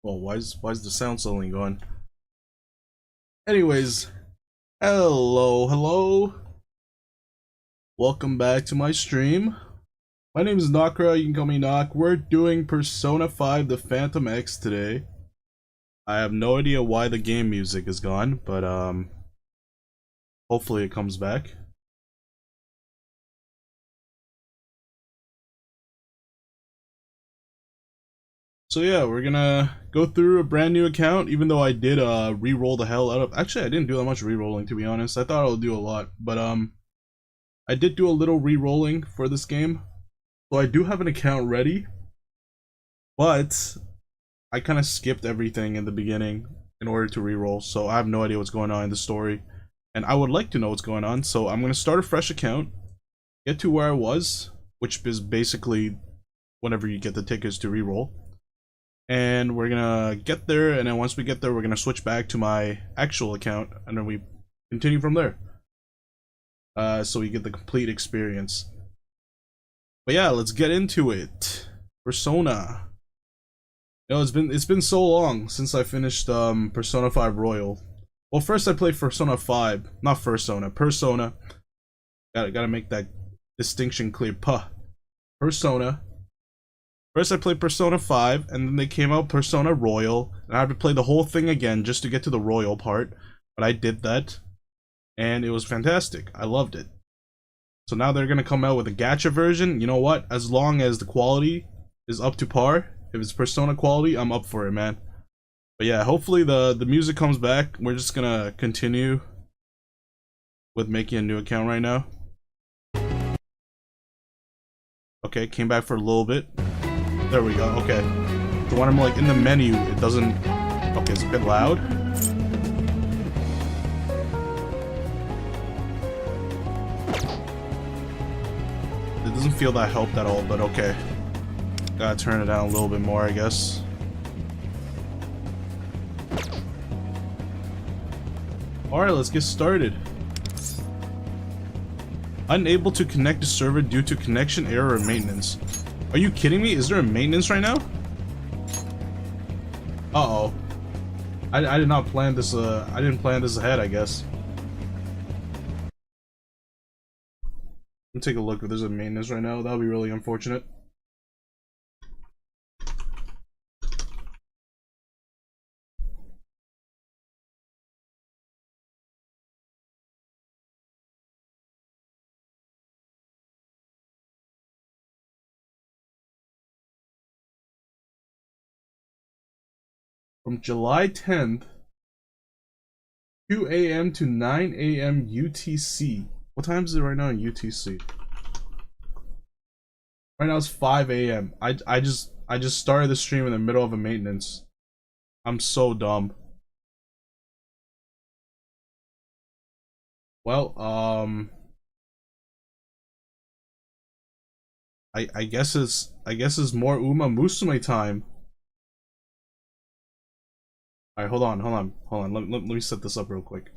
Well, why's the sound suddenly gone? Anyways, hello. Welcome back to my stream. My name is Nakra, you can call me Knock. We're doing Persona 5 The Phantom X today. I have no idea why the game music is gone, but hopefully it comes back. So yeah, we're gonna go through a brand new account, even though I did re-roll the hell out of. Actually, I didn't do that much re-rolling, to be honest. I thought I would do a lot, but I did do a little re-rolling for this game. So I do have an account ready, but I kind of skipped everything in the beginning in order to re-roll, so I have no idea what's going on in the story. And I would like to know what's going on, so I'm gonna start a fresh account, get to where I was, which is basically whenever you get the tickets to re-roll. And we're gonna get there, and then once we get there, we're gonna switch back to my actual account, and then we continue from there. So we get the complete experience. But yeah, let's get into it. Persona. You know, it's been so long since I finished Persona 5 Royal. Well, first I played Persona 5, not Persona. Persona. Gotta make that distinction clear. Persona. First I played Persona 5, and then they came out Persona Royal, and I had to play the whole thing again just to get to the Royal part. But I did that, and it was fantastic. I loved it. So now they're gonna come out with a gacha version. You know what? As long as the quality is up to par, if it's Persona quality, I'm up for it, man. But yeah, hopefully the music comes back. We're just gonna continue with making a new account right now. Okay, came back for a little bit. There we go. Okay. So when I'm like in the menu, it doesn't. Okay, it's a bit loud. It doesn't feel that helped at all, but okay. Gotta turn it down a little bit more, I guess. Alright, let's get started. Unable to connect to server due to connection error or maintenance. Are you kidding me? Is there a maintenance right now? Uh-oh. I did not plan this, I didn't plan this ahead, I guess. Let me take a look if there's a maintenance right now. That would be really unfortunate. From July 10th, 2 a.m. to 9 a.m. UTC. What time is it right now in UTC? Right now it's 5 a.m. I just started the stream in the middle of a maintenance. I'm so dumb. Well, I guess it's more Umamusume time. Alright, hold on. Let me set this up real quick.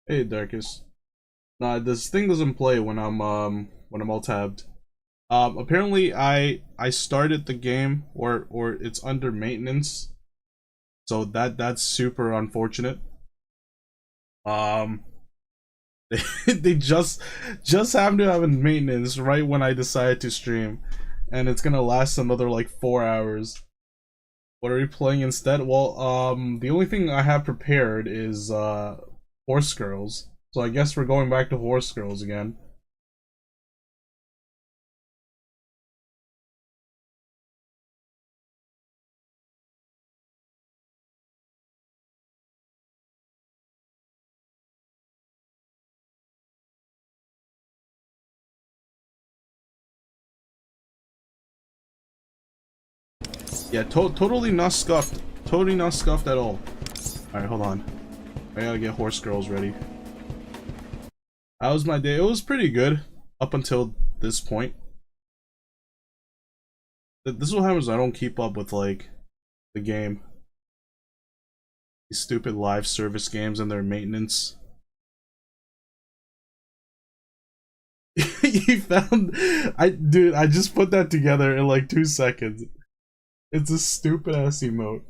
Hey, Darkus. Nah, this thing doesn't play when I'm all tabbed. Apparently I started the game or it's under maintenance. So that's super unfortunate. Um they just happened to have a maintenance right when I decided to stream, and it's gonna last another like 4 hours. What are we playing instead? Well, the only thing I have prepared is Horse Girls. So I guess we're going back to Horse Girls again. Yeah, totally not scuffed. Totally not scuffed at all. Alright, hold on. I gotta get Horse Girls ready. How was my day? It was pretty good. Up until this point. This is what happens when I don't keep up with, like, the game. These stupid live service games and their maintenance. You found... Dude, I just put that together in like 2 seconds. It's a stupid ass emote.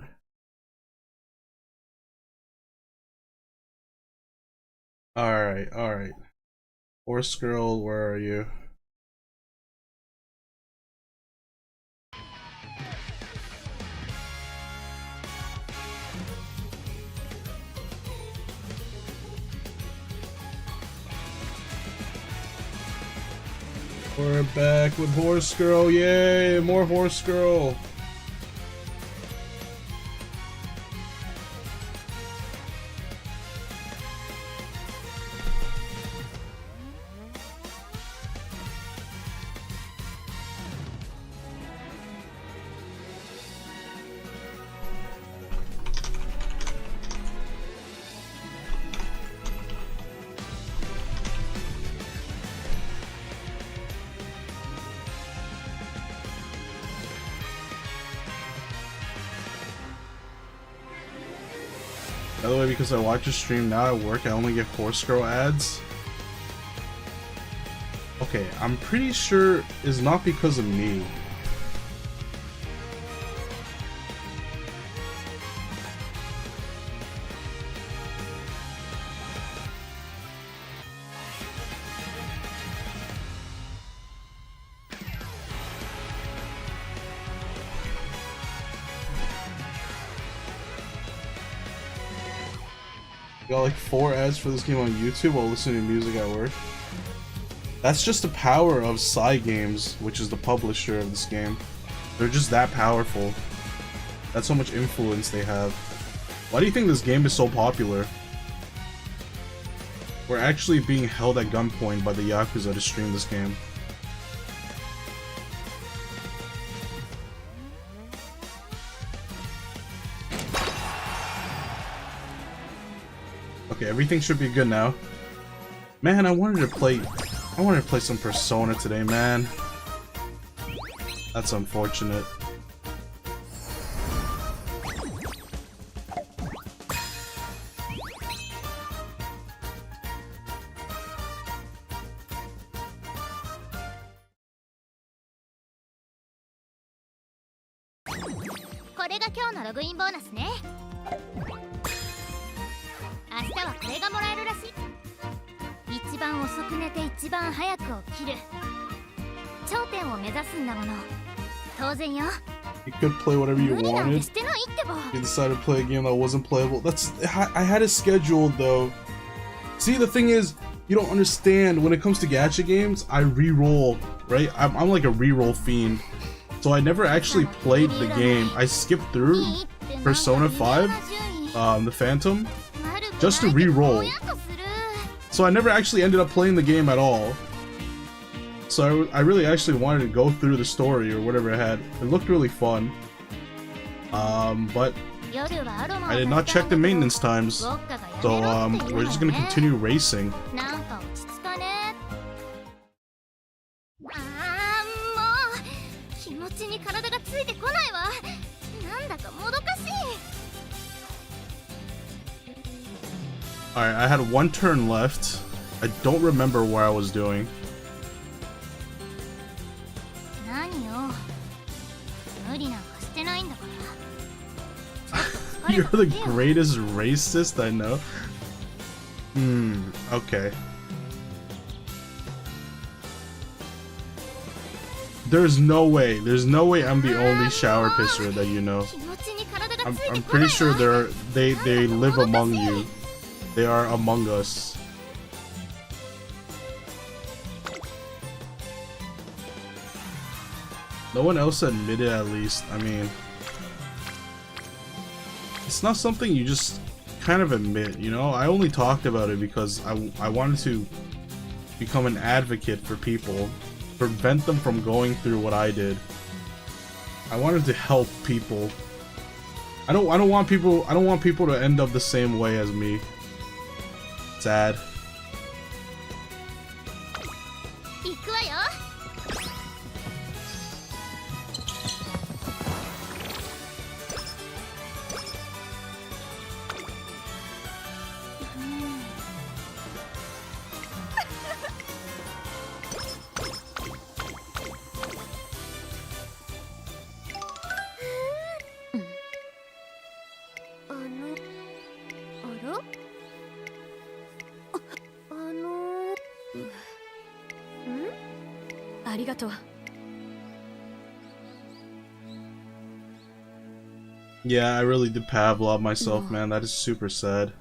Alright, alright. Horse Girl, where are you? We're back with Horse Girl, yay! More Horse Girl! By the way, because I watch a stream now at work, I only get Horse Girl ads. Okay, I'm pretty sure it's not because of me. Got like 4 ads for this game on YouTube while listening to music at work. That's just the power of Cygames, which is the publisher of this game. They're just that powerful. That's how much influence they have. Why do you think this game is so popular? We're actually being held at gunpoint by the Yakuza to stream this game. Okay, everything should be good now. Man, I wanted to play some Persona today, man. That's unfortunate. You could play whatever you wanted. You decided to play a game that wasn't playable. I had it scheduled though. See, the thing is, you don't understand. When it comes to gacha games, I re-roll, right? I'm like a re-roll fiend. So I never actually played the game. I skipped through Persona 5, the Phantom, just to re-roll. So I never actually ended up playing the game at all. So I really actually wanted to go through the story or whatever it had. It looked really fun. But I did not check the maintenance times. So we're just gonna continue racing. Alright, I had one turn left. I don't remember what I was doing. You're the greatest racist I know. Okay. There's no way I'm the only shower pisser that you know. I'm pretty sure they live among you. They are among us. No one else admitted, at least. I mean, it's not something you just kind of admit, you know? I only talked about it because I wanted to become an advocate for people, prevent them from going through what I did. I wanted to help people. I don't want people to end up the same way as me. Sad. Yeah, I really did Pavlov myself, man. That is super sad.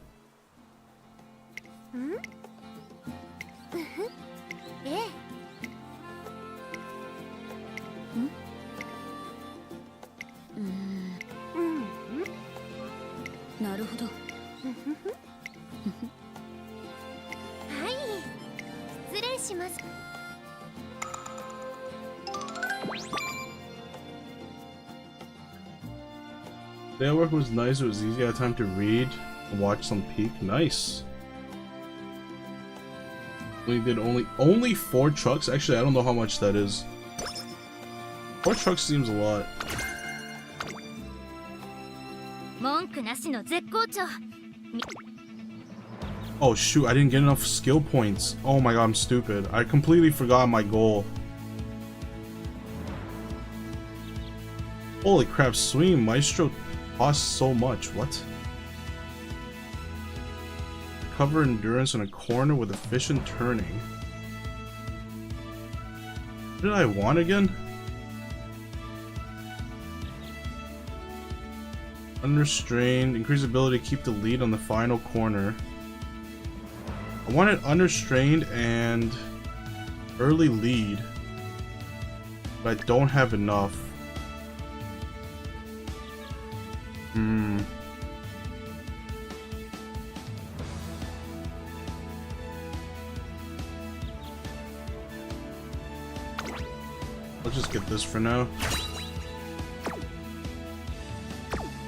Day at work was nice, it was easy, I had time to read and watch some Peak. Nice. We did only 4 trucks? Actually, I don't know how much that is. 4 trucks seems a lot. Oh shoot, I didn't get enough skill points. Oh my god, I'm stupid. I completely forgot my goal. Holy crap, swinging Maestro costs so much. What? Cover endurance in a corner with efficient turning. What did I want again? Unrestrained. Increase ability to keep the lead on the final corner. I wanted unrestrained and early lead, but I don't have enough. I'll just get this for now.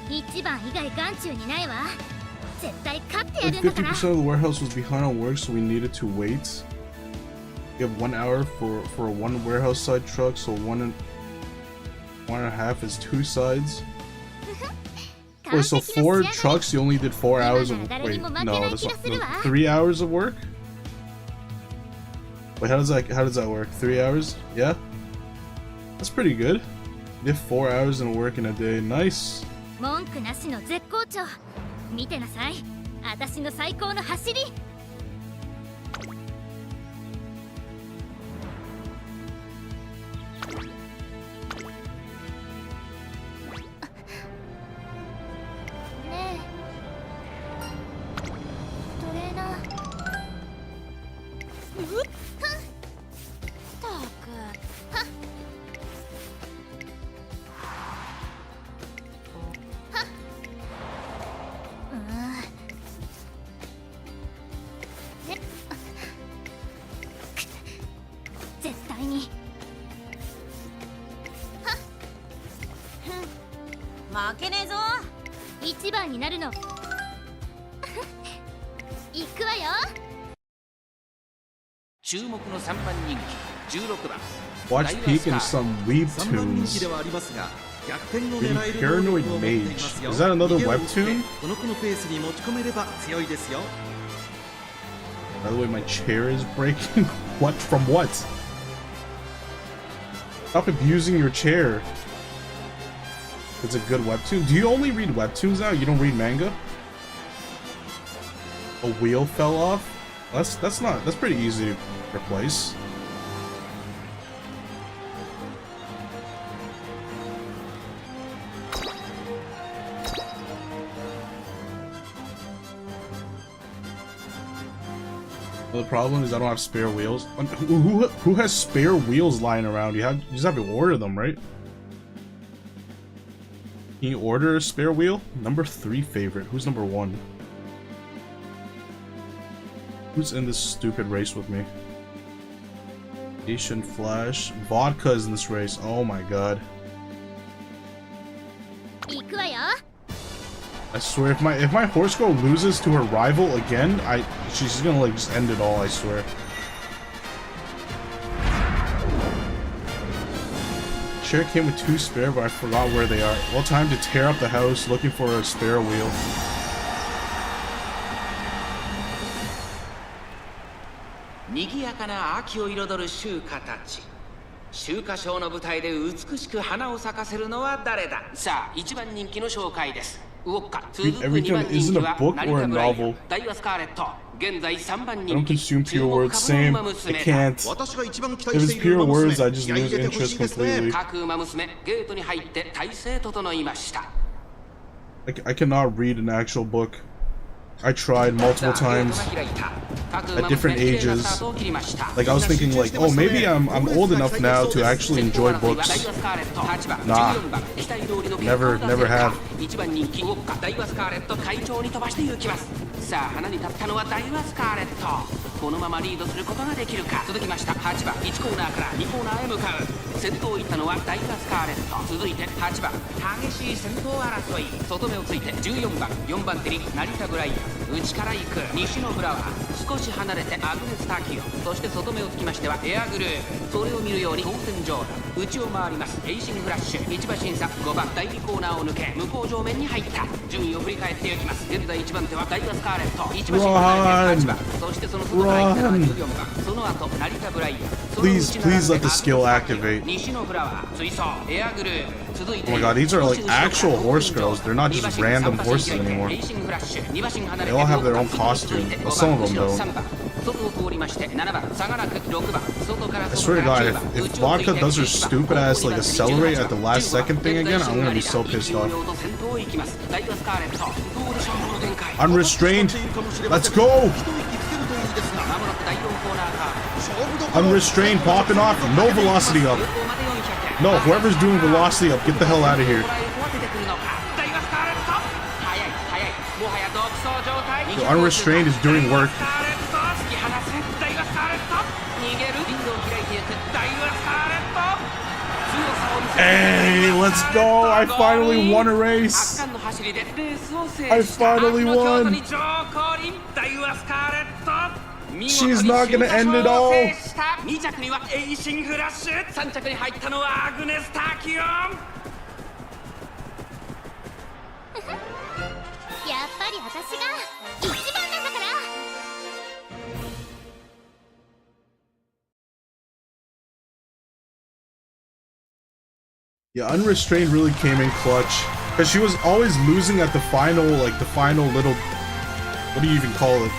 50% of the warehouse was behind on work, so we needed to wait. We have 1 hour for a 1 warehouse side truck, so 1.5 is 2 sides. Wait, so 4 trucks, you only did 4 hours of wait, no, that's not 3 hours of work? Wait, how does that work? 3 hours? Yeah? That's pretty good. You did 4 hours in work in a day. Nice. Watch Peak and some webtoons. Paranoid Mage. Is that another webtoon? By the way, my chair is breaking. What? From what? Stop abusing your chair. It's a good webtoon. Do you only read webtoons now? You don't read manga? A wheel fell off? That's pretty easy to replace. Well, the problem is I don't have spare wheels. Who has spare wheels lying around? You just have to order them, right? Can you order a spare wheel? Number 3 favorite. Who's number 1? Who's in this stupid race with me? Asian Flash. Vodka is in this race. Oh my god. I swear, if my horse girl loses to her rival again, she's gonna like just end it all, I swear. Chair came with 2 spare, but I forgot where they are. Well, time to tear up the house looking for a spare wheel. Everything isn't a book or a novel. I don't consume pure words. Same. I can't. If it's pure words, I just lose interest completely. I cannot read an actual book. I tried multiple times at different ages. Like I was thinking like, oh, maybe I'm old enough now to actually enjoy books. Nah. Never have. さあ花に立ったのはダイワスカーレットこのままリードすることができるか続きました8番1コーナーから2コーナーへ向かう先頭を行ったのはダイワスカーレット続いて8番激しい先頭争い外目をついて14番4番手に成田ブライアン内から行く西のフラワー少し離れてアグネスターキオそして外目をつきましてはエアグルーそれを見るように当選上段内を回りますエイシングフラッシュ1馬審査5番第2コーナーを抜け向こう上面に入った順位を振り返っていきます現在1番手はダイワスカーレット1馬審離れて8番そしてその外から行ったのは14番その後成田ブライアン Please let the skill activate. Oh my god, these are like actual horse girls. They're not just random horses anymore. They all have their own costume. Well, some of them don't. I swear to god, if Vodka does her stupid ass like accelerate at the last second thing again, I'm gonna be so pissed off. Unrestrained. Let's go! Unrestrained, popping off, no velocity up. No, whoever's doing velocity up, get the hell out of here. So unrestrained is doing work. Hey, let's go! I finally won a race! I finally won! She's not gonna end it all! Yeah, Unrestrained really came in clutch. Because she was always losing at the final little... What do you even call it?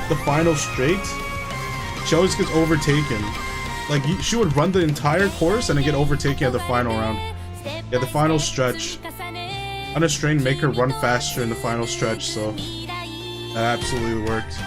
The final straight? She always gets overtaken. Like, she would run the entire course and then get overtaken at the final round. Yeah, the final stretch. Unrestrained make her run faster in the final stretch, so... That absolutely worked.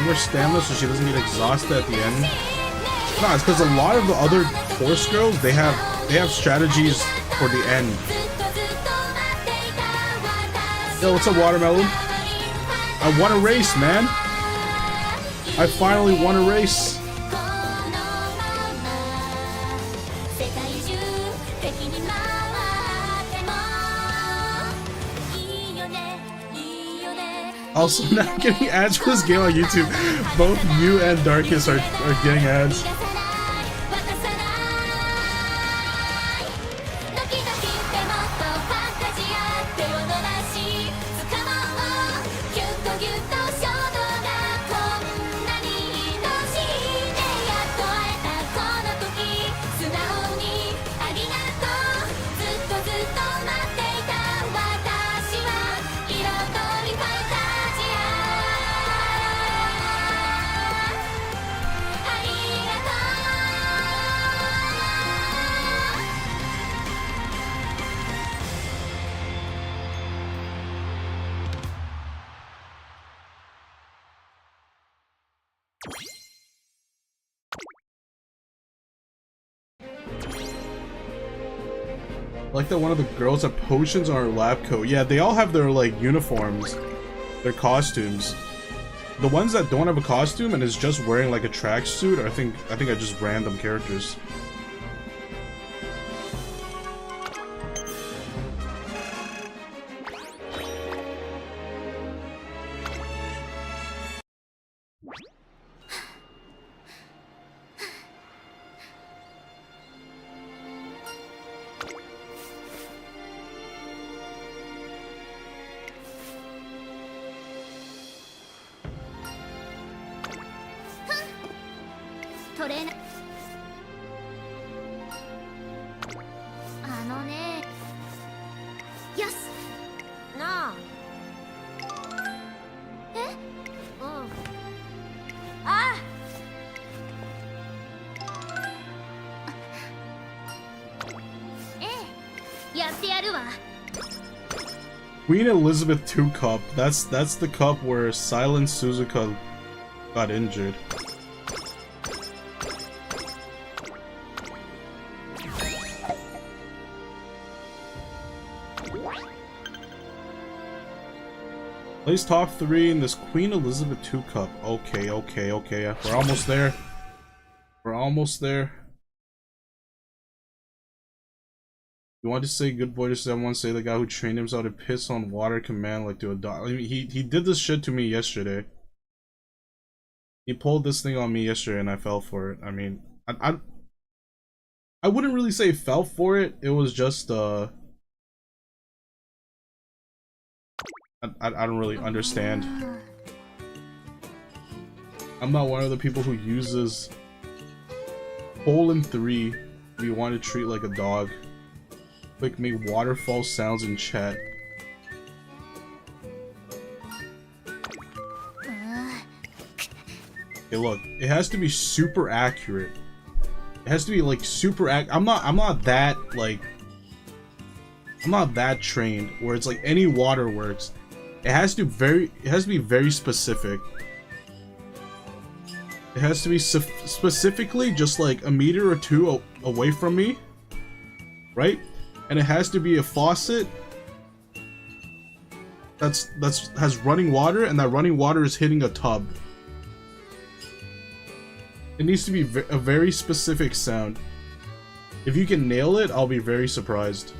More stamina so she doesn't get exhausted at the end. No, it's because a lot of the other horse girls, they have They have strategies for the end. Yo, what's up, Watermelon? I won a race, man. I finally won a race. Also, not getting ads for this game on YouTube. Both you and Darkest are getting ads. I like that one of the girls have potions on her lab coat. Yeah, they all have their like uniforms, their costumes. The ones that don't have a costume and is just wearing like a tracksuit, I think are just random characters. Queen Elizabeth II Cup. That's the cup where Silent Suzuka got injured. Place top 3 in this Queen Elizabeth II Cup. Okay. We're almost there. We're almost there. You want to say good boy to someone, say the guy who trained himself to piss on water command like to a dog. I mean, he did this shit to me yesterday. He pulled this thing on me yesterday and I fell for it. I mean, I wouldn't really say fell for it. It was just I don't really understand. I'm not one of the people who uses :3 if you want to treat like a dog. Like make waterfall sounds in chat. Okay, look, it has to be super accurate. It has to be like super I'm not that like I'm not that trained where it's like any water works. It has to be very specific. It has to be specifically just like a meter or two away from me, right? And it has to be a faucet that's has running water, and that running water is hitting a tub. It needs to be a very specific sound. If you can nail it, I'll be very surprised.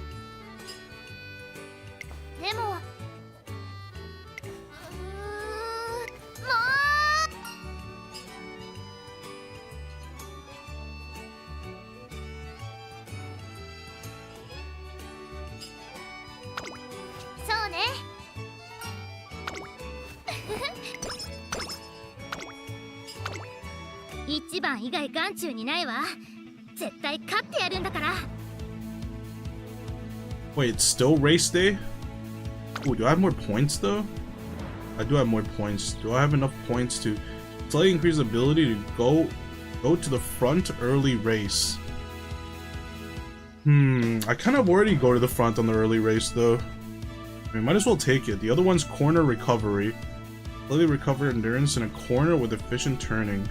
Wait, it's still race day? Ooh, do I have more points though? I do have more points. Do I have enough points to slightly increase ability to go to the front early race? I kind of already go to the front on the early race though. I mean, might as well take it. The other one's corner recovery. Slightly recover endurance in a corner with efficient turning.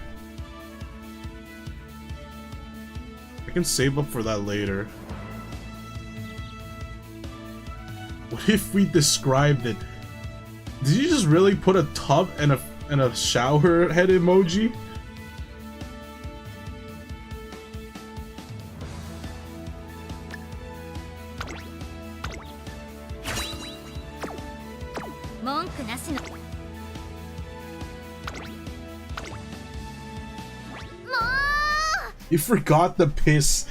I can save up for that later. if we described it? Did you just really put a tub and a shower head emoji? You forgot the piss.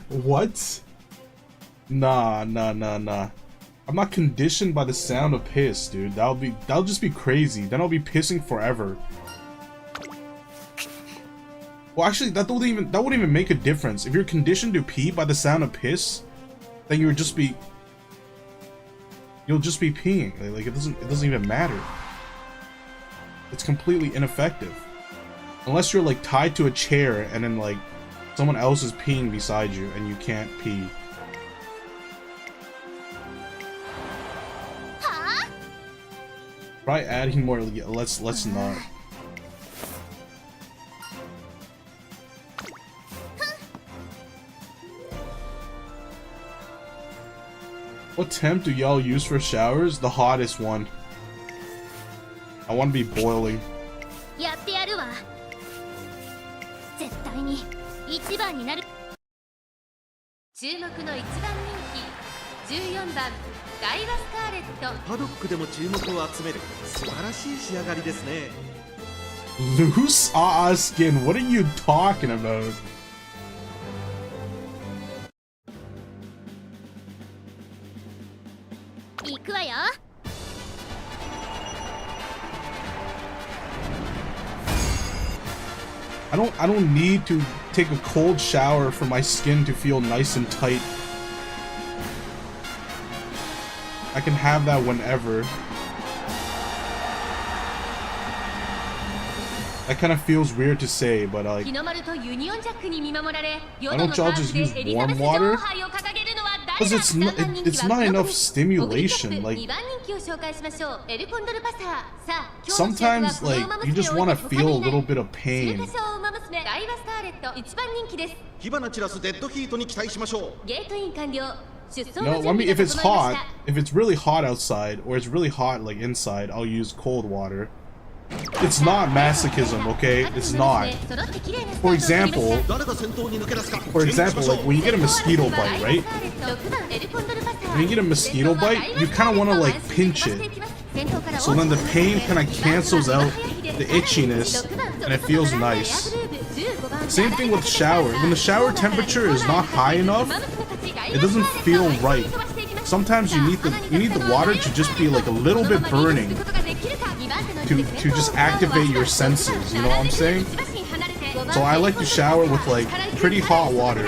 What? Nah. I'm not conditioned by the sound of piss, dude. That'll just be crazy. Then I'll be pissing forever. Well, actually, that wouldn't even make a difference. If you're conditioned to pee by the sound of piss, then you'll just be peeing. Like it doesn't even matter. It's completely ineffective. Unless you're like tied to a chair and then like someone else is peeing beside you and you can't pee. Try adding more. Yeah, let's not. What temp do y'all use for showers? The hottest one. I want to be boiling. Loose skin, what are you talking about? I don't need to take a cold shower for my skin to feel nice and tight. I can have that whenever. That kind of feels weird to say, but like, why don't y'all just use warm water? Because it's not enough stimulation. Like, sometimes like you just want to feel a little bit of pain. No, I mean, if it's hot, if it's really hot outside, or it's really hot like inside, I'll use cold water. It's not masochism, okay? It's not. For example, like when you get a mosquito bite, right? When you get a mosquito bite, you kind of want to like pinch it. So then the pain kind of cancels out the itchiness and it feels nice. Same thing with shower. When the shower temperature is not high enough, it doesn't feel right. Sometimes you need the water to just be like a little bit burning to just activate your senses, you know what I'm saying? So I like to shower with like pretty hot water.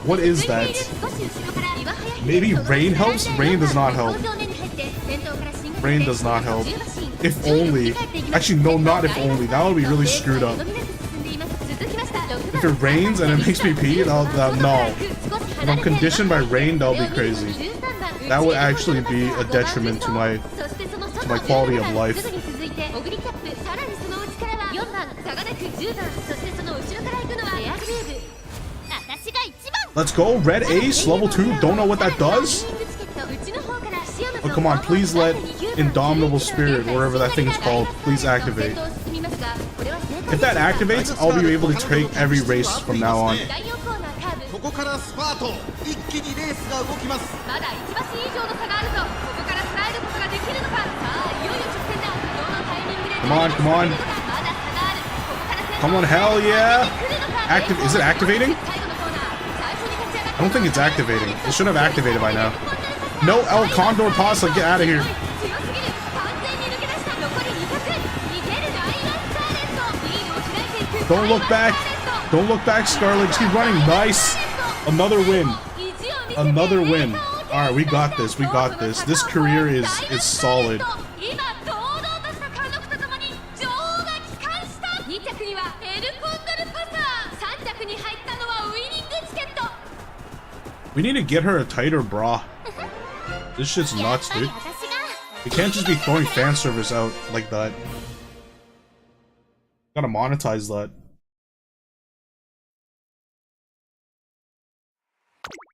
What is that? Maybe rain helps? Rain does not help. Rain does not help. If only. Actually, no, not if only. That would be really screwed up. If it rains and it makes me pee, no. If I'm conditioned by rain, that'll be crazy. That would actually be a detriment to my quality of life. Let's go, red ace, level 2, don't know what that does? Oh, come on, please let Indomitable Spirit, whatever that thing is called, please activate. If that activates, I'll be able to take every race from now on. Come on, come on. Come on, hell yeah! Is it activating? I don't think it's activating. It should have activated by now. No, El Condor Pasta, get out of here. Don't look back. Don't look back, Scarlet. Just keep running. Nice. Another win. Another win. Alright, we got this. We got this. This career is solid. We need to get her a tighter bra. This shit's nuts, dude. We can't just be throwing fan service out like that. Gotta monetize that.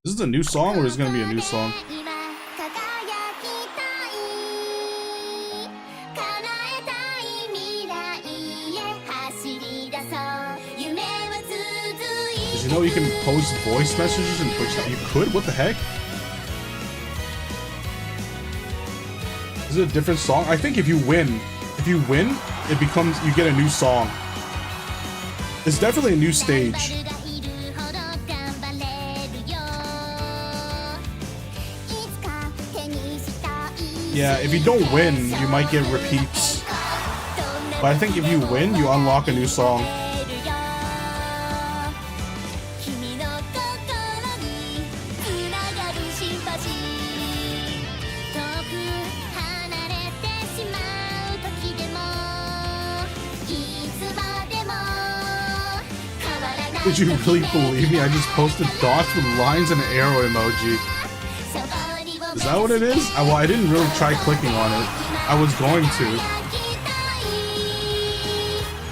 This is a new song, or is it gonna be a new song? Did you know you can post voice messages in Twitch now? You could? What the heck? Is it a different song? I think if you win, it becomes, you get a new song. It's definitely a new stage. Yeah, if you don't win, you might get repeats. But I think if you win, you unlock a new song. Did you really believe me? I just posted dots with lines and an arrow emoji. Is that what it is? Well, I didn't really try clicking on it. I was going to.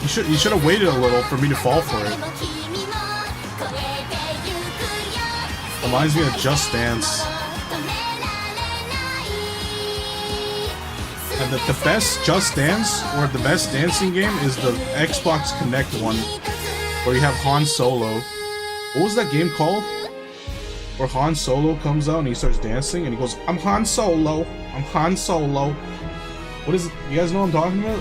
You should have waited a little for me to fall for it. Reminds me of Just Dance. And the best Just Dance, or the best dancing game, is the Xbox Connect one, where you have Han Solo. What was that game called? Where Han Solo comes out and he starts dancing and he goes, "I'm Han Solo, I'm Han Solo." What is it? You guys know what I'm talking about?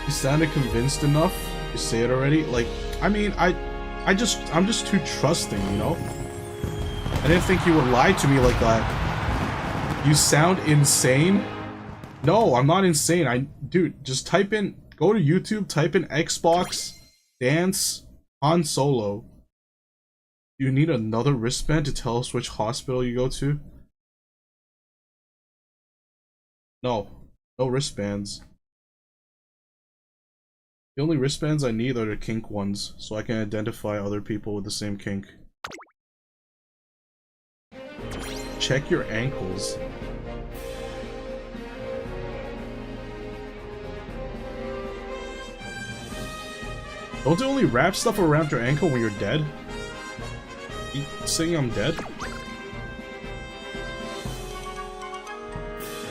You sounded convinced enough. You say it already. Like, I mean, I'm just too trusting, you know? I didn't think you would lie to me like that. You sound insane. No, I'm not insane. Dude, just type in, go to YouTube, type in Xbox Dance Han Solo. You need another wristband to tell us which hospital you go to? No, no wristbands. The only wristbands I need are the kink ones, so I can identify other people with the same kink. Check your ankles. Don't they only wrap stuff around your ankle when you're dead? You saying I'm dead?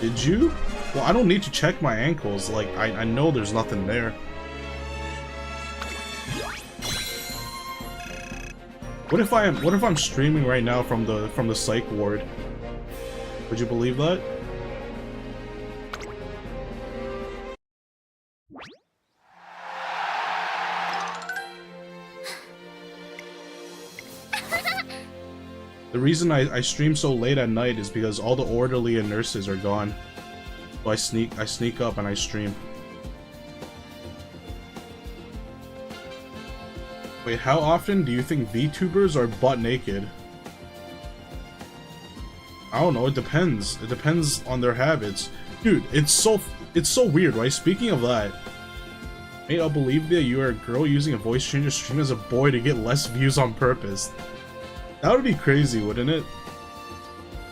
Did you? Well, I don't need to check my ankles. Like, I know there's nothing there. What if I'm streaming right now from the psych ward? Would you believe that? The reason I stream so late at night is because all the orderly and nurses are gone. So I sneak up and I stream. Wait, how often do you think VTubers are butt naked? I don't know, it depends. It depends on their habits. Dude, it's so weird, right? Speaking of that, mate, I'll believe that you are a girl using a voice changer stream as a boy to get less views on purpose. That would be crazy, wouldn't it?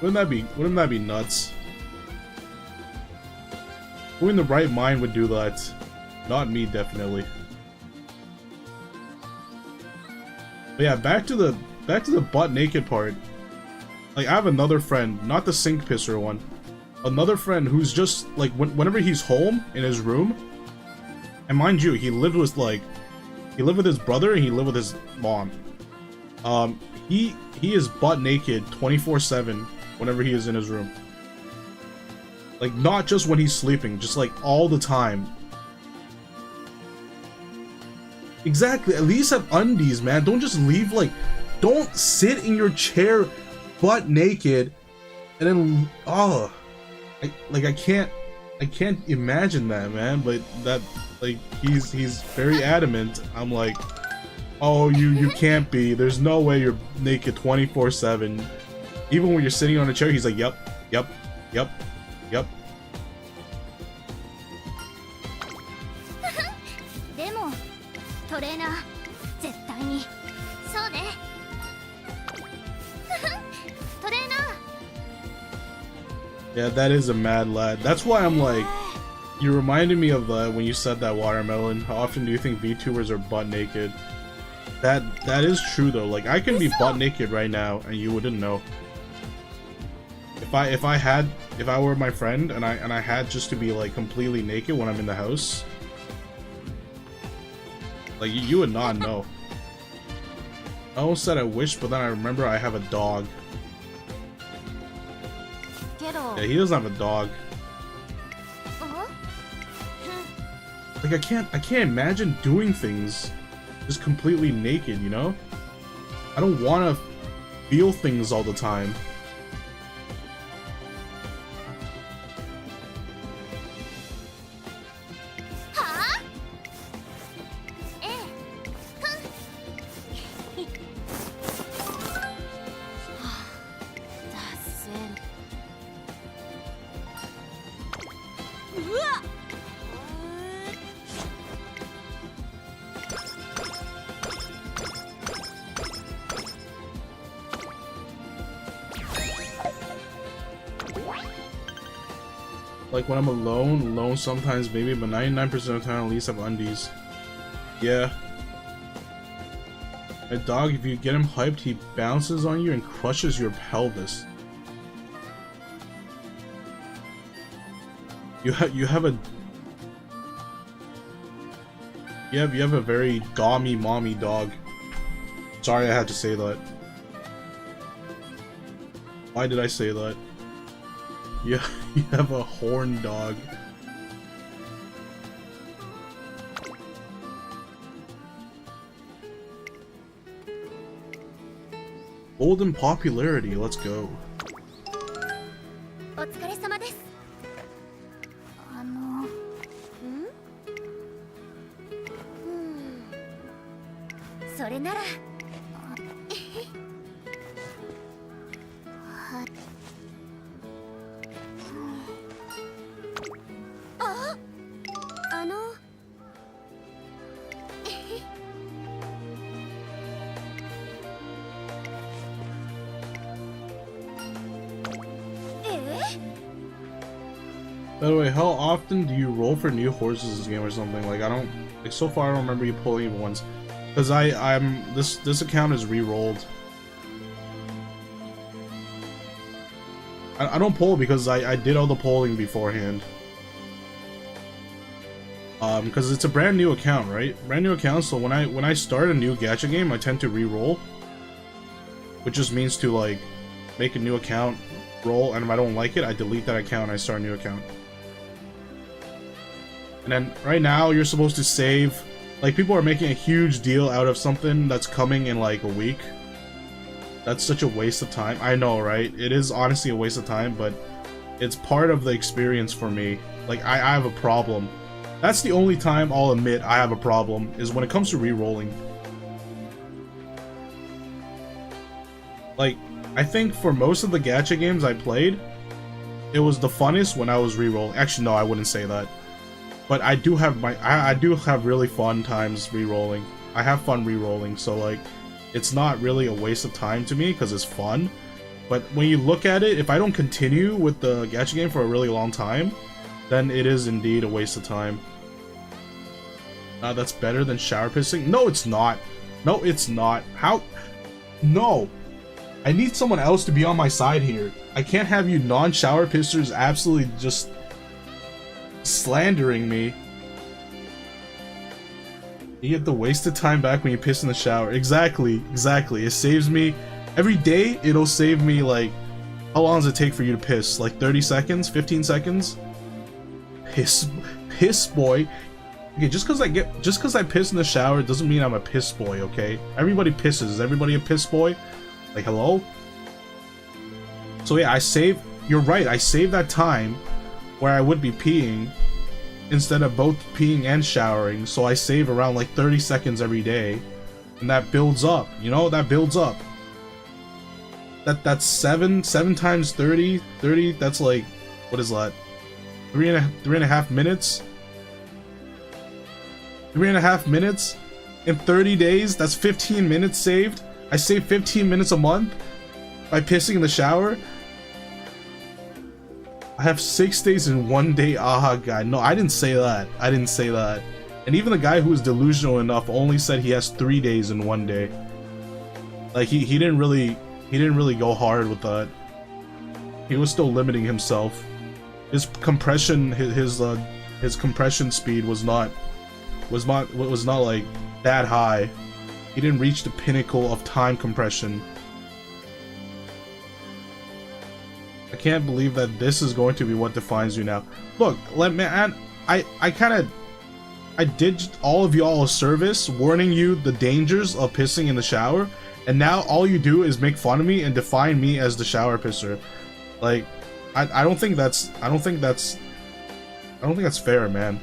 Wouldn't that be nuts? Who in the right mind would do that? Not me, definitely. But yeah, back to the butt naked part. Like, I have another friend, not the sink pisser one. Another friend who's just like, whenever he's home in his room, and mind you, he lived with his brother and he lived with his mom. He is butt naked 24/7 whenever he is in his room. Like, not just when he's sleeping, just like all the time. Exactly, at least have undies, man. Don't just leave, like, don't sit in your chair butt naked and then, oh, I can't imagine that, man. But that, like, he's very adamant. I'm like, oh, you can't be. There's no way you're naked 24/7. Even when you're sitting on a chair, he's like, yep. Yeah, that is a mad lad. That's why I'm like, You reminded me of when you said that, Watermelon. How often do you think VTubers are butt naked? That is true though. Like, I can be butt naked right now and you wouldn't know. If I were my friend and I had just to be like completely naked when I'm in the house, like you would not know. I almost said I wish, but then I remember I have a dog. Yeah, he doesn't have a dog. Like I can't imagine doing things just completely naked, you know? I don't want to feel things all the time. Like when I'm alone sometimes maybe, but 99% of the time at least I have undies. Yeah. A dog, if you get him hyped, he bounces on you and crushes your pelvis. You have a very dommy mommy dog. Sorry I had to say that. Why did I say that? Yeah, you have a horn dog. Golden popularity, let's go. By the way, how often do you roll for new horses this game or something? Like, I don't, like, so far I don't remember you pulling even once. Because this account is re-rolled. I don't pull because I did all the polling beforehand. Because it's a brand new account, right? Brand new account, so when I start a new gacha game, I tend to re-roll. Which just means to, like, make a new account, roll, and if I don't like it, I delete that account and I start a new account. And then right now you're supposed to save, like, people are making a huge deal out of something that's coming in like a week. That's such a waste of time. I know, right? It is honestly a waste of time, but it's part of the experience for me. Like, I have a problem. That's the only time I'll admit I have a problem, is when it comes to re-rolling. Like, I think for most of the gacha games I played, it was the funnest when I was re-rolling. Actually, no, I wouldn't say that. But I do have I do have really fun times re-rolling. I have fun re-rolling, so like, it's not really a waste of time to me because it's fun. But when you look at it, if I don't continue with the gacha game for a really long time, then it is indeed a waste of time. That's better than shower pissing? No, it's not. No, it's not. How? No. I need someone else to be on my side here. I can't have you non-shower pissers absolutely just slandering me. You get the wasted time back when you piss in the shower. Exactly, exactly. It saves me. Every day, it'll save me, like, how long does it take for you to piss? Like 30 seconds? 15 seconds? Piss boy. Okay, just because I piss in the shower doesn't mean I'm a piss boy, okay? Everybody pisses. Is everybody a piss boy? Like, hello? So yeah, you're right, I save that time where I would be peeing instead of both peeing and showering, so I save around like 30 seconds every day, and that builds up, you know, that builds up. That's 7 times 30, that's like, what is that? 3.5 minutes? 3.5 minutes in 30 days, that's 15 minutes saved. I save 15 minutes a month by pissing in the shower. I have 6 days and 1 day aha guy. No, I didn't say that. I didn't say that. And even the guy who was delusional enough only said he has 3 days and 1 day. Like he didn't really go hard with that. He was still limiting himself. His compression his compression speed was not like that high. He didn't reach the pinnacle of time compression. I can't believe that this is going to be what defines you now. Look, man, I did all of y'all a service warning you the dangers of pissing in the shower, and now all you do is make fun of me and define me as the shower pisser. Like, I don't think that's fair, man.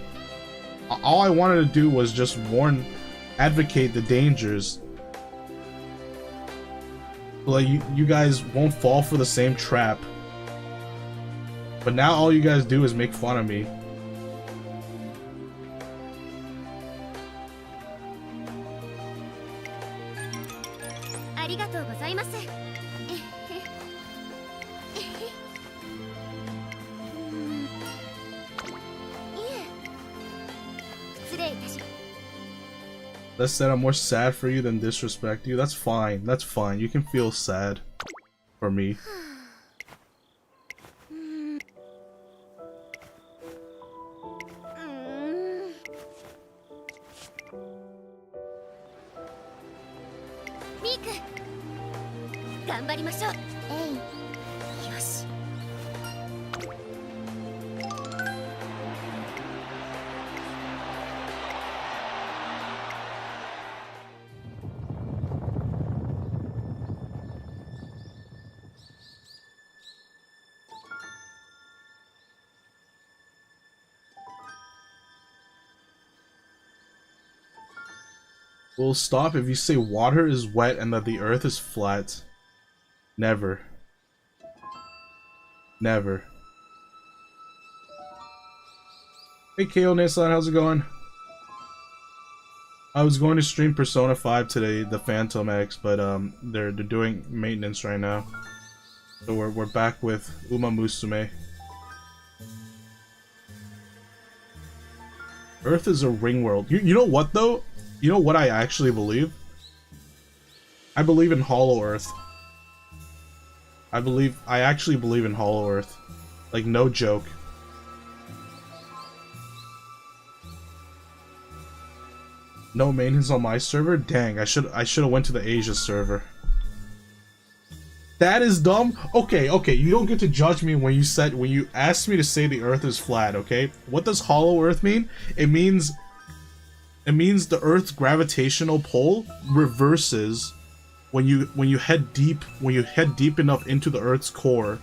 All I wanted to do was just advocate the dangers. Like, you guys won't fall for the same trap. But now all you guys do is make fun of me. That said, I'm more sad for you than disrespect you. That's fine. That's fine. You can feel sad for me. We'll stop if you say water is wet and that the earth is flat. Never. Never. Hey KO Nissan, how's it going? I was going to stream Persona 5 today, the Phantom X, but they're doing maintenance right now. So we're back with Umamusume. Earth is a ring world. You know what though? You know what I actually believe? I believe in Hollow Earth. I actually believe in Hollow Earth. Like, no joke. No maintenance on my server? Dang, I should have went to the Asia server. That is dumb? Okay, you don't get to judge me when you asked me to say the earth is flat, okay? What does Hollow Earth mean? It means the Earth's gravitational pull reverses when you head deep enough into the Earth's core,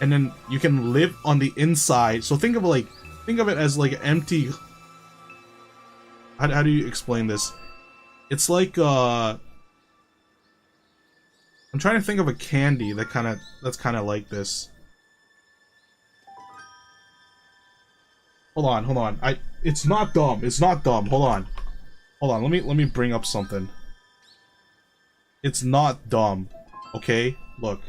and then you can live on the inside. So think of it as like empty. How do you explain this? It's like I'm trying to think of a candy that's kind of like this. Hold on. It's not dumb. It's not dumb. Hold on. Let me bring up something. It's not dumb. Okay? Look.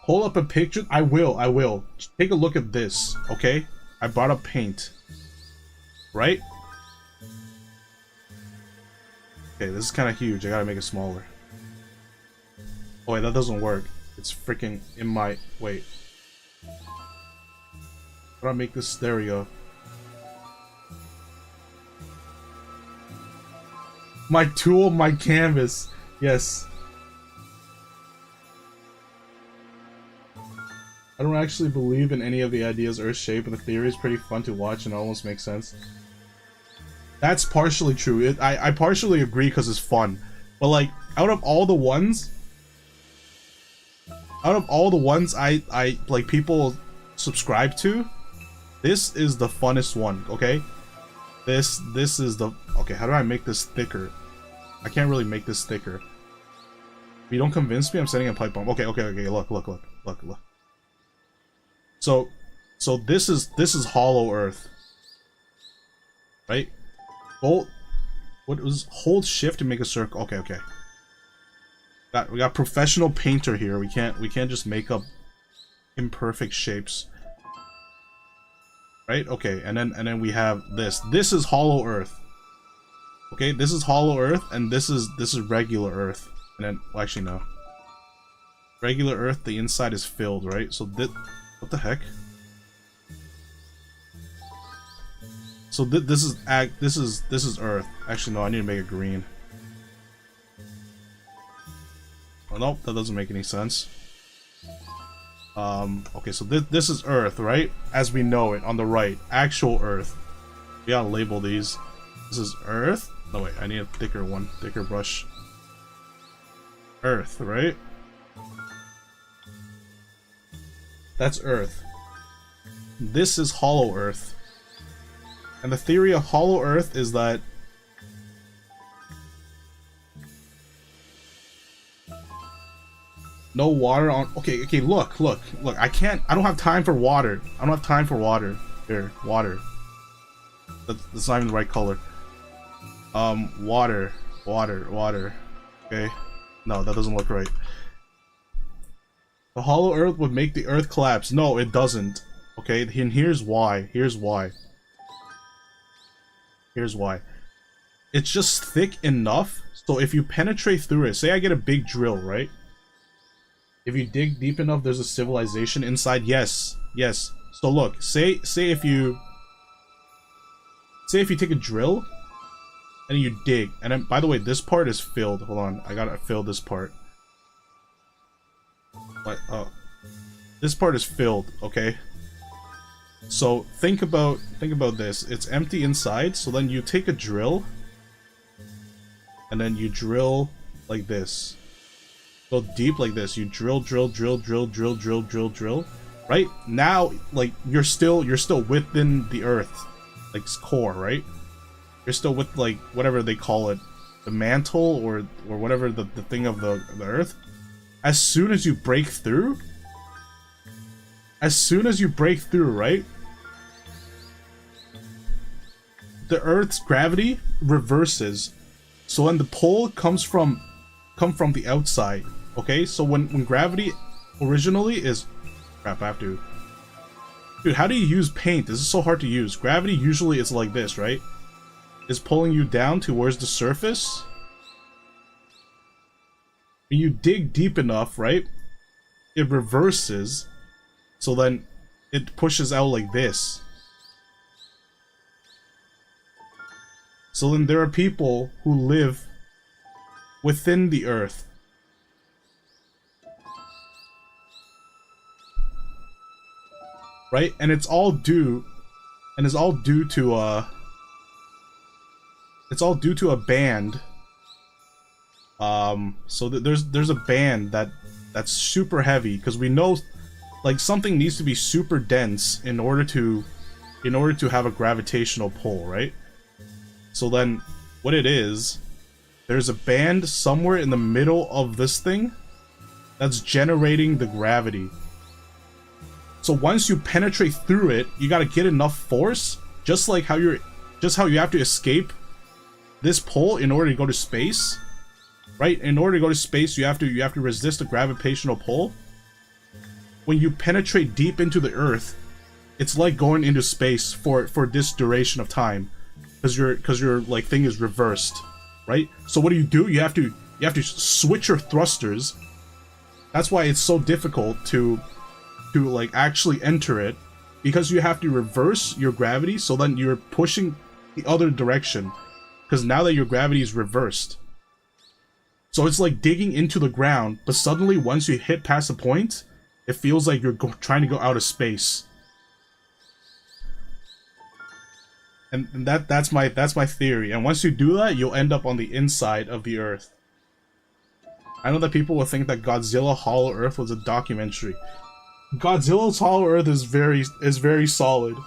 Pull up a picture. I will. Take a look at this, okay? I brought up paint. Right? Okay, this is kind of huge. I gotta make it smaller. Oh wait, that doesn't work. It's freaking in my... Wait. How do I make this? There we go. My tool, my canvas. Yes. I don't actually believe in any of the ideas Earth-shaped, but the theory is pretty fun to watch and almost makes sense. That's partially true. I partially agree because it's fun. But like, out of all the ones I like people subscribe to, this is the funnest one, okay? This is the... Okay, how do I make this thicker? I can't really make this thicker. If you don't convince me, I'm setting a pipe bomb. Okay, look. So this is Hollow Earth. Right? Go What was hold shift to make a circle? Okay, okay. We got professional painter here. We can't just make up imperfect shapes. Right? Okay, and then we have this. This is hollow earth. Okay, this is hollow earth, and this is regular earth. And then, well, actually no. Regular earth, the inside is filled, right? So this, what the heck? So this is earth. Actually no, I need to make it green. Oh, nope, that doesn't make any sense. Okay, so this is earth, right? As we know it, on the right. Actual earth. We gotta label these. This is earth. No, wait, I need a thicker one. Thicker brush. Earth, right? That's earth. This is hollow earth. And the theory of hollow earth is that no water on. Okay, okay, look. I don't have time for water. I don't have time for water. Here, water. That's not even the right color. Water. Okay. No, that doesn't look right. The hollow earth would make the earth collapse. No, it doesn't. Okay, and here's why. Here's why. It's just thick enough, so if you penetrate through it, say I get a big drill, right? If you dig deep enough, there's a civilization inside. Yes. So look, say if you take a drill and you dig, and then, by the way, this part is filled. Hold on, I gotta fill this part. But this part is filled, okay? So think about this. It's empty inside, so then you take a drill and then you drill like this. Go deep like this. You drill. Right? Now, like, you're still within the earth, like core, right? You're still with, like, whatever they call it, the mantle or whatever the thing of the earth. As soon as you break through, right? The Earth's gravity reverses. So when the pull come from the outside, okay? So when gravity originally is... Crap, I have to... Dude, how do you use paint? This is so hard to use. Gravity usually is like this, right? It's pulling you down towards the surface. When you dig deep enough, right? It reverses. So then it pushes out like this. So then there are people who live within the earth. Right? And it's all due to a band. So there's a band that's super heavy, because we know, like, something needs to be super dense in order to have a gravitational pull, right? So then what it is, there's a band somewhere in the middle of this thing that's generating the gravity. So once you penetrate through it, you gotta get enough force, just how you have to escape this pull in order to go to space. Right? In order to go to space, you have to resist the gravitational pull. When you penetrate deep into the earth, it's like going into space for this duration of time, because your like thing is reversed, right? So what do? You have to switch your thrusters. That's why it's so difficult to like actually enter it, because you have to reverse your gravity, so then you're pushing the other direction, because now that your gravity is reversed. So it's like digging into the ground, but suddenly once you hit past a point, it feels like you're trying to go out of space. And that's my theory. And once you do that, you'll end up on the inside of the Earth. I know that people will think that Godzilla Hollow Earth was a documentary. Godzilla's Hollow Earth is very solid.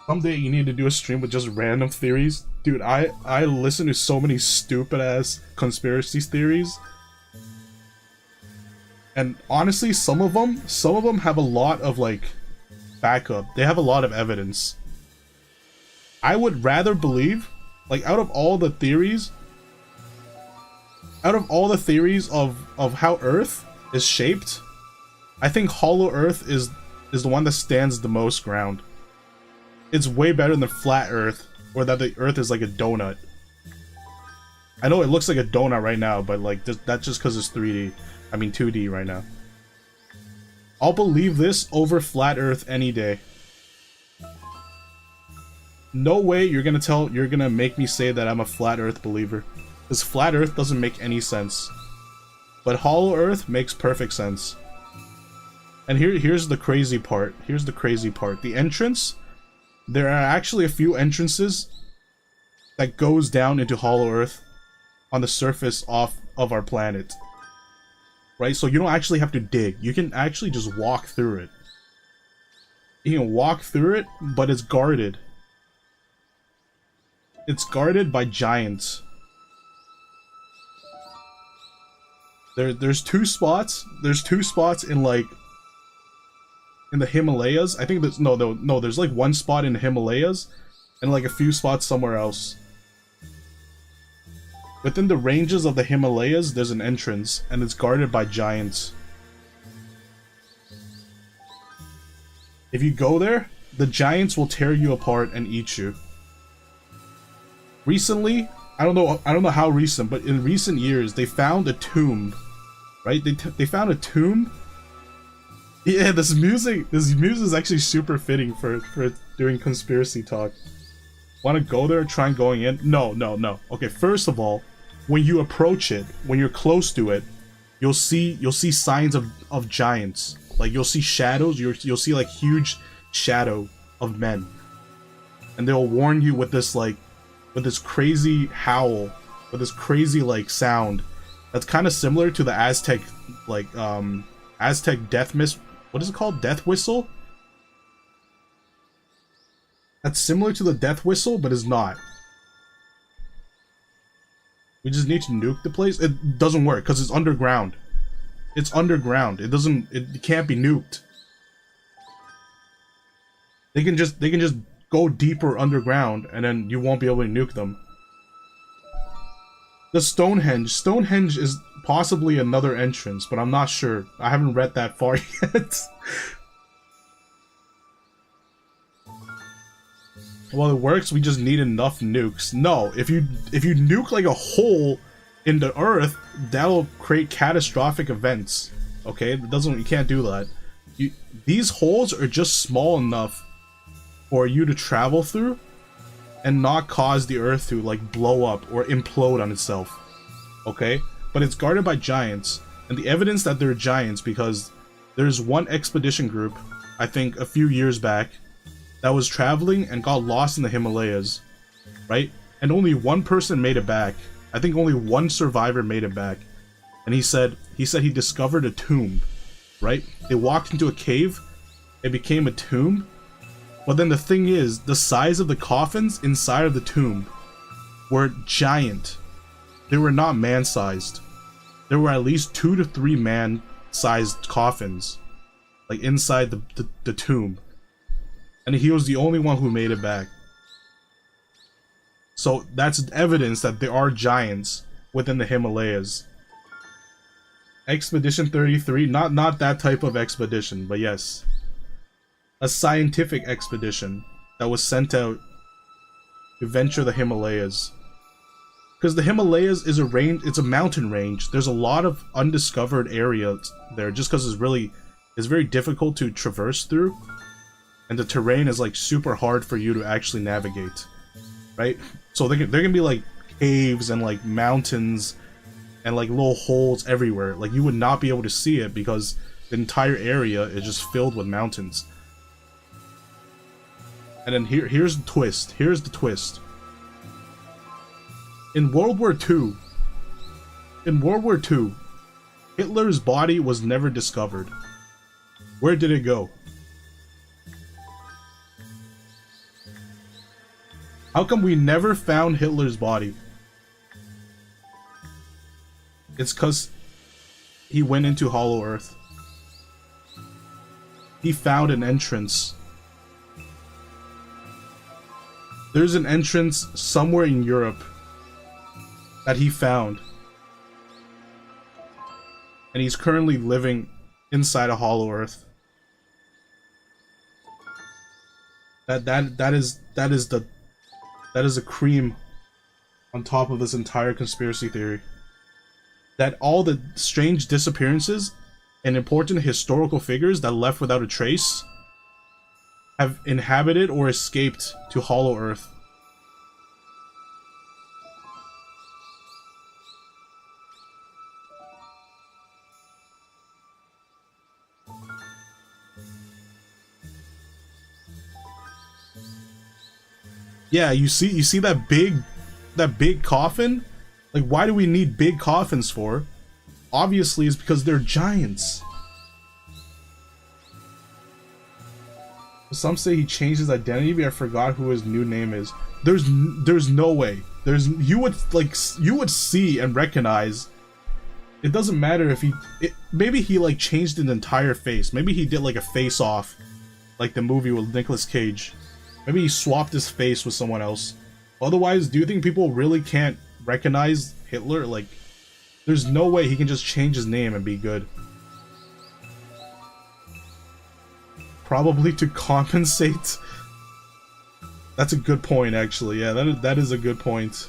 Someday you need to do a stream with just random theories. Dude, I listen to so many stupid ass conspiracy theories. And honestly, some of them have a lot of, like, backup. They have a lot of evidence. I would rather believe, like, out of all the theories of how Earth is shaped, I think Hollow Earth is the one that stands the most ground. It's way better than Flat Earth, or that the Earth is like a donut. I know it looks like a donut right now, but like that's just because it's 3D. I mean 2D right now. I'll believe this over Flat Earth any day. No way you're gonna make me say that I'm a Flat Earth believer. Because Flat Earth doesn't make any sense. But Hollow Earth makes perfect sense. And here's the crazy part. Here's the crazy part. The entrance, there are actually a few entrances that goes down into Hollow Earth on the surface of our planet. Right? So you don't actually have to dig. You can actually just walk through it. You can walk through it, but it's guarded. It's guarded by giants. There's two spots. There's two spots in like in the Himalayas. I think there's no. There's like one spot in the Himalayas, and like a few spots somewhere else. Within the ranges of the Himalayas, there's an entrance, and it's guarded by giants. If you go there, the giants will tear you apart and eat you. Recently, I don't know how recent, but in recent years, they found a tomb, right? They found a tomb. Yeah, this music is actually super fitting for doing conspiracy talk. Want to go there? Try going in? No. Okay, first of all, when you approach it, when you're close to it, you'll see signs of giants. Like you'll see shadows. You'll see like huge shadow of men, and they'll warn you with this crazy howl, with this crazy like sound that's kind of similar to the Aztec Aztec death mist. What is it called? Death whistle? That's similar to the death whistle, but is not. We just need to nuke the place. It doesn't work because it's underground. It's underground. It can't be nuked. They can just go deeper underground, and then you won't be able to nuke them. The Stonehenge is possibly another entrance, but I'm not sure. I haven't read that far yet. Well, it works. We just need enough nukes. No, if you nuke like a hole in the earth, that'll create catastrophic events. Okay, you can't do that. These holes are just small enough for you to travel through and not cause the earth to like blow up or implode on itself. Okay? But it's guarded by giants, and the evidence that they're giants because there's one expedition group, I think a few years back, that was traveling and got lost in the Himalayas, right? And only one person made it back. I think only one survivor made it back. And he said he discovered a tomb, right? They walked into a cave, it became a tomb. But then the thing is, the size of the coffins inside of the tomb were giant. They were not man-sized. There were at least 2 to 3 man-sized coffins, like inside the tomb. And he was the only one who made it back. So that's evidence that there are giants within the Himalayas. Expedition 33, not that type of expedition, but yes. A scientific expedition that was sent out to venture the Himalayas. Because the Himalayas is a range, it's a mountain range. There's a lot of undiscovered areas there just because it's very difficult to traverse through. And the terrain is like super hard for you to actually navigate. Right? So there can be like caves and like mountains and like little holes everywhere. Like you would not be able to see it because the entire area is just filled with mountains. And then here's the twist. Here's the twist. In World War II, Hitler's body was never discovered. Where did it go? How come we never found Hitler's body? It's because he went into Hollow Earth. He found an entrance. There's an entrance somewhere in Europe that he found. And he's currently living inside a Hollow Earth. That is the cream on top of this entire conspiracy theory. That all the strange disappearances and important historical figures that left without a trace have inhabited or escaped to Hollow Earth. Yeah, you see that big coffin? Like, why do we need big coffins for? Obviously, it's because they're giants. Some say he changed his identity, but I forgot who his new name is. There's no way. You would see and recognize. It doesn't matter if maybe he like changed his entire face. Maybe he did like a face off, like the movie with Nicolas Cage. Maybe he swapped his face with someone else. Otherwise, do you think people really can't recognize Hitler? Like, there's no way he can just change his name and be good. Probably to compensate. That's a good point, actually. Yeah, that is a good point.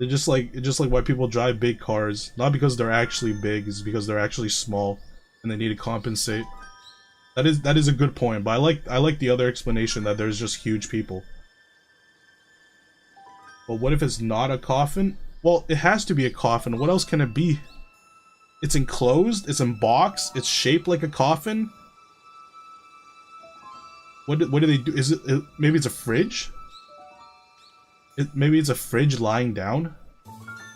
It's just like why people drive big cars. Not because they're actually big, it's because they're actually small and they need to compensate. That is a good point, but I like the other explanation that there's just huge people. But what if it's not a coffin? Well, it has to be a coffin. What else can it be? It's enclosed, it's in box, it's shaped like a coffin. What do they do? Is it maybe it's a fridge? Maybe it's a fridge lying down?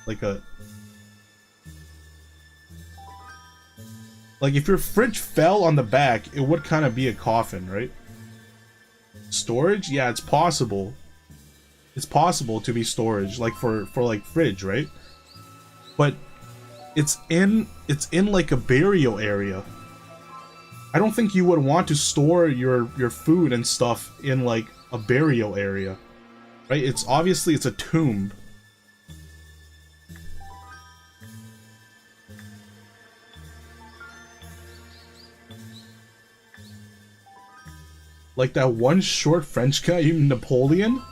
Like if your fridge fell on the back, it would kind of be a coffin, right? Storage? Yeah, it's possible. It's possible to be storage, like for like fridge, right? But it's in like a burial area. I don't think you would want to store your food and stuff in like a burial area, right? It's obviously it's a tomb. Like that one short French guy, even Napoleon.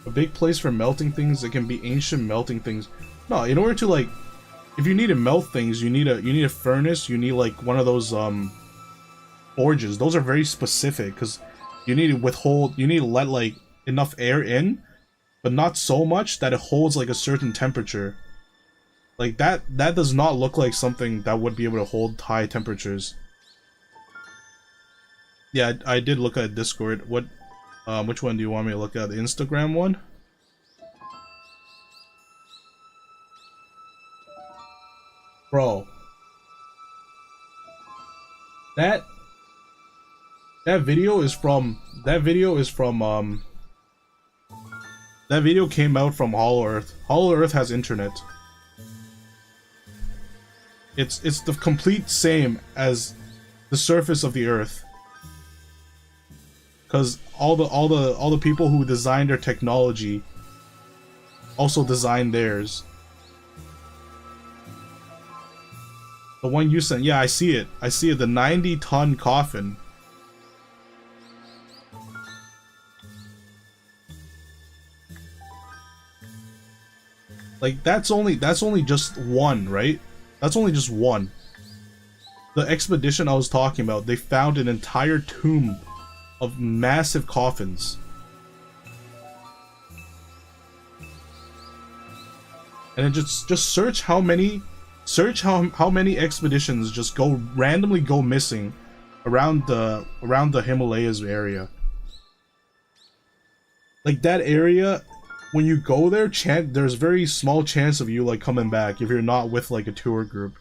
A big place for melting things. It can be ancient melting things. No, in order to like, if you need to melt things, you need a furnace. You need like one of those forges. Those are very specific because you need to withhold. You need to let like enough air in, but not so much that it holds like a certain temperature. Like that does not look like something that would be able to hold high temperatures. Yeah, I did look at Discord. What, which one do you want me to look at? The Instagram one? Bro. That video came out from Hollow Earth. Hollow Earth has internet. It's the complete same as the surface of the Earth. Because all the people who designed their technology also designed theirs. The one you sent, yeah, I see it. I see it. The 90-ton coffin. Like that's only just one, right? That's only just one. The expedition I was talking about, they found an entire tomb of massive coffins. And then just search how many expeditions just randomly go missing around the Himalayas area. Like that area, when you go there, there's very small chance of you like coming back if you're not with like a tour group.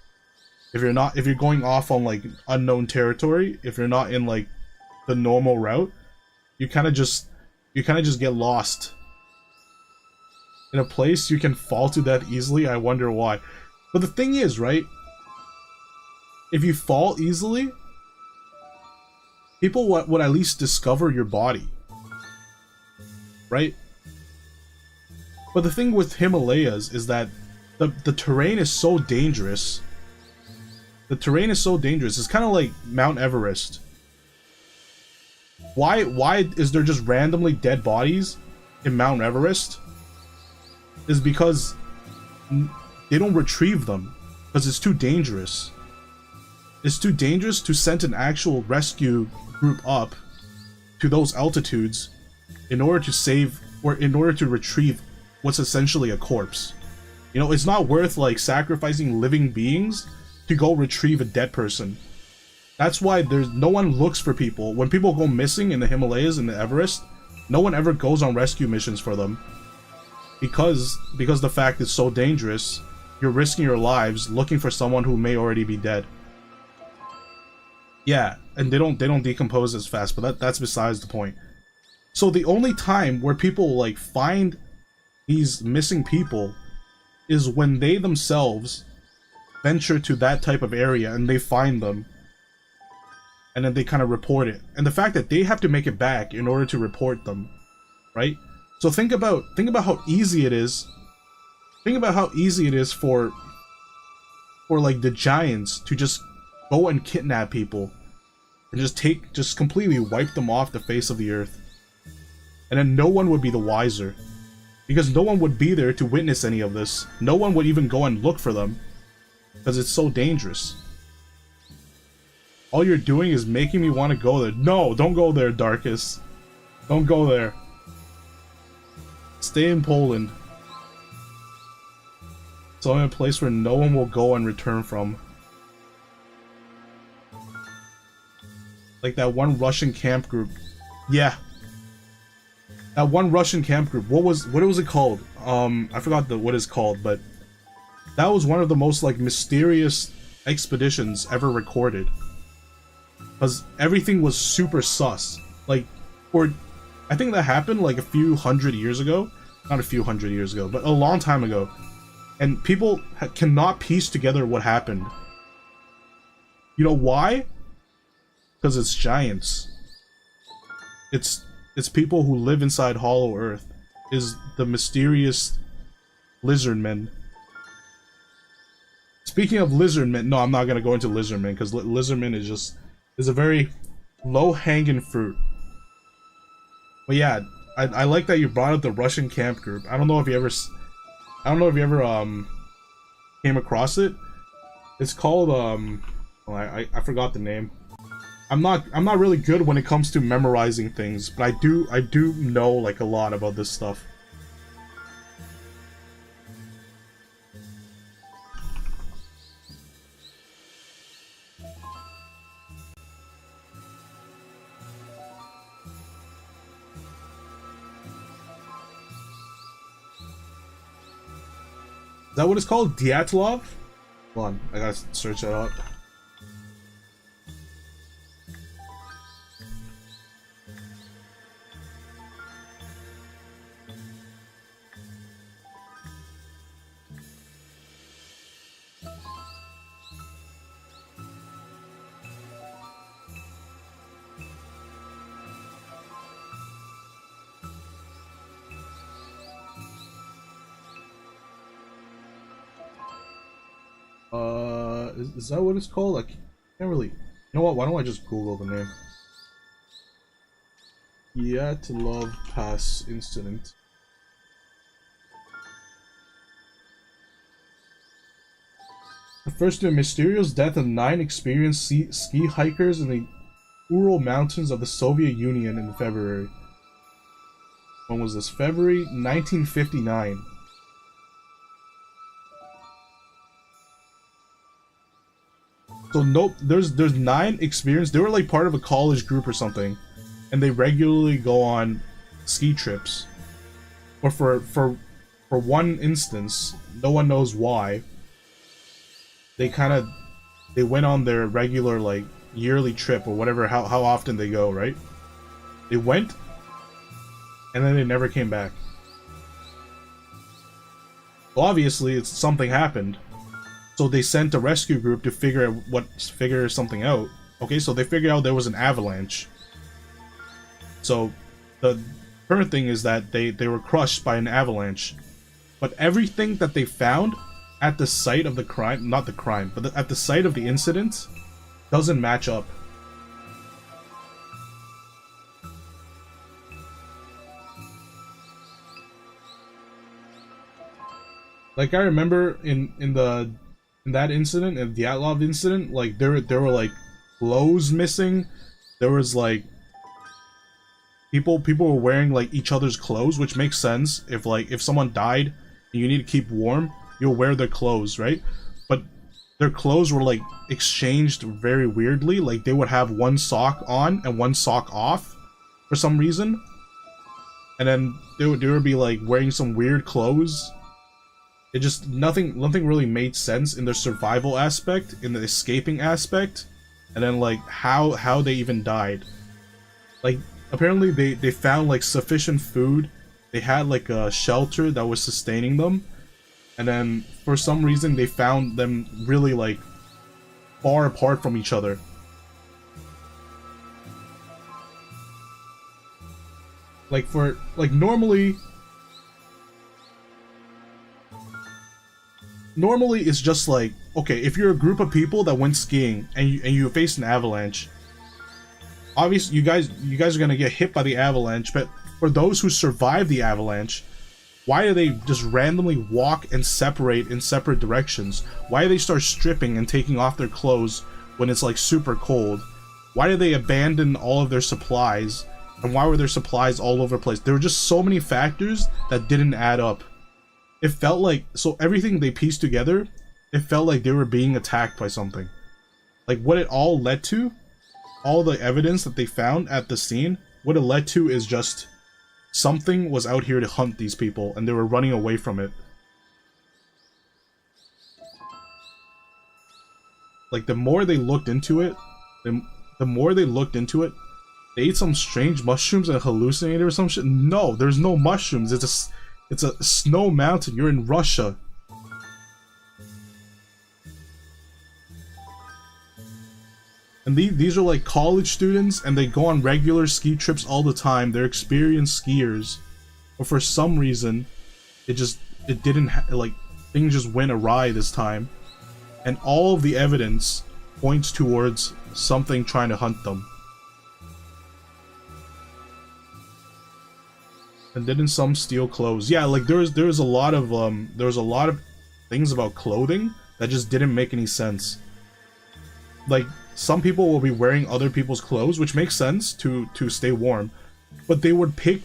If you're going off on like unknown territory, if you're not in like the normal route, you kind of just get lost in a place you can fall to death easily. I wonder why. But the thing is, right, if you fall easily, people would at least discover your body, right? But the thing with Himalayas is that the terrain is so dangerous. The terrain is so dangerous. It's kind of like Mount Everest. Why is there just randomly dead bodies in Mount Everest? Is because they don't retrieve them because it's too dangerous. It's too dangerous to send an actual rescue group up to those altitudes in order to save or in order to retrieve what's essentially a corpse. You know, it's not worth like sacrificing living beings to go retrieve a dead person. That's why there's no one looks for people. When people go missing in the Himalayas and the Everest, no one ever goes on rescue missions for them. Because the fact it's so dangerous, you're risking your lives looking for someone who may already be dead. Yeah, and they don't decompose as fast, but that's besides the point. So the only time where people like find these missing people is when they themselves venture to that type of area and they find them. And then they kind of report it. And the fact that they have to make it back in order to report them, right? So think about how easy it is. Think about how easy it is for like the giants to just go and kidnap people and just completely wipe them off the face of the earth. And then no one would be the wiser. Because no one would be there to witness any of this. No one would even go and look for them. Because it's so dangerous. All you're doing is making me want to go there. No, don't go there, Darkus. Don't go there. Stay in Poland. It's only a place where no one will go and return from. Like that one Russian camp group. Yeah. That one Russian camp group. What was it called? I forgot what it's called, but that was one of the most like mysterious expeditions ever recorded. Because everything was super sus. Like, I think that happened like a few hundred years ago. Not a few hundred years ago, but a long time ago. And people cannot piece together what happened. You know why? Because it's giants. It's people who live inside Hollow Earth. Is the mysterious lizardmen. Speaking of lizardmen, no, I'm not gonna go into lizardmen because lizardmen is a very low-hanging fruit. But yeah, I like that you brought up the Russian camp group. I don't know if you ever came across it. It's called I forgot the name. I'm not really good when it comes to memorizing things, but I do know like a lot about this stuff. Is that what it's called? Dyatlov? Hold on, I gotta search that up. Is that what it's called? I can't really... You know what? Why don't I just Google the name? Dyatlov Pass Incident. Refers to a mysterious death of 9 experienced ski hikers in the Ural Mountains of the Soviet Union in February. When was this? February 1959. So nope, there's 9 experienced. They were like part of a college group or something, and they regularly go on ski trips. Or for one instance, no one knows why. They went on their regular like yearly trip or whatever, how often they go, right? They went, and then they never came back. Well, obviously, something happened. So they sent a rescue group to figure something out. Okay, so they figured out there was an avalanche. So the current thing is that they were crushed by an avalanche. But everything that they found at the site of the crime, not the crime, but at the site of the incident, doesn't match up. Like, I remember in that incident, in the Dyatlov incident, like there were like clothes missing. There was like people were wearing like each other's clothes, which makes sense. If someone died and you need to keep warm, you'll wear their clothes, right? But their clothes were like exchanged very weirdly. Like they would have one sock on and one sock off for some reason, and then they would be like wearing some weird clothes. It just nothing really made sense in their survival aspect, in the escaping aspect, and then like how they even died. Like apparently they found like sufficient food. They had like a shelter that was sustaining them, and then for some reason they found them really like far apart from each other. Like normally it's just like, okay, if you're a group of people that went skiing and you face an avalanche, obviously you guys are gonna get hit by the avalanche. But for those who survive the avalanche, why do they just randomly walk and separate in separate directions? Why do they start stripping and taking off their clothes when it's like super cold? Why do they abandon all of their supplies? And why were their supplies all over the place? There were just so many factors that didn't add up. It felt like, so everything they pieced together, it felt like they were being attacked by something. Like what it all led to, all the evidence that they found at the scene, what it led to is just something was out here to hunt these people and they were running away from it. Like the more they looked into it, the more they looked into it, they ate some strange mushrooms and hallucinated or some shit. No, there's no mushrooms. It's a snow mountain. You're in Russia. And these are like college students, and they go on regular ski trips all the time. They're experienced skiers, but for some reason, it didn't like things just went awry this time, and all of the evidence points towards something trying to hunt them. And didn't some steal clothes? Yeah, like there was a lot of things about clothing that just didn't make any sense. Like some people will be wearing other people's clothes, which makes sense to stay warm, but they would pick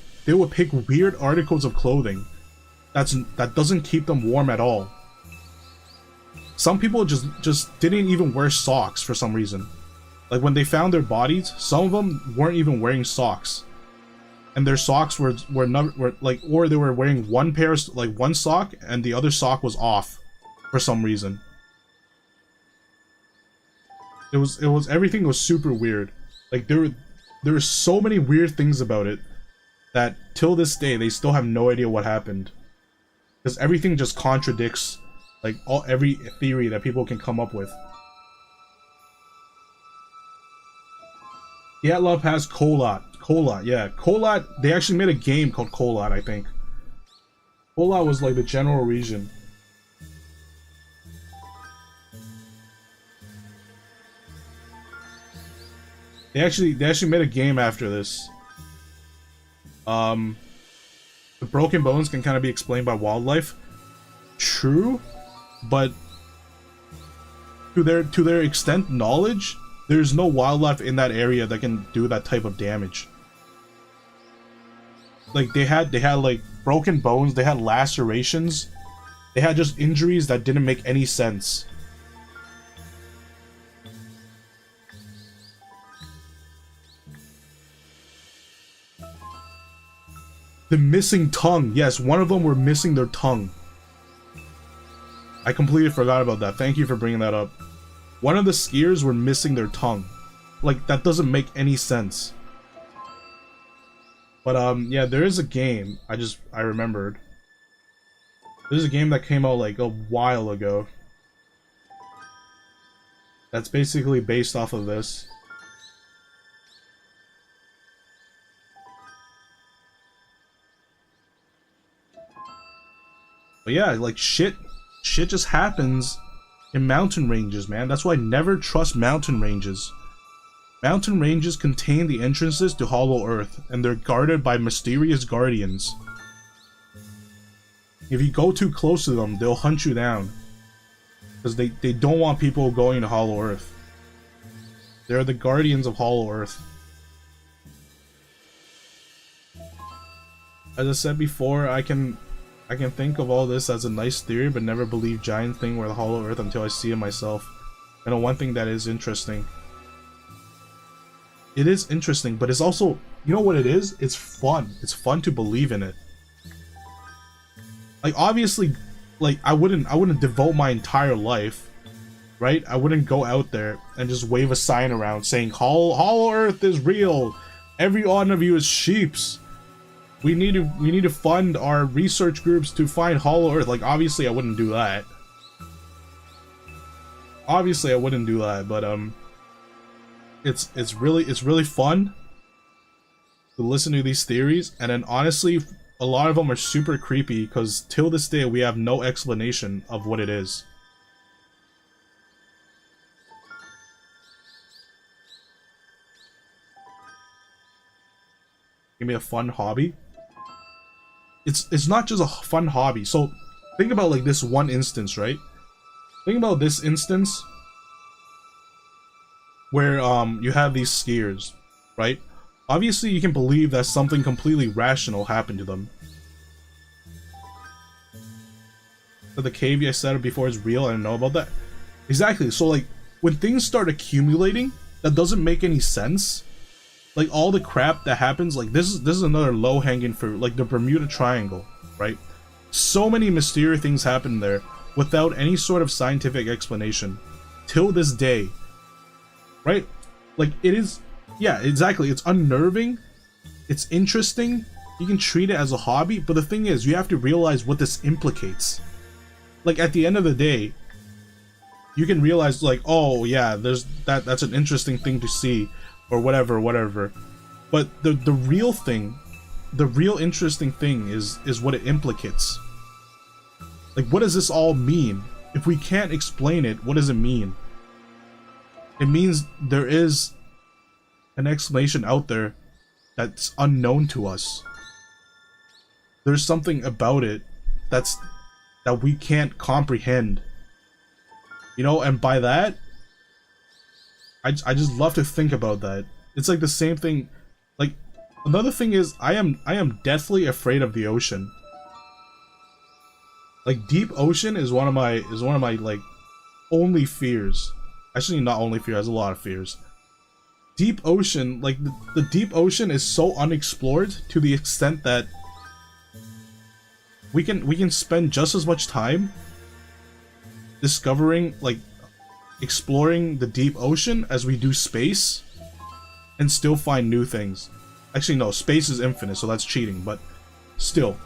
weird articles of clothing that doesn't keep them warm at all. Some people just didn't even wear socks for some reason. Like when they found their bodies, some of them weren't even wearing socks. And their socks were like, or they were wearing one pair, like one sock, and the other sock was off for some reason. It was everything was super weird. Like there were so many weird things about it that till this day they still have no idea what happened, because everything just contradicts like every theory that people can come up with. Dyatlov has Kolat. Kolat, yeah. Kolat, they actually made a game called Kolat, I think. Kolat was like the general region. They actually made a game after this. The broken bones can kind of be explained by wildlife. True, but to their extent knowledge, there's no wildlife in that area that can do that type of damage. Like they had like broken bones, they had lacerations, they had just injuries that didn't make any sense. The missing tongue. Yes, one of them were missing their tongue. I completely forgot about that. Thank you for bringing that up. One of the skiers were missing their tongue. Like, that doesn't make any sense. But, yeah, there is a game. I remembered. There's a game that came out, like, a while ago. That's basically based off of this. But yeah, like shit just happens in mountain ranges, man. That's why I never trust mountain ranges. Mountain ranges contain the entrances to Hollow Earth, and they're guarded by mysterious guardians. If you go too close to them, they'll hunt you down. Because they don't want people going to Hollow Earth. They're the guardians of Hollow Earth. As I said before, I can think of all this as a nice theory, but never believe giant thing or the Hollow Earth until I see it myself. And the one thing that is interesting. It is interesting, but it's also, you know what it is? It's fun. It's fun to believe in it. Like, obviously, like, I wouldn't devote my entire life, right? I wouldn't go out there and just wave a sign around saying, Hollow Earth is real. Every one of you is sheeps. We need to fund our research groups to find Hollow Earth. Like, obviously I wouldn't do that. Obviously I wouldn't do that, but it's really fun to listen to these theories, and then honestly a lot of them are super creepy because till this day we have no explanation of what it is. Give me a fun hobby. It's not just a fun hobby. So think about like this one instance, right? Think about this instance where you have these skiers, right? Obviously you can believe that something completely rational happened to them. So the cave I set up before is real, I don't know about that. Exactly, so like when things start accumulating that doesn't make any sense, like all the crap that happens, like this is another low-hanging fruit, like the Bermuda Triangle, right? So many mysterious things happen there without any sort of scientific explanation till this day, right? Like it is, yeah, exactly. It's unnerving, it's interesting, you can treat it as a hobby, but the thing is, you have to realize what this implicates. Like at the end of the day, you can realize like, oh yeah, that's an interesting thing to see, or whatever. But the real thing, the real interesting thing is what it implicates. Like, what does this all mean? If we can't explain it, what does it mean? It means there is an explanation out there that's unknown to us. There's something about it that we can't comprehend. You know, and by that, I just love to think about that. It's like the same thing. Like, another thing is, I am deathly afraid of the ocean. Like, deep ocean is one of my like only fears. Actually, not only fear, has a lot of fears. Deep ocean, like the deep ocean is so unexplored to the extent that we can spend just as much time discovering, like exploring the deep ocean as we do space, and still find new things. Actually, no, space is infinite, so that's cheating, but still.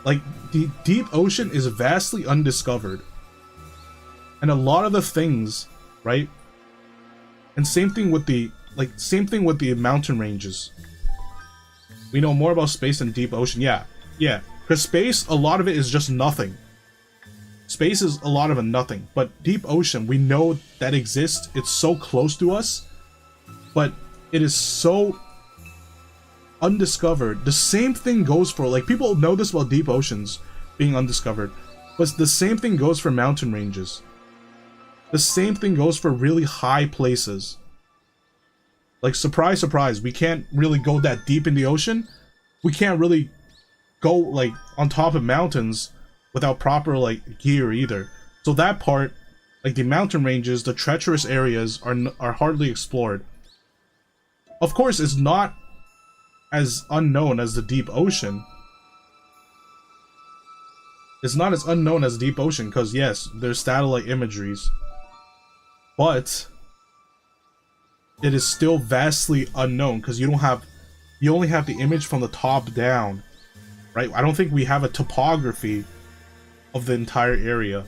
Like, the deep ocean is vastly undiscovered. And a lot of the things, right? And same thing with the mountain ranges. We know more about space than deep ocean. Yeah. Because space, a lot of it is just nothing. Space is a lot of a nothing. But deep ocean, we know that exists. It's so close to us. But it is so undiscovered. The same thing goes for, like, people know this about deep oceans being undiscovered, but the same thing goes for mountain ranges. The same thing goes for really high places. Like, surprise, surprise, we can't really go that deep in the ocean. We can't really go, like, on top of mountains without proper, like, gear either. So that part, like the mountain ranges, the treacherous areas are hardly explored. Of course, it's not as unknown as the deep ocean. It's not as unknown as deep ocean, because yes, there's satellite imageries, but it is still vastly unknown because you only have the image from the top down, right? I don't think we have a topography of the entire area.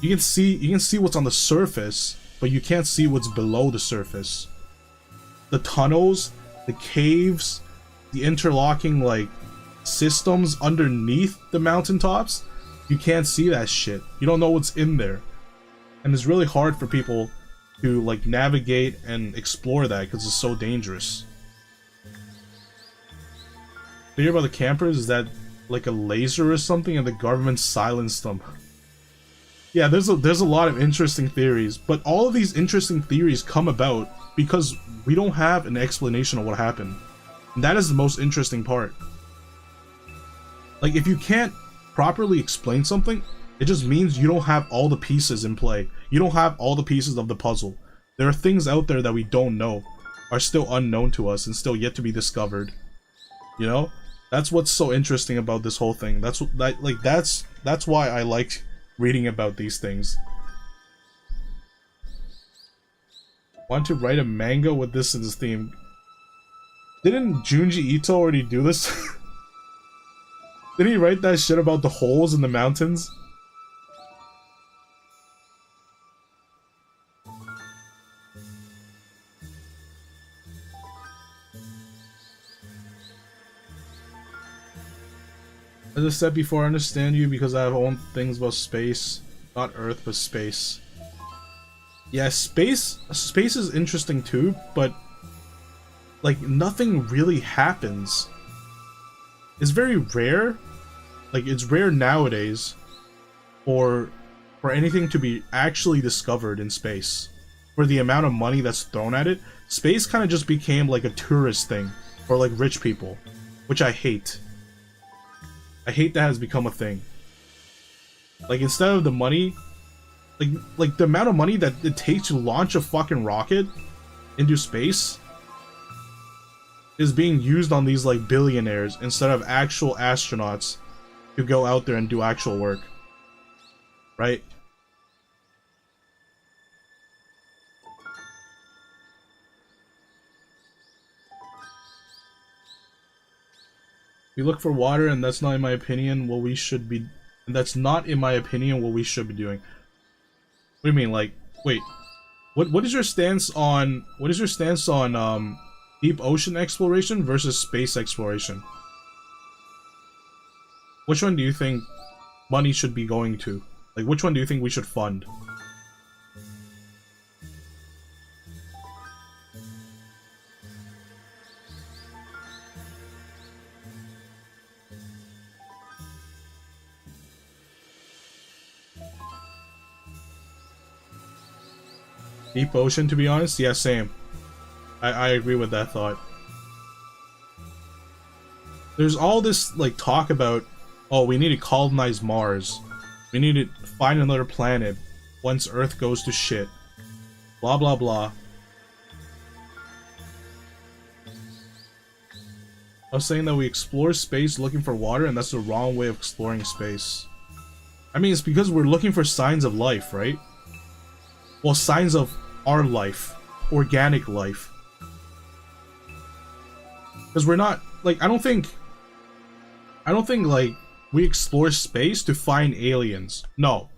You can see what's on the surface, but you can't see what's below the surface. The tunnels, the caves, the interlocking, like, systems underneath the mountaintops, You can't see that shit. You don't know what's in there. And it's really hard for people to like navigate and explore that because it's so dangerous. You hear about the campers? Is that like a laser or something and the government silenced them? Yeah, there's a lot of interesting theories, but all of these interesting theories come about because we don't have an explanation of what happened. And that is the most interesting part. Like, if you can't properly explain something, it just means you don't have all the pieces in play. You don't have all the pieces of the puzzle. There are things out there that we don't know, are still unknown to us and still yet to be discovered. You know? That's what's so interesting about this whole thing. That's why I like reading about these things. Want to write a manga with this as its theme? Didn't Junji Ito already do this? Didn't he write that shit about the holes in the mountains? As I said before, I understand you because I have own things about space. Not Earth, but space. Yeah, space is interesting too, but like nothing really happens. It's very rare. Like, it's rare nowadays for anything to be actually discovered in space. For the amount of money that's thrown at it, space kind of just became like a tourist thing for like rich people, which I hate. I hate that has become a thing. Like, instead of the money, like the amount of money that it takes to launch a fucking rocket into space is being used on these like billionaires instead of actual astronauts who go out there and do actual work. Right? We look for water, and that's not, in my opinion, what we should be. That's not, in my opinion, what we should be doing. What do you mean? Like, wait, what is your stance on deep ocean exploration versus space exploration? Which one do you think money should be going to? Like, which one do you think we should fund? Deep ocean, to be honest? Yeah, same. I agree with that thought. There's all this, like, talk about, oh, we need to colonize Mars. We need to find another planet once Earth goes to shit. Blah, blah, blah. I was saying that we explore space looking for water, and that's the wrong way of exploring space. I mean, it's because we're looking for signs of life, right? Well, signs of our life. Organic life. Because we're not, like, I don't think, like, we explore space to find aliens. No.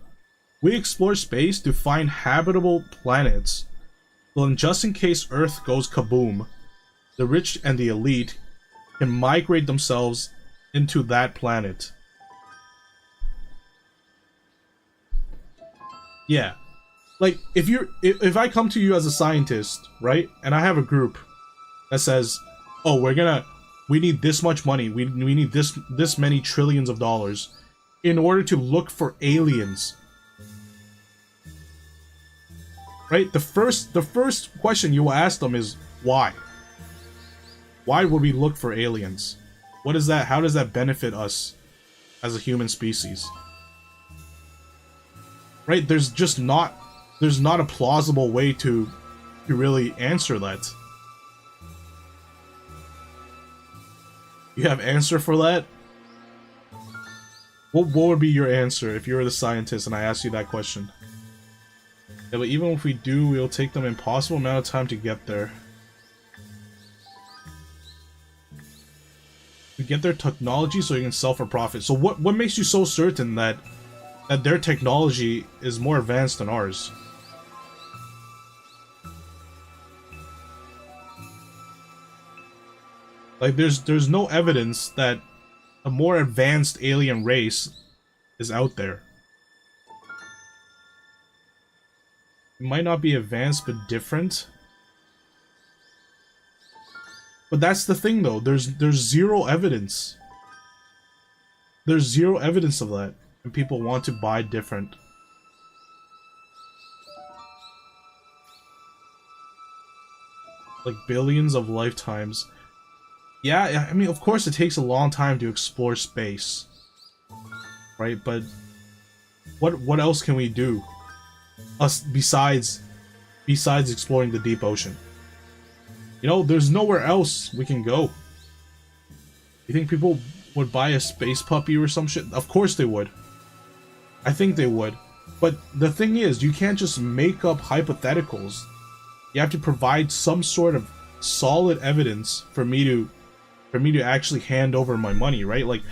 We explore space to find habitable planets. So then, just in case Earth goes kaboom, the rich and the elite can migrate themselves into that planet. Yeah. Like, if I come to you as a scientist, right, and I have a group that says, oh, we need this much money, we need this many trillions of dollars in order to look for aliens. Right? The first question you will ask them is, why? Why would we look for aliens? What is that? How does that benefit us as a human species? Right? There's not a plausible way to really answer that. You have answer for that? What would be your answer if you were the scientist and I asked you that question? Yeah, but even if we do, we'll take them an impossible amount of time to get there. We get their technology so you can sell for profit. So what makes you so certain that their technology is more advanced than ours? Like, there's no evidence that a more advanced alien race is out there. It might not be advanced, but different. But that's the thing, though. There's zero evidence. There's zero evidence of that, and people want to buy different. Like billions of lifetimes. Yeah, I mean, of course, it takes a long time to explore space, right? But what else can we do, us besides exploring the deep ocean? You know, there's nowhere else we can go. You think people would buy a space puppy or some shit? Of course they would. I think they would. But the thing is, you can't just make up hypotheticals. You have to provide some sort of solid evidence for me to actually hand over my money, right? Like,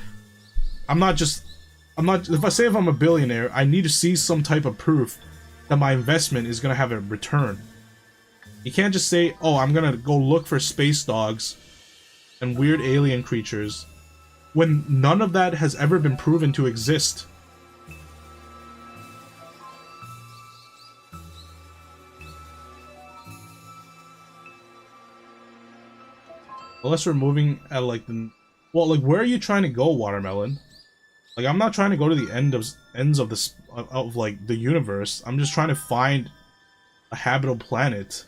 if I'm a billionaire, I need to see some type of proof that my investment is gonna have a return. You can't just say, oh, I'm gonna go look for space dogs and weird alien creatures, when none of that has ever been proven to exist. Unless we're moving at like the... Well, like, where are you trying to go, Watermelon? Like, I'm not trying to go to the ends of this like the universe. I'm just trying to find a habitable planet,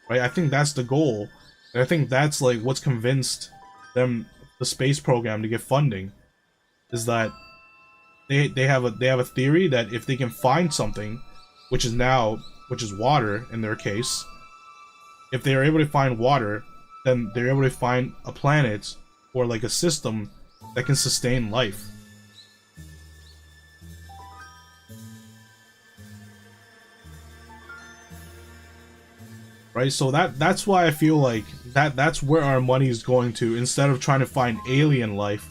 right? I think that's the goal, and I think that's like what's convinced them, the space program, to get funding, is that they have a theory that if they can find something, which is water in their case, if they are able to find water, then they're able to find a planet or like a system that can sustain life. Right? So that's why I feel like that's where our money is going to. Instead of trying to find alien life,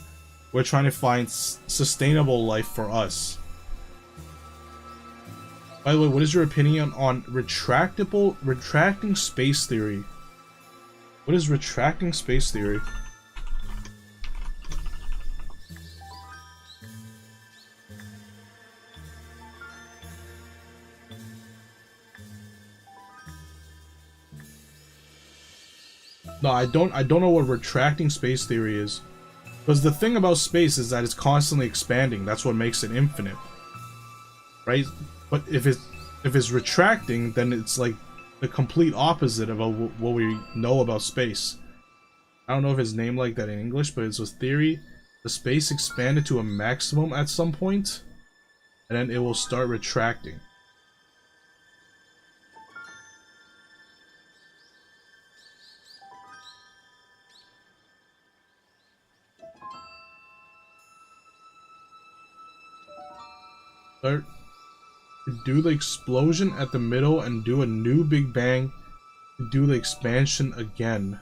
we're trying to find sustainable life for us. By the way, what is your opinion on retracting space theory? What is retracting space theory? No, I don't know what retracting space theory is. Because the thing about space is that it's constantly expanding. That's what makes it infinite. Right? But if it's retracting, then it's like the complete opposite of what we know about space. I don't know if it's named like that in English, but it's a theory. The space expanded to a maximum at some point, and then it will start retracting. Start to do the explosion at the middle and do a new Big Bang to do the expansion again.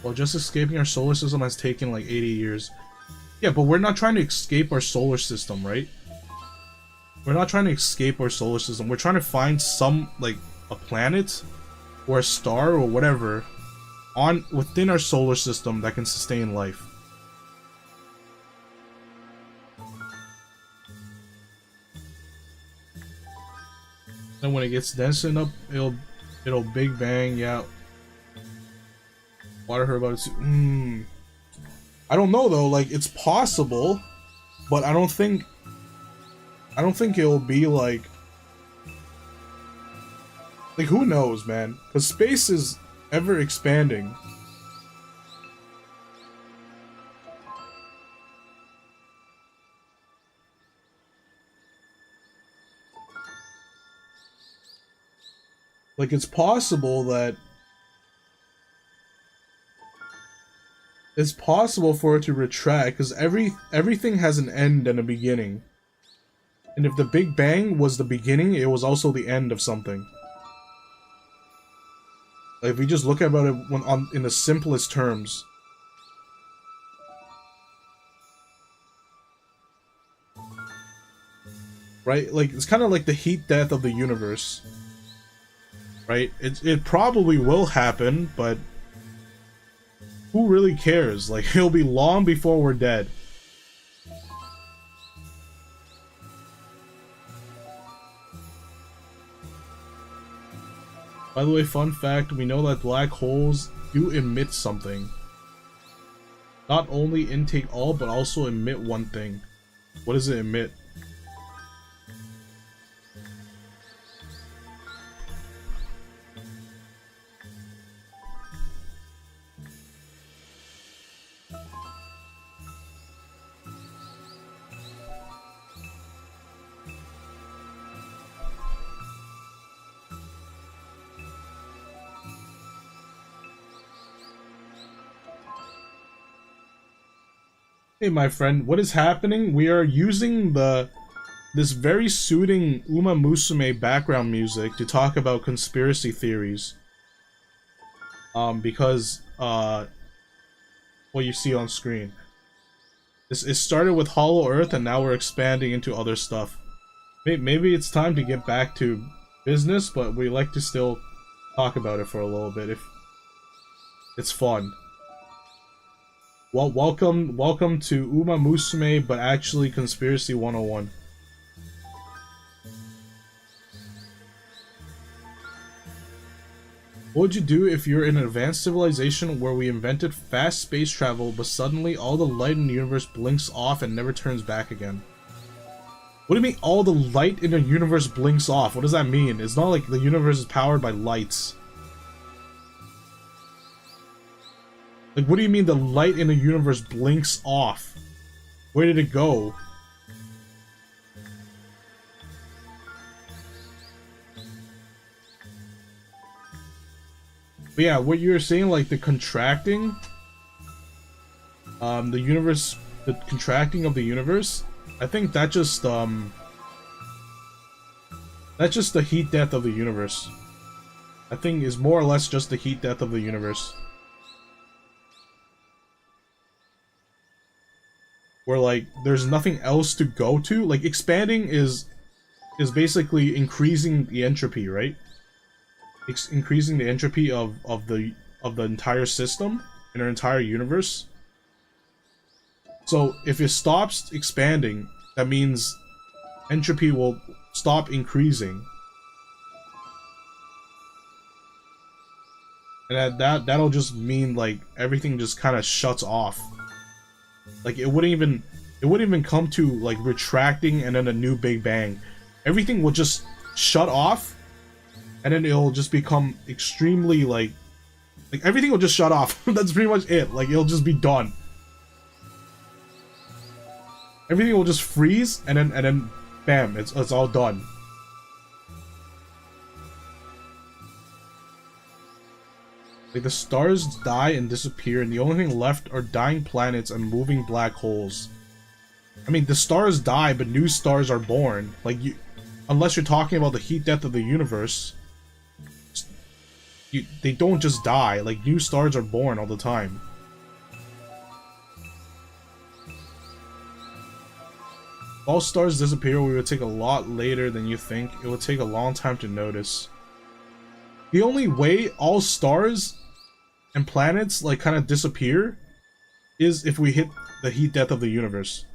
Well, just escaping our solar system has taken like 80 years. Yeah, but we're not trying to escape our solar system, right? We're not trying to escape our solar system. We're trying to find some, like, a planet or a star or whatever within our solar system that can sustain life. Then when it gets dense enough, it'll Big Bang, yeah. Water heard about it too. I don't know though, like, it's possible, but I don't think it'll be like who knows, man? Because space is ever expanding. Like, it's possible for it to retract, because everything has an end and a beginning. And if the Big Bang was the beginning, it was also the end of something. Like, if we just look about it in the simplest terms. Right? Like, it's kind of like the heat death of the universe. right? It probably will happen, but who really cares? Like, it'll be long before we're dead. By the way, fun fact, we know that black holes do emit something. Not only intake all, but also emit one thing. What does it emit? Hey, my friend, what is happening? We are using this very soothing Umamusume background music to talk about conspiracy theories. Because what you see on screen. It started with Hollow Earth, and now we're expanding into other stuff. Maybe it's time to get back to business, but we like to still talk about it for a little bit if it's fun. Well, welcome to Umamusume, but actually Conspiracy 101. What would you do if you're in an advanced civilization where we invented fast space travel, but suddenly all the light in the universe blinks off and never turns back again? What do you mean all the light in the universe blinks off? What does that mean? It's not like the universe is powered by lights. Like, what do you mean the light in the universe blinks off? Where did it go? But yeah, what you were saying, like the contracting, the universe, the contracting of the universe, I think that's just the heat death of the universe. I think is more or less just the heat death of the universe. Where like there's nothing else to go to. Like expanding is basically increasing the entropy, right? Increasing the entropy of the entire system and our entire universe. So if it stops expanding, that means entropy will stop increasing. And that'll just mean like everything just kind of shuts off. Like it wouldn't even come to like retracting and then a new Big Bang. Everything will just shut off, and then it'll just become extremely like everything will just shut off. That's pretty much it. Like it'll just be done. Everything will just freeze, and then bam, it's all done. Like the stars die and disappear, and the only thing left are dying planets and moving black holes. I mean, the stars die, but new stars are born. Like unless you're talking about the heat death of the universe, they don't just die. Like new stars are born all the time. If all stars disappear, we would take a lot later than you think. It would take a long time to notice. The only way all stars and planets like kind of disappear is if we hit the heat death of the universe.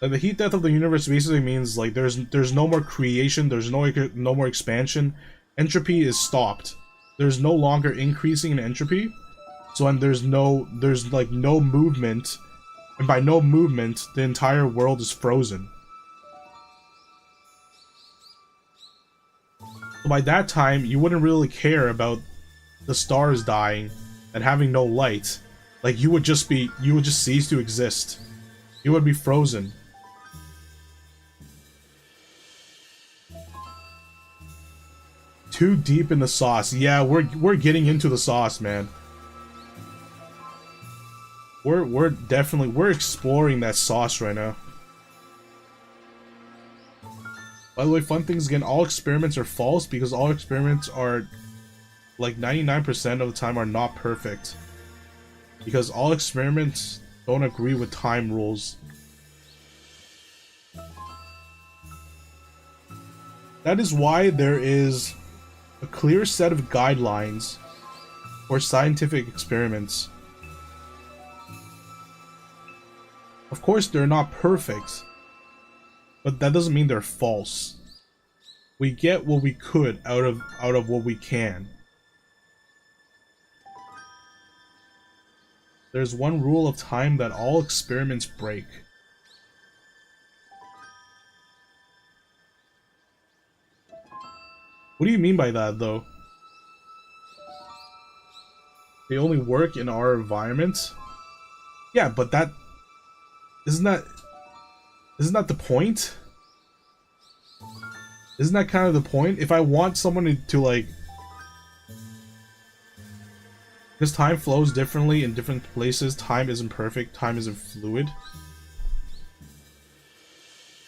Like the heat death of the universe basically means like there's no more creation, there's no more expansion. Entropy is stopped. There's no longer increasing in entropy. So and there's like no movement, and by no movement, the entire world is frozen. So by that time, you wouldn't really care about the stars dying and having no light. Like you would just cease to exist. You would be frozen. Too deep in the sauce. Yeah, we're getting into the sauce, man. We're definitely exploring that sauce right now. By the way, fun things again, all experiments are false because all experiments are like 99% of the time are not perfect. Because all experiments don't agree with time rules. That is why there is a clear set of guidelines for scientific experiments. Of course, they're not perfect, but that doesn't mean they're false. We get what we could out of what we can. There's one rule of time that all experiments break. What do you mean by that, though? They only work in our environment? Yeah, but that... Isn't that the point? Isn't that kind of the point? If I want someone to like... Because time flows differently in different places, time isn't perfect, time isn't fluid.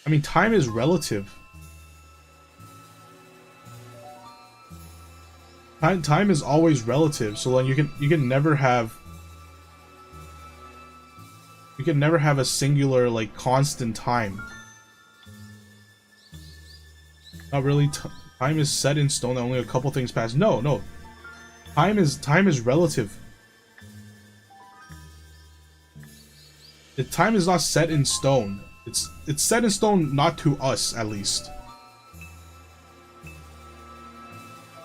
I mean, time is relative. Time is always relative, so like you can never have a singular like constant time. Not really. Time is set in stone. Only a couple things pass. No. Time is relative. Time is not set in stone. It's set in stone, not to us at least.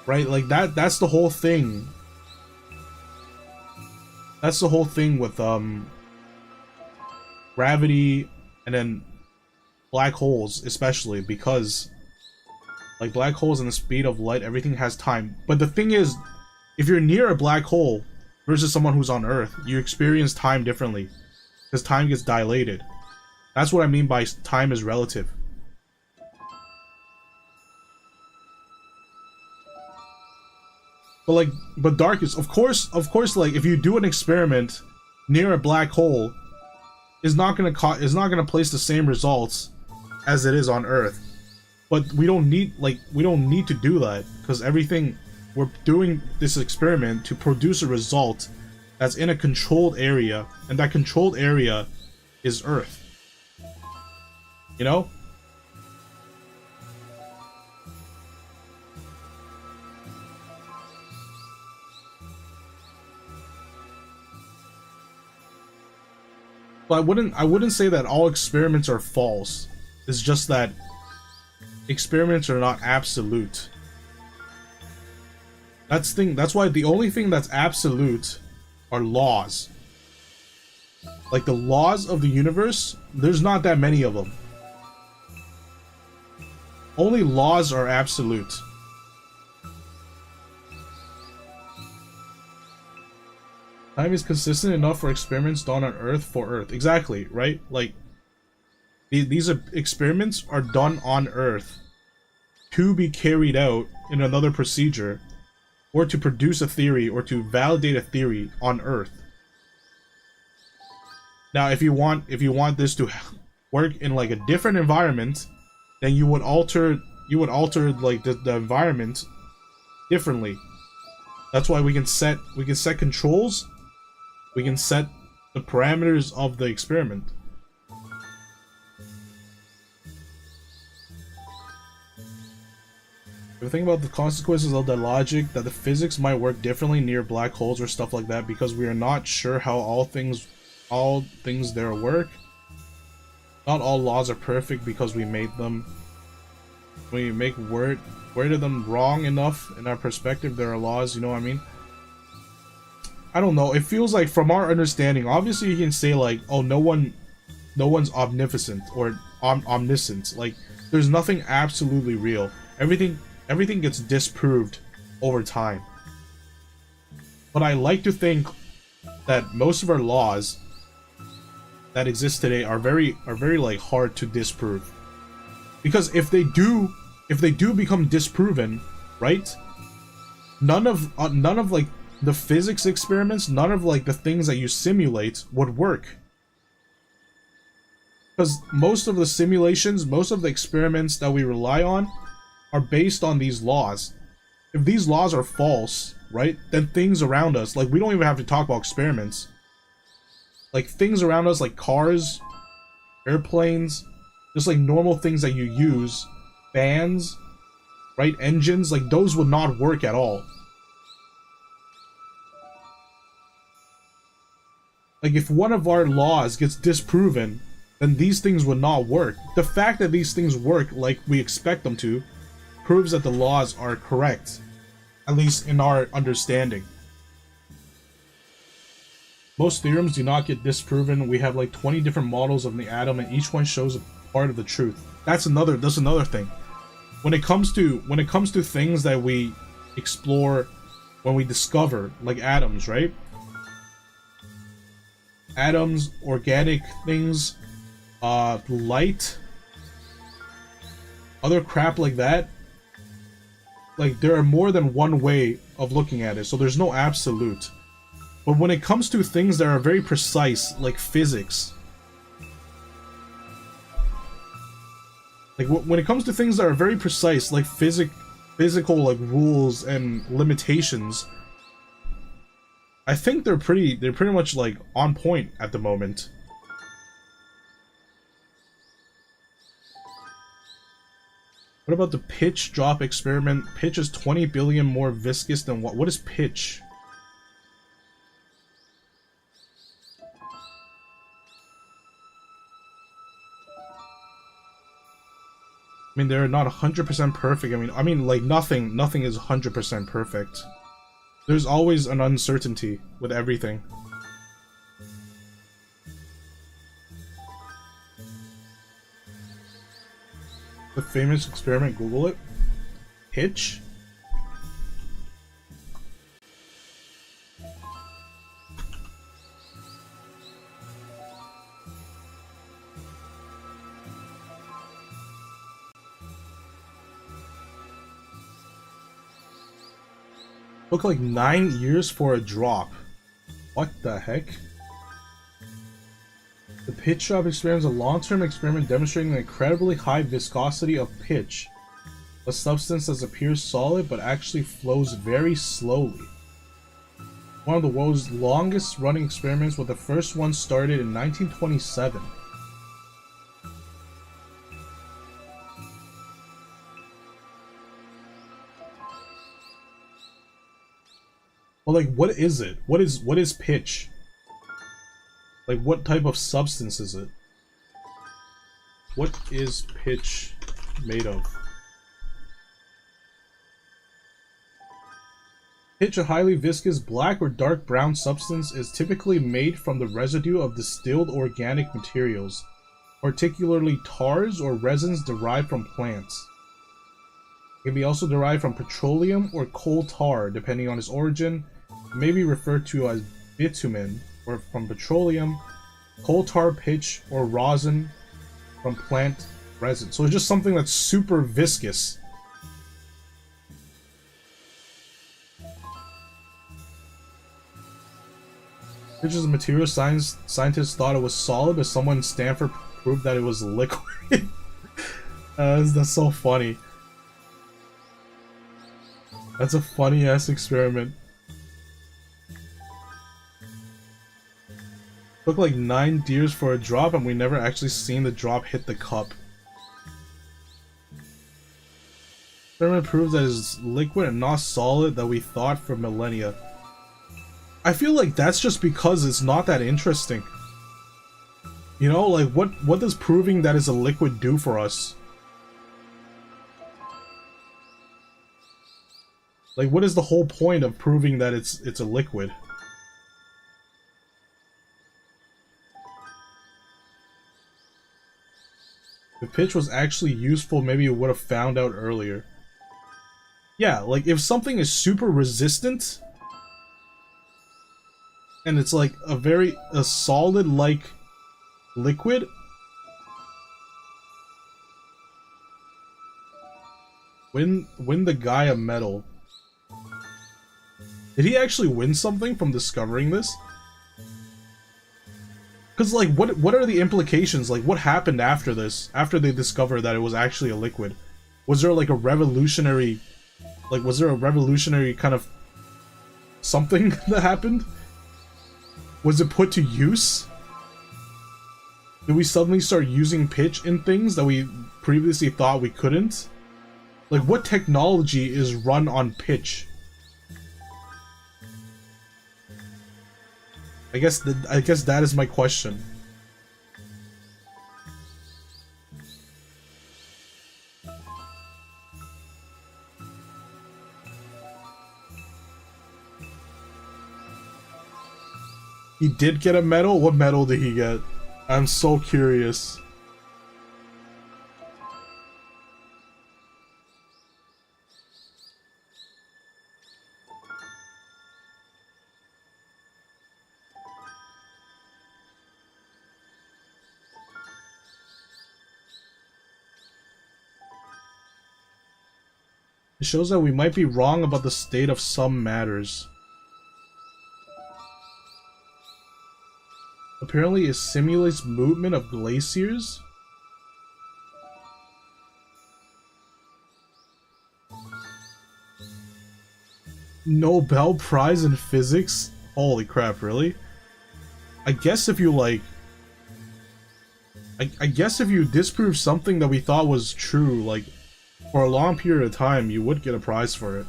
Right? Like that's the whole thing. That's the whole thing with gravity and then black holes, especially because like black holes and the speed of light, everything has time. But the thing is, if you're near a black hole versus someone who's on Earth, you experience time differently because time gets dilated. That's what I mean by time is relative. But dark is, of course, like if you do an experiment near a black hole, is not gonna place the same results as it is on Earth. But we don't need to do that because we're doing this experiment to produce a result that's in a controlled area, and that controlled area is Earth. You know? But I wouldn't say that all experiments are false. It's just that experiments are not absolute. That's why the only thing that's absolute are laws. Like the laws of the universe, there's not that many of them. Only laws are absolute. Time is consistent enough for experiments done on Earth for Earth. Exactly, right? Like, these experiments are done on Earth to be carried out in another procedure, or to produce a theory, or to validate a theory on Earth. Now, if you want this to work in like a different environment, then you would alter like the environment differently. That's why we can set controls. We can set the parameters of the experiment. If you think about the consequences of that logic, that the physics might work differently near black holes or stuff like that, because we are not sure how all things there work. Not all laws are perfect because we made them. When we worded them wrong enough in our perspective, there are laws, you know what I mean? I don't know, it feels like from our understanding, obviously you can say like, oh, no one's omnipotent or omniscient. Like, there's nothing absolutely real. Everything gets disproved over time. But I like to think that most of our laws that exist today are very like hard to disprove. Because if they do become disproven, right? None of like the physics experiments, none of like the things that you simulate would work. Because most of the simulations, most of the experiments that we rely on are based on these laws. If these laws are false, right, then things around us, like we don't even have to talk about experiments. Like things around us like cars, airplanes, just like normal things that you use, fans, right? Engines, like those would not work at all. Like if one of our laws gets disproven, then these things would not work. The fact that these things work like we expect them to proves that the laws are correct, at least in our understanding. Most theorems do not get disproven. We have like 20 different models of the atom, and each one shows a part of the truth. That's another thing. When it comes to things that we explore, when we discover, like atoms, right? Atoms, organic things, light, other crap like that. Like, there are more than one way of looking at it, so there's no absolute. But when it comes to things that are very precise, like physics, like when it comes to things that are very precise, like physical like rules and limitations, I think they're pretty much like on point at the moment. What about the pitch drop experiment? Pitch is 20 billion more viscous than what? What is pitch? I mean, they're not 100% perfect. I mean, like nothing is 100% perfect. There's always an uncertainty with everything. The famous experiment, Google it. Pitch? Took like 9 years for a drop. What the heck? The pitch drop experiment is a long-term experiment demonstrating the incredibly high viscosity of pitch, a substance that appears solid but actually flows very slowly. One of the world's longest running experiments, with the first one started in 1927. Well, like, what is it? What is pitch? Like, what type of substance is it? What is pitch made of? Pitch, a highly viscous black or dark brown substance, is typically made from the residue of distilled organic materials, particularly tars or resins derived from plants. It can be also derived from petroleum or coal tar, depending on its origin. It may be referred to as bitumen, or from petroleum, coal tar pitch, or rosin from plant resin. So it's just something that's super viscous. Pitch is a material scientists thought it was solid, but someone in Stanford proved that it was liquid. That's so funny. That's a funny ass experiment. Took like 9 years for a drop, and we never actually seen the drop hit the cup. Experiment proves that it's liquid and not solid that we thought for millennia. I feel like that's just because it's not that interesting. You know, like what does proving that it's a liquid do for us? Like, what is the whole point of proving that it's a liquid? If pitch was actually useful, maybe it would have found out earlier. Yeah, like if something is super resistant and it's like a solid like liquid, win the guy a medal. Did he actually win something from discovering this? Because, like, what are the implications? Like, what happened after this? After they discovered that it was actually a liquid? Was there, like, a revolutionary... Like, was there a revolutionary kind of... something that happened? Was it put to use? Did we suddenly start using pitch in things that we previously thought we couldn't? Like, what technology is run on pitch? I guess that is my question. He did get a medal? What medal did he get? I'm so curious. It shows that we might be wrong about the state of some matters. Apparently, it simulates movement of glaciers. Nobel Prize in Physics? Holy crap, really? I guess if you like... I guess if you disprove something that we thought was true, like, for a long period of time, you would get a prize for it.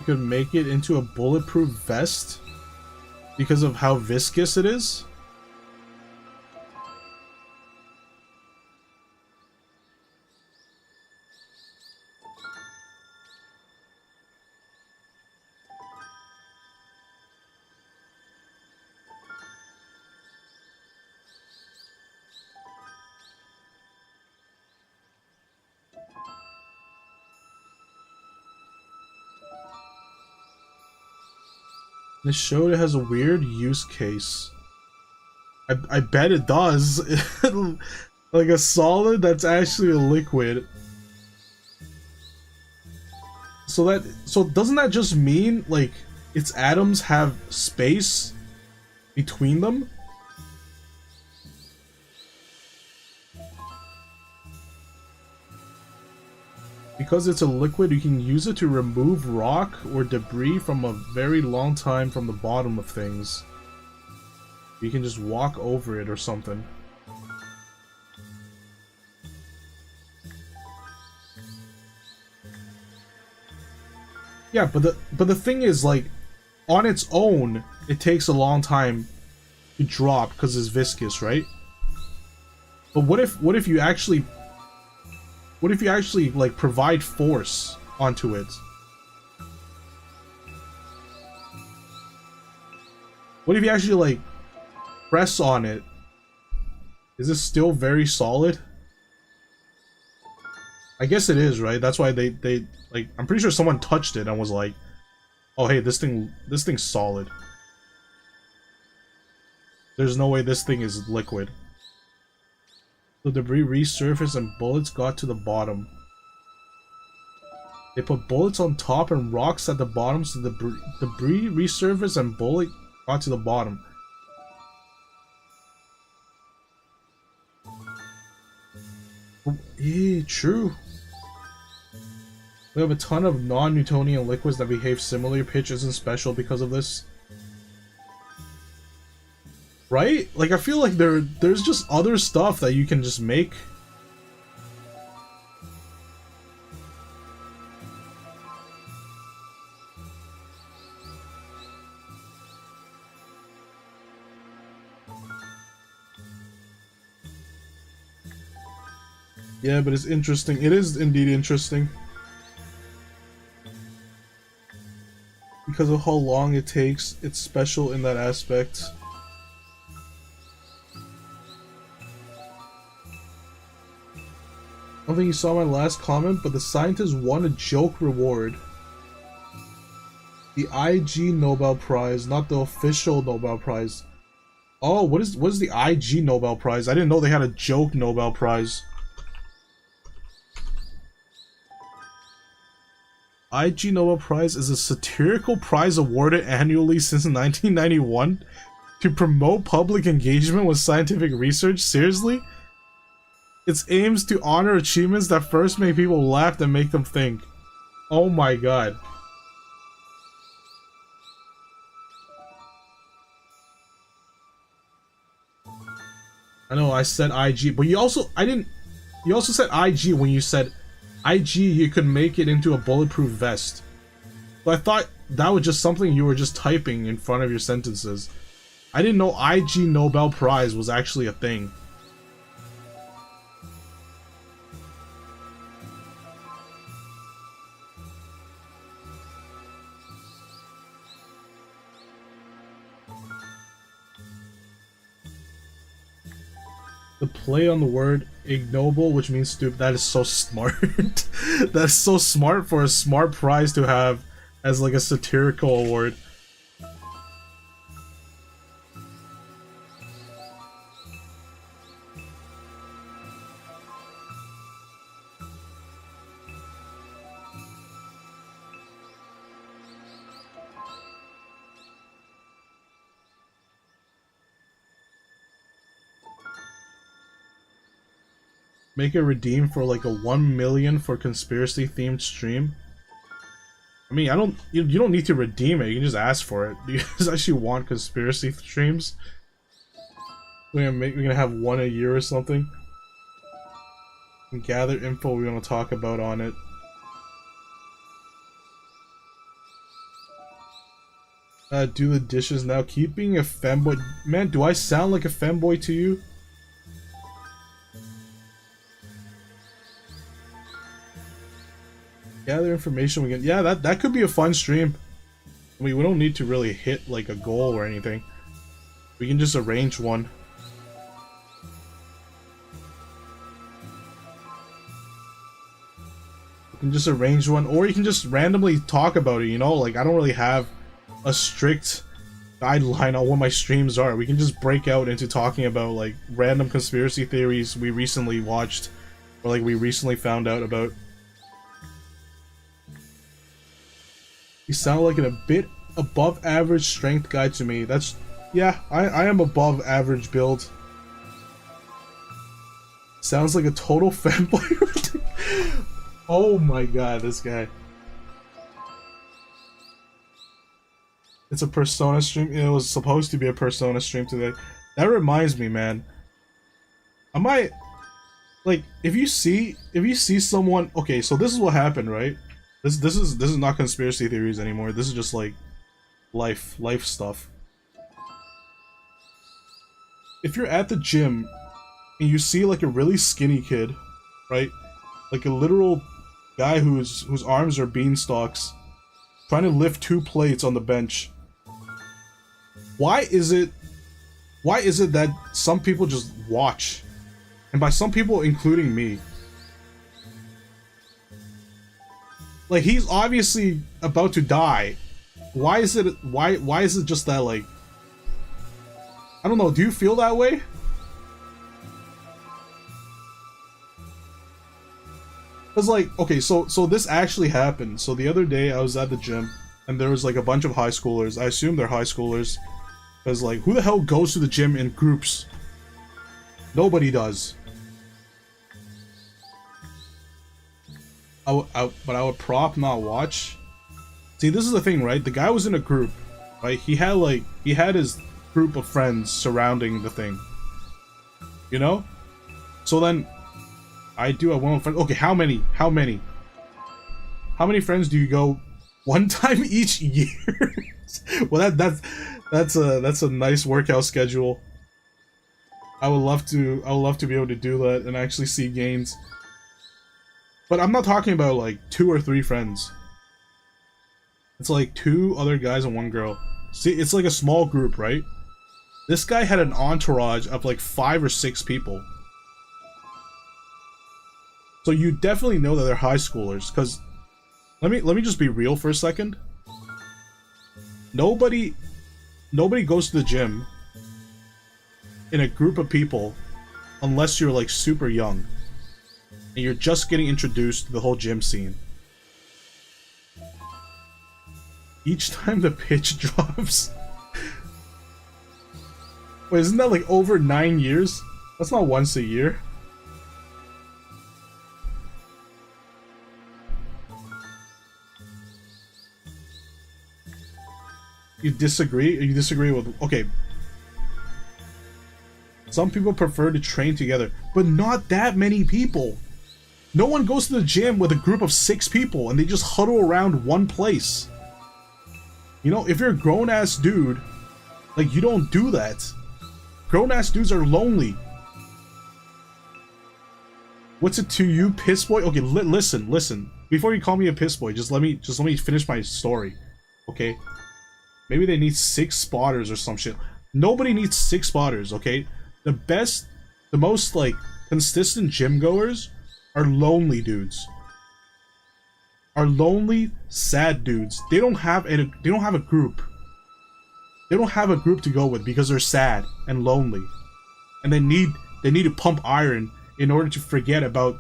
Could make it into a bulletproof vest because of how viscous it is. This showed it has a weird use case. I bet it does. Like a solid that's actually a liquid. So doesn't that just mean like its atoms have space between them? Because it's a liquid, you can use it to remove rock or debris from a very long time from the bottom of things. You can just walk over it or something. Yeah, but the thing is, like, on its own, it takes a long time to drop because it's viscous, right? But what if you actually like provide force onto it? What if you actually like press on it? Is it still very solid? I guess it is, right? That's why they like, I'm pretty sure someone touched it and was like, "Oh, hey, this thing's solid. There's no way this thing is liquid." The debris resurfaced and bullets got to the bottom. They put bullets on top and rocks at the bottom, so the debris resurfaced and bullet got to the bottom. Yeah, true. We have a ton of non-Newtonian liquids that behave similarly. Pitch isn't special because of this. Right? Like, I feel like there's just other stuff that you can just make. Yeah, but it's interesting. It is indeed interesting. Because of how long it takes, it's special in that aspect. I don't think you saw my last comment, but the scientists won a joke reward. The IG Nobel Prize, not the official Nobel Prize. Oh, what is the IG Nobel Prize? I didn't know they had a joke Nobel Prize. IG Nobel Prize is a satirical prize awarded annually since 1991 to promote public engagement with scientific research. Seriously? It aims to honor achievements that first make people laugh and make them think. Oh my god. I know I said IG, but you also said IG when you said IG you could make it into a bulletproof vest. So I thought that was just something you were just typing in front of your sentences. I didn't know IG Nobel Prize was actually a thing. The play on the word ignoble, which means stupid, that is so smart. That's so smart for a smart prize to have as like a satirical award. Make a redeem for like a 1 million for conspiracy themed stream. I mean, you don't need to redeem it. You can just ask for it. Do you guys actually want conspiracy streams? We're gonna have one a year or something. And gather info we're gonna talk about on it. Do the dishes now. Keep being a femboy. Man, do I sound like a femboy to you? Gather information we can. Yeah, that could be a fun stream. I mean, we don't need to really hit like a goal or anything. We can just arrange one. We can just arrange one, or you can just randomly talk about it, you know? Like, I don't really have a strict guideline on what my streams are. We can just break out into talking about, like, random conspiracy theories we recently watched, or, like, we recently found out about. You sound like a bit above average strength guy to me. That's... yeah, I am above average build. Sounds like a total fanboy. Oh my god, this guy. It's a Persona stream. It was supposed to be a Persona stream today. That reminds me, man. I might... like, if you see someone... okay, so this is what happened, right? This is not conspiracy theories anymore. This is just like life stuff. If you're at the gym and you see like a really skinny kid, right? Like a literal guy whose arms are beanstalks trying to lift 2 plates on the bench. Why is it that some people just watch? And by some people including me. Like, he's obviously about to die. Why is it just that, like... I don't know, do you feel that way? Cause like, okay, so this actually happened. So the other day I was at the gym, and there was like a bunch of high schoolers. I assume they're high schoolers. Cause like, who the hell goes to the gym in groups? Nobody does. But I would prop not watch. See, this is the thing, right? The guy was in a group, right? He had his group of friends surrounding the thing. You know? So then, I went with friends. Okay, how many? How many friends do you go one time each year? Well, that's a nice workout schedule. I would love to be able to do that and actually see gains. But I'm not talking about like 2 or 3 friends. It's like 2 other guys and 1 girl. See, it's like a small group, right? This guy had an entourage of like 5 or 6 people. So you definitely know that they're high schoolers, because let me just be real for a second. Nobody goes to the gym in a group of people unless you're like super young. And you're just getting introduced to the whole gym scene. each time the pitch drops. Wait, isn't that like over 9 years? That's not once a year. You disagree? You disagree with... Okay. Some people prefer to train together, but not that many people. No one goes to the gym with a group of 6 people and they just huddle around one place. You know, if you're a grown-ass dude, like, you don't do that. Grown-ass dudes are lonely. What's it to you, piss boy? Okay, listen. Before you call me a piss boy, just let me finish my story, okay? Maybe they need 6 spotters or some shit. Nobody needs 6 spotters, okay? The most, like, consistent gym goers are lonely dudes. Are lonely, sad dudes. They don't have a group. They don't have a group to go with because they're sad and lonely. And they need to pump iron in order to forget about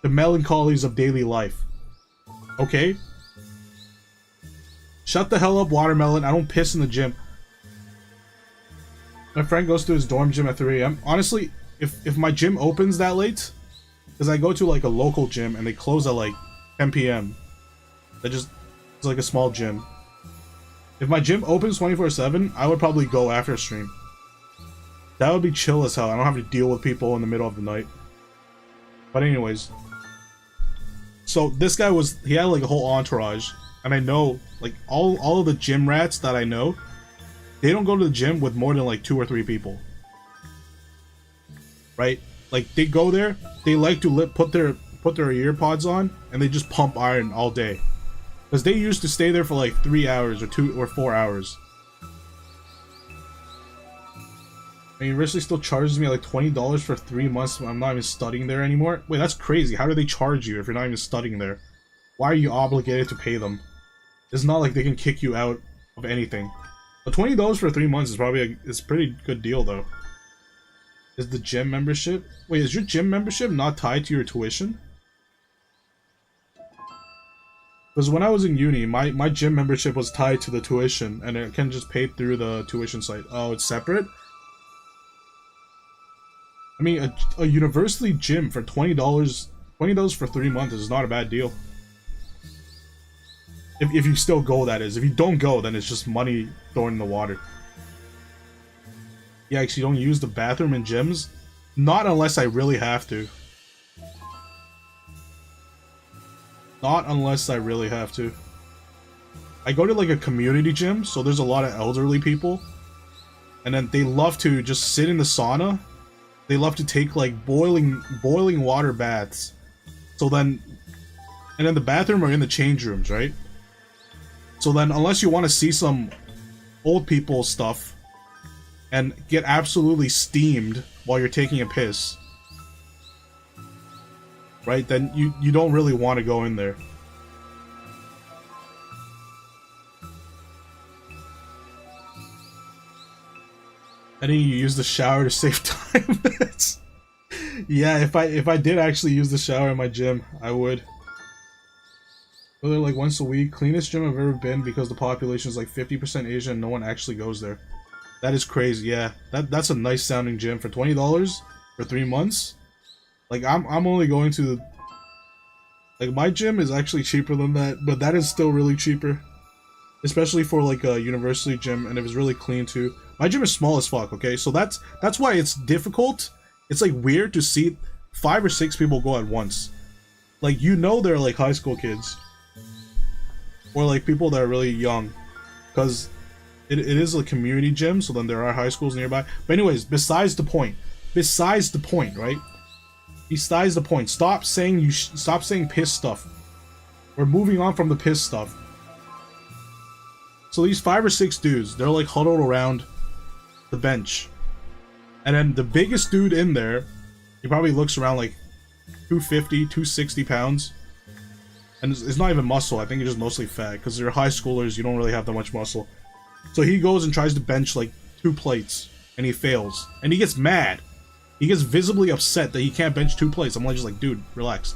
the melancholies of daily life. Okay? Shut the hell up, Watermelon. I don't piss in the gym. My friend goes to his dorm gym at 3 AM. Honestly, if my gym opens that late, because I go to like a local gym and they close at like 10 PM. It's like a small gym. If my gym opens 24/7, I would probably go after stream. That would be chill as hell. I don't have to deal with people in the middle of the night. But anyways. So this guy he had like a whole entourage. And I know, like, all of the gym rats that I know, they don't go to the gym with more than like 2 or 3 people. Right? Like, they go there, they like to put their ear pods on, and they just pump iron all day. Because they used to stay there for like 3 hours or 2 or 4 hours. The university still charges me like $20 for 3 months when I'm not even studying there anymore. Wait, that's crazy. How do they charge you if you're not even studying there? Why are you obligated to pay them? It's not like they can kick you out of anything. But $20 for 3 months is probably it's a pretty good deal though. Is the gym membership? Wait, is your gym membership not tied to your tuition? Because when I was in uni, my gym membership was tied to the tuition, and it can just pay through the tuition site. Oh, it's separate? I mean, a university gym for $20 for 3 months is not a bad deal. If you still go, that is. If you don't go, then it's just money thrown in the water. Yeah, actually, you don't use the bathroom in gyms? Not unless I really have to. Not unless I really have to. I go to like a community gym, so there's a lot of elderly people. And then they love to just sit in the sauna. They love to take like boiling water baths. So then, and then the bathroom are in the change rooms, right? So then, unless you want to see some old people stuff and get absolutely steamed while you're taking a piss, right? Then you don't really want to go in there. And then you use the shower to save time. Yeah, if I did actually use the shower in my gym, I would. Go there like once a week. Cleanest gym I've ever been because the population is like 50% Asian and no one actually goes there. That is crazy. Yeah, that's a nice sounding gym for $20 for 3 months. Like I'm only going to, like, my gym is actually cheaper than that, but that is still really cheaper, especially for like a university gym, and it was really clean too. My gym is small as fuck. Okay, so that's why it's difficult. It's like weird to see 5 or 6 people go at once. Like, you know, they're like high school kids. Or like people that are really young, because it is a community gym, so then there are high schools nearby. But anyways, besides the point, right? Besides the point. Stop saying piss stuff. We're moving on from the piss stuff. So these 5 or 6 dudes, they're like huddled around the bench, and then the biggest dude in there, he probably looks around like 250, 260 pounds. And it's not even muscle. I think it's just mostly fat, because they're high schoolers. You don't really have that much muscle. So he goes and tries to bench like 2 plates, and he fails, and he gets mad. He gets visibly upset that he can't bench 2 plates. I'm like, just like, dude, relax.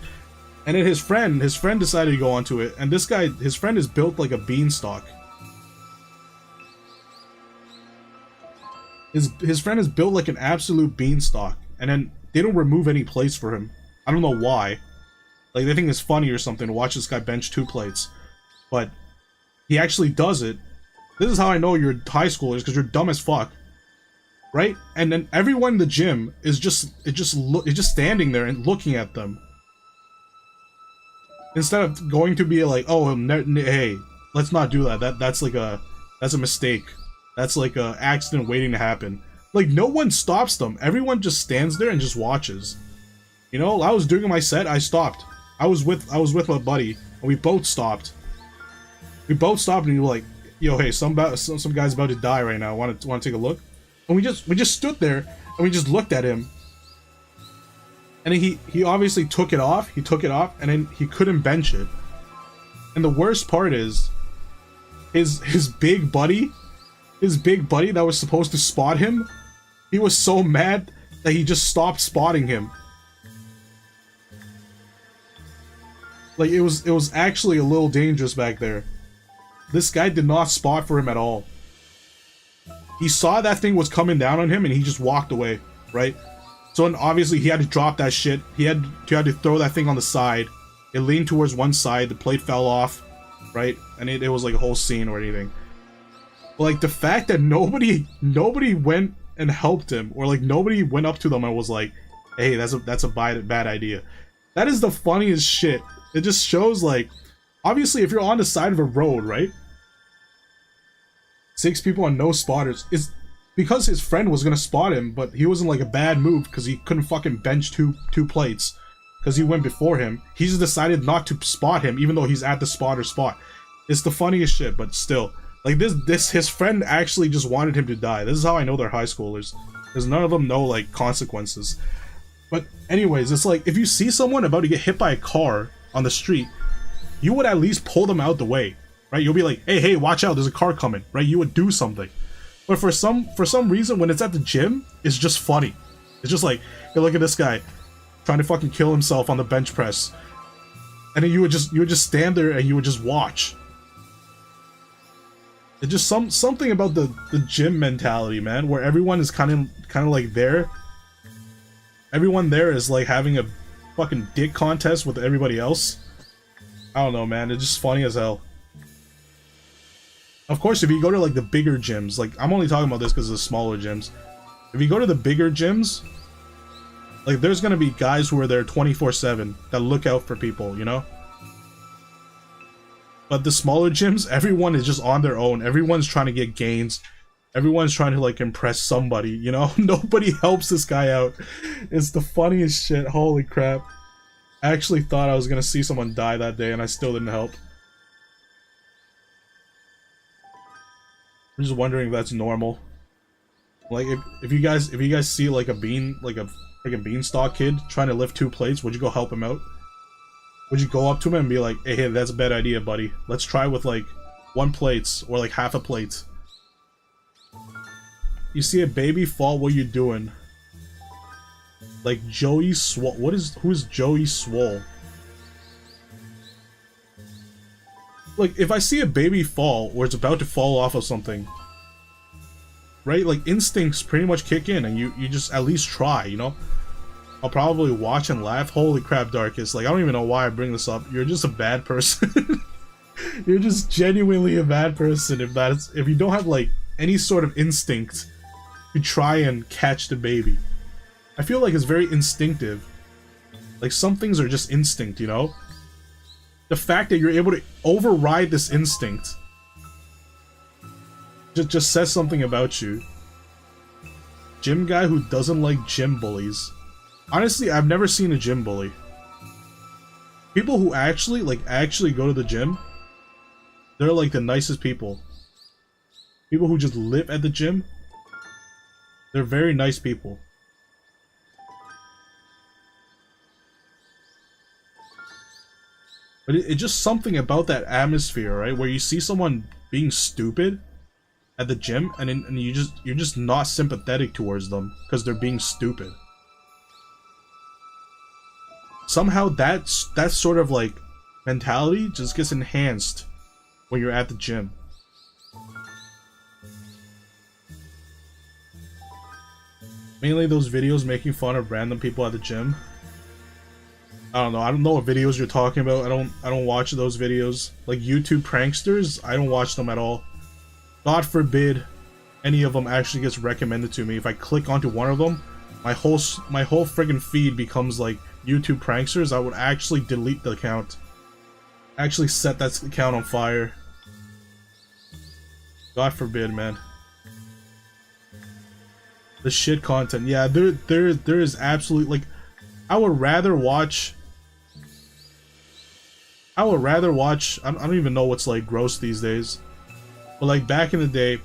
And then his friend decided to go onto it, and this guy, his friend is built like a beanstalk. His friend is built like an absolute beanstalk, and then they don't remove any plates for him. I don't know why. Like, they think it's funny or something to watch this guy bench 2 plates. But he actually does it. This is how I know you're high schoolers, because you're dumb as fuck. Right? And then everyone in the gym is just standing there and looking at them. Instead of going to be like, oh, hey, let's not do that. That's a mistake. That's like a accident waiting to happen. Like, no one stops them. Everyone just stands there and just watches. You know, I was doing my set, I stopped. I was with my buddy, and we both stopped. We both stopped, and we were like, yo, hey, some guy's about to die right now. Want to take a look? And we just stood there, and we just looked at him. And then he obviously took it off. He took it off, and then he couldn't bench it. And the worst part is, his big buddy that was supposed to spot him, he was so mad that he just stopped spotting him. Like, it was actually a little dangerous back there. This guy did not spot for him at all. He saw that thing was coming down on him, and he just walked away, right? So then obviously he had to drop that shit. He had to throw that thing on the side. It leaned towards one side, the plate fell off, right? And it was like a whole scene or anything. But like, the fact that nobody went and helped him, or like nobody went up to them and was like, hey, that's a bad idea. That is the funniest shit. It just shows, like, obviously if you're on the side of a road, right? 6 people and no spotters. It's because his friend was gonna spot him, but he wasn't like a bad move because he couldn't fucking bench two plates because he went before him. He just decided not to spot him even though he's at the spotter spot. It's the funniest shit, but still. Like, his friend actually just wanted him to die. This is how I know they're high schoolers. Because none of them know, like, consequences. But anyways, it's like, if you see someone about to get hit by a car on the street, you would at least pull them out the way, right? You'll be like, hey, watch out, there's a car coming, right? You would do something. But for some reason, when it's at the gym, it's just funny. It's just like, hey, look at this guy trying to fucking kill himself on the bench press. And then you would just stand there and you would just watch. It's just something about the gym mentality, man, where everyone is kind of like there. Everyone there is like having a fucking dick contest with everybody else. I don't know, man. It's just funny as hell. Of course, if you go to like the bigger gyms, like, I'm only talking about this because of the smaller gyms. If you go to the bigger gyms, like, there's gonna be guys who are there 24/7 that look out for people, you know? But the smaller gyms, everyone is just on their own. Everyone's trying to get gains. Everyone's trying to, like, impress somebody, you know? Nobody helps this guy out. It's the funniest shit. Holy crap. I actually thought I was gonna see someone die that day, and I still didn't help. I'm just wondering if that's normal. Like, if you guys see, like, a freaking beanstalk kid trying to lift 2 plates, would you go help him out? Would you go up to him and be like, hey, that's a bad idea, buddy. Let's try with, like, 1 plate or, like, half a plate. You see a baby fall, what you doing? Like, Joey Swole. Who's Joey Swole? Like, if I see a baby fall, or it's about to fall off of something, right? Like, instincts pretty much kick in, and you just at least try, you know? I'll probably watch and laugh. Holy crap, Darkus. Like, I don't even know why I bring this up. You're just a bad person. You're just genuinely a bad person if you don't have, like, any sort of instinct to try and catch the baby. I feel like it's very instinctive. Like, some things are just instinct, you know? The fact that you're able to override this instinct just says something about you. Gym guy who doesn't like gym bullies. Honestly, I've never seen a gym bully. People who actually go to the gym, they're like the nicest people. People who just live at the gym, they're very nice people. But it's just something about that atmosphere, right? Where you see someone being stupid at the gym, and you're just not sympathetic towards them because they're being stupid. somehow that sort of like mentality just gets enhanced when you're at the gym. Mainly those videos making fun of random people at the gym. I don't know what videos you're talking about. I don't watch those videos. Like YouTube pranksters, I don't watch them at all. God forbid any of them actually gets recommended to me. If I click onto one of them, my whole friggin' feed becomes like YouTube pranksters. I would actually delete the account. Actually set that account on fire. God forbid, man. The shit content. Yeah, there is absolutely, like, I would rather watch, I don't even know what's like gross these days. But like back in the day,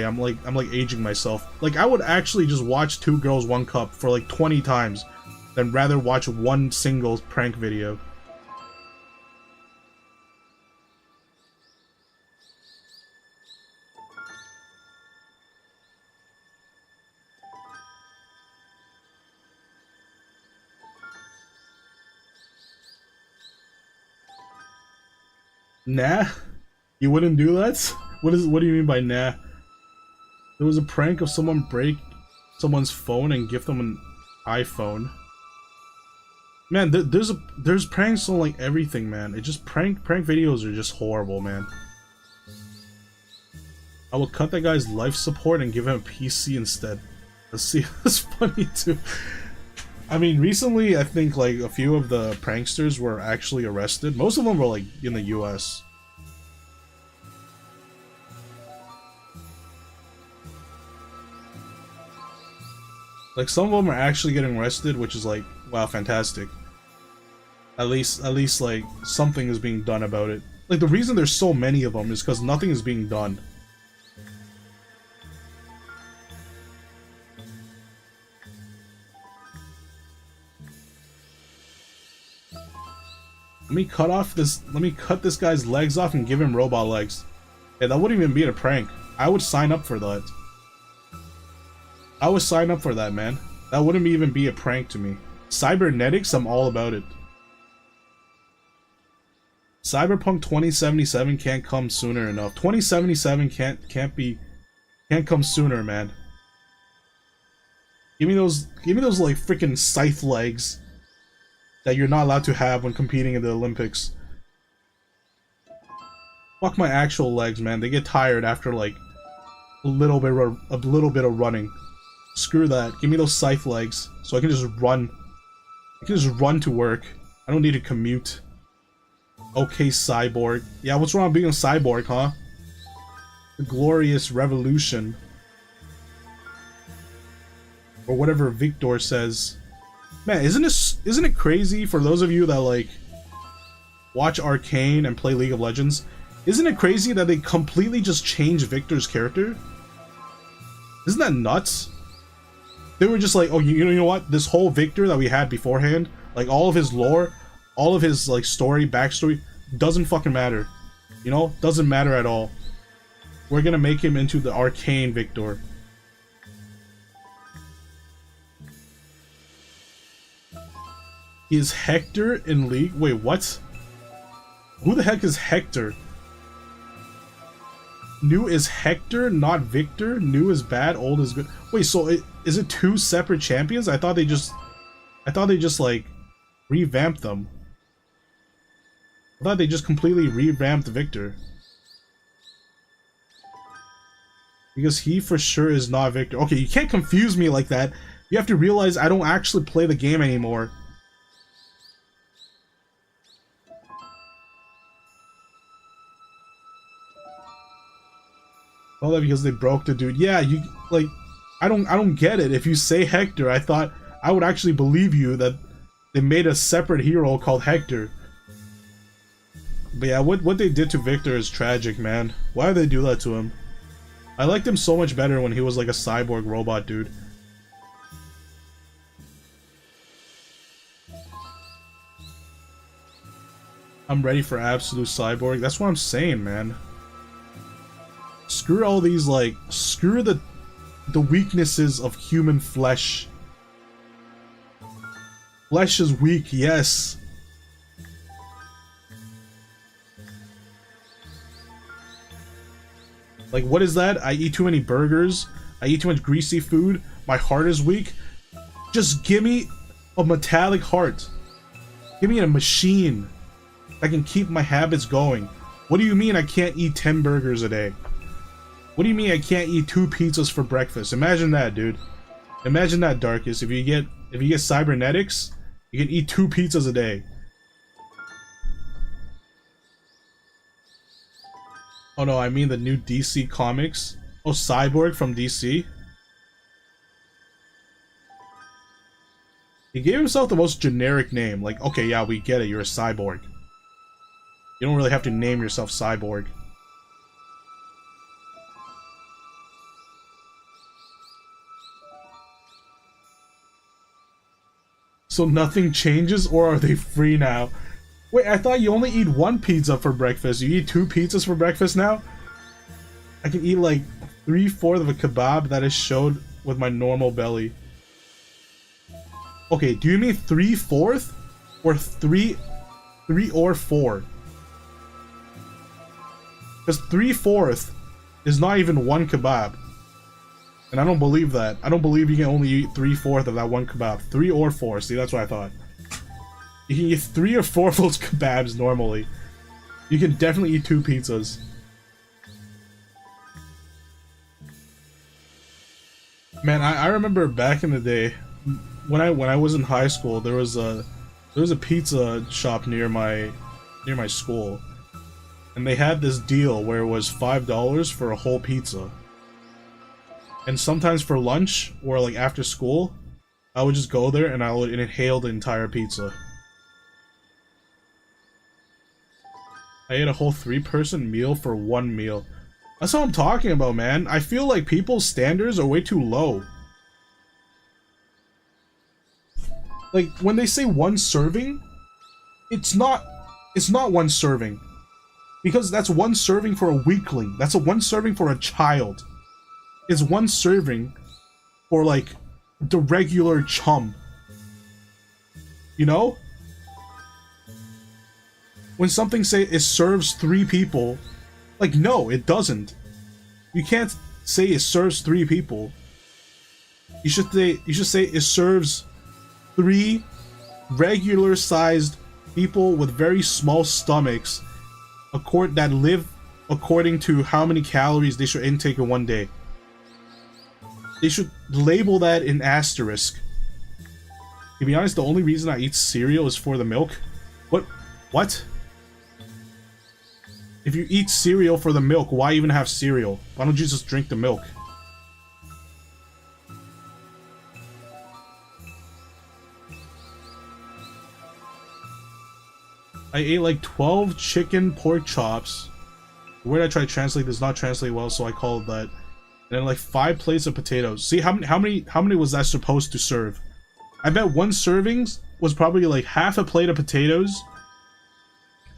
I'm like aging myself. Like, I would actually just watch Two Girls One Cup for like 20 times than rather watch one single prank video. Nah? You wouldn't do that? What do you mean by nah? There was a prank of someone break someone's phone and give them an iPhone. Man, there's pranks on like everything, man. It just prank videos are just horrible, man. I will cut that guy's life support and give him a PC instead. Let's see, that's funny too. I mean, recently I think like a few of the pranksters were actually arrested. Most of them were like in the US. Like, some of them are actually getting arrested, which is like, wow, fantastic. At least like something is being done about it. Like, the reason there's so many of them is because nothing is being done. Let me cut this guy's legs off and give him robot legs. Yeah, that wouldn't even be a prank. I would sign up for that. I would sign up for that, man. That wouldn't even be a prank to me. Cybernetics, I'm all about it. Cyberpunk 2077 can't come sooner enough. 2077 can't come sooner, man. Give me those like freaking scythe legs that you're not allowed to have when competing in the Olympics. Fuck my actual legs, man. They get tired after like a little bit of running. Screw that. Give me those scythe legs so I can just run. I can just run to work. I don't need to commute. Okay, cyborg. Yeah, what's wrong with being a cyborg, huh? The glorious revolution. Or whatever Victor says. Man, isn't it crazy for those of you that like watch Arcane and play League of Legends? Isn't it crazy that they completely just changed Victor's character? Isn't that nuts? They were just like, oh, you know what? This whole Victor that we had beforehand, like all of his lore, all of his like story, backstory, doesn't fucking matter. You know? Doesn't matter at all. We're gonna make him into the Arcane Victor. He is Hector in League? Wait, what? Who the heck is Hector? New is Hector, not Victor? New is bad, old is good. Wait, so is it two separate champions? I thought they just like revamped them. I thought they just completely revamped Victor. Because he for sure is not Victor. Okay, you can't confuse me like that. You have to realize I don't actually play the game anymore. All that because they broke the dude. Yeah, you like I don't get it. If you say Hector, I thought I would actually believe you that they made a separate hero called Hector. But yeah, what they did to Victor is tragic, man. Why did they do that to him? I liked him so much better when he was like a cyborg robot dude. I'm ready for absolute cyborg. That's what I'm saying, man. Screw all these, like, screw the weaknesses of human flesh. Flesh is weak, yes. Like, what is that? I eat too many burgers. I eat too much greasy food. My heart is weak. Just give me a metallic heart. Give me a machine that can keep my habits going. What do you mean I can't eat 10 burgers a day? What do you mean I can't eat 2 pizzas for breakfast? Imagine that, dude. Imagine that, Darkus. If you get cybernetics, you can eat 2 pizzas a day. Oh no, I mean the new DC comics. Oh, Cyborg from DC. He gave himself the most generic name. Like, okay, yeah, we get it. You're a cyborg. You don't really have to name yourself Cyborg. So nothing changes, or are they free now? Wait, I thought you only eat 1 pizza for breakfast. You eat 2 pizzas for breakfast now? I can eat like 3/4 of a kebab that is showed with my normal belly. Okay, do you mean 3/4 or 3 or 4? Because 3/4 is not even 1 kebab. And I don't believe that. I don't believe you can only eat 3/4 of that 1 kebab. 3 or 4. See, that's what I thought. You can eat 3 or 4 of those kebabs normally. You can definitely eat 2 pizzas. Man, I remember back in the day when I was in high school, there was a pizza shop near my school, and they had this deal where it was $5 for a whole pizza. And sometimes for lunch or like after school, I would just go there and I would inhale the entire pizza. I ate a whole 3-person meal for 1 meal. That's what I'm talking about, man. I feel like people's standards are way too low. Like, when they say 1 serving, it's not 1 serving. Because that's 1 serving for a weakling. That's a 1 serving for a child. It's 1 serving for, like, the regular chum. You know? When something say it serves 3 people, like, no, it doesn't. You can't say it serves 3 people. You should say it serves 3 regular-sized people with very small stomachs, that live according to how many calories they should intake in 1 day. They should label that in asterisk. To be honest, the only reason I eat cereal is for the milk. What? If you eat cereal for the milk, why even have cereal? Why don't you just drink the milk? I ate like 12 chicken pork chops. The word I tried to translate does not translate well, so I call it that. And then like 5 plates of potatoes. See how many was that supposed to serve? I bet 1 servings was probably like half a plate of potatoes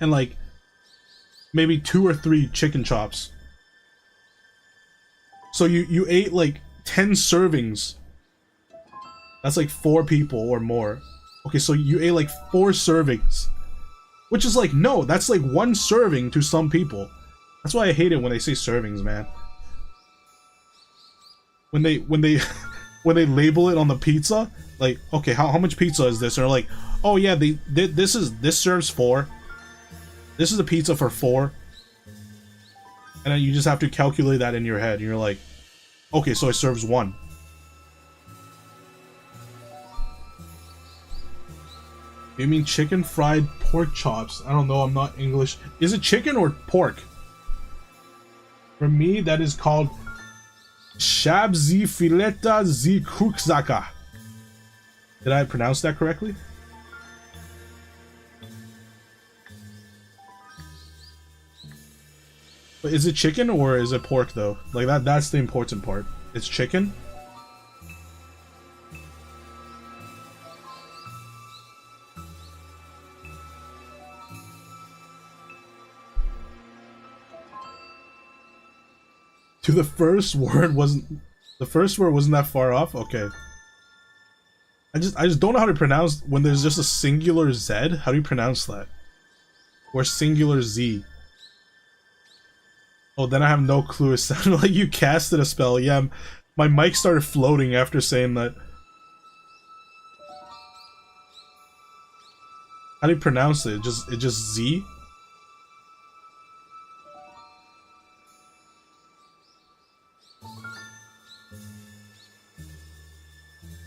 and like maybe 2 or 3 chicken chops. So you ate like 10 servings. That's like 4 people or more. Okay, so you ate like 4 servings. Which is like, no, that's like 1 serving to some people. That's why I hate it when they say servings, man. When they when they label it on the pizza, like, okay, how much pizza is this? And they're like, oh yeah, this serves 4. This is a pizza for 4. And then you just have to calculate that in your head. And you're like, okay, so it serves 1. You mean chicken fried pork chops? I don't know, I'm not English. Is it chicken or pork? For me, that is called Shab zi fileta zi kukzaka. Did I pronounce that correctly? But is it chicken or is it pork though? Like that's the important part. It's chicken? To the first word wasn't that far off? Okay. I just don't know how to pronounce when there's just a singular Z. How do you pronounce that? Or singular Z? Oh, then I have no clue. It sounded like you casted a spell. Yeah, my mic started floating after saying that. How do you pronounce it? It just Z?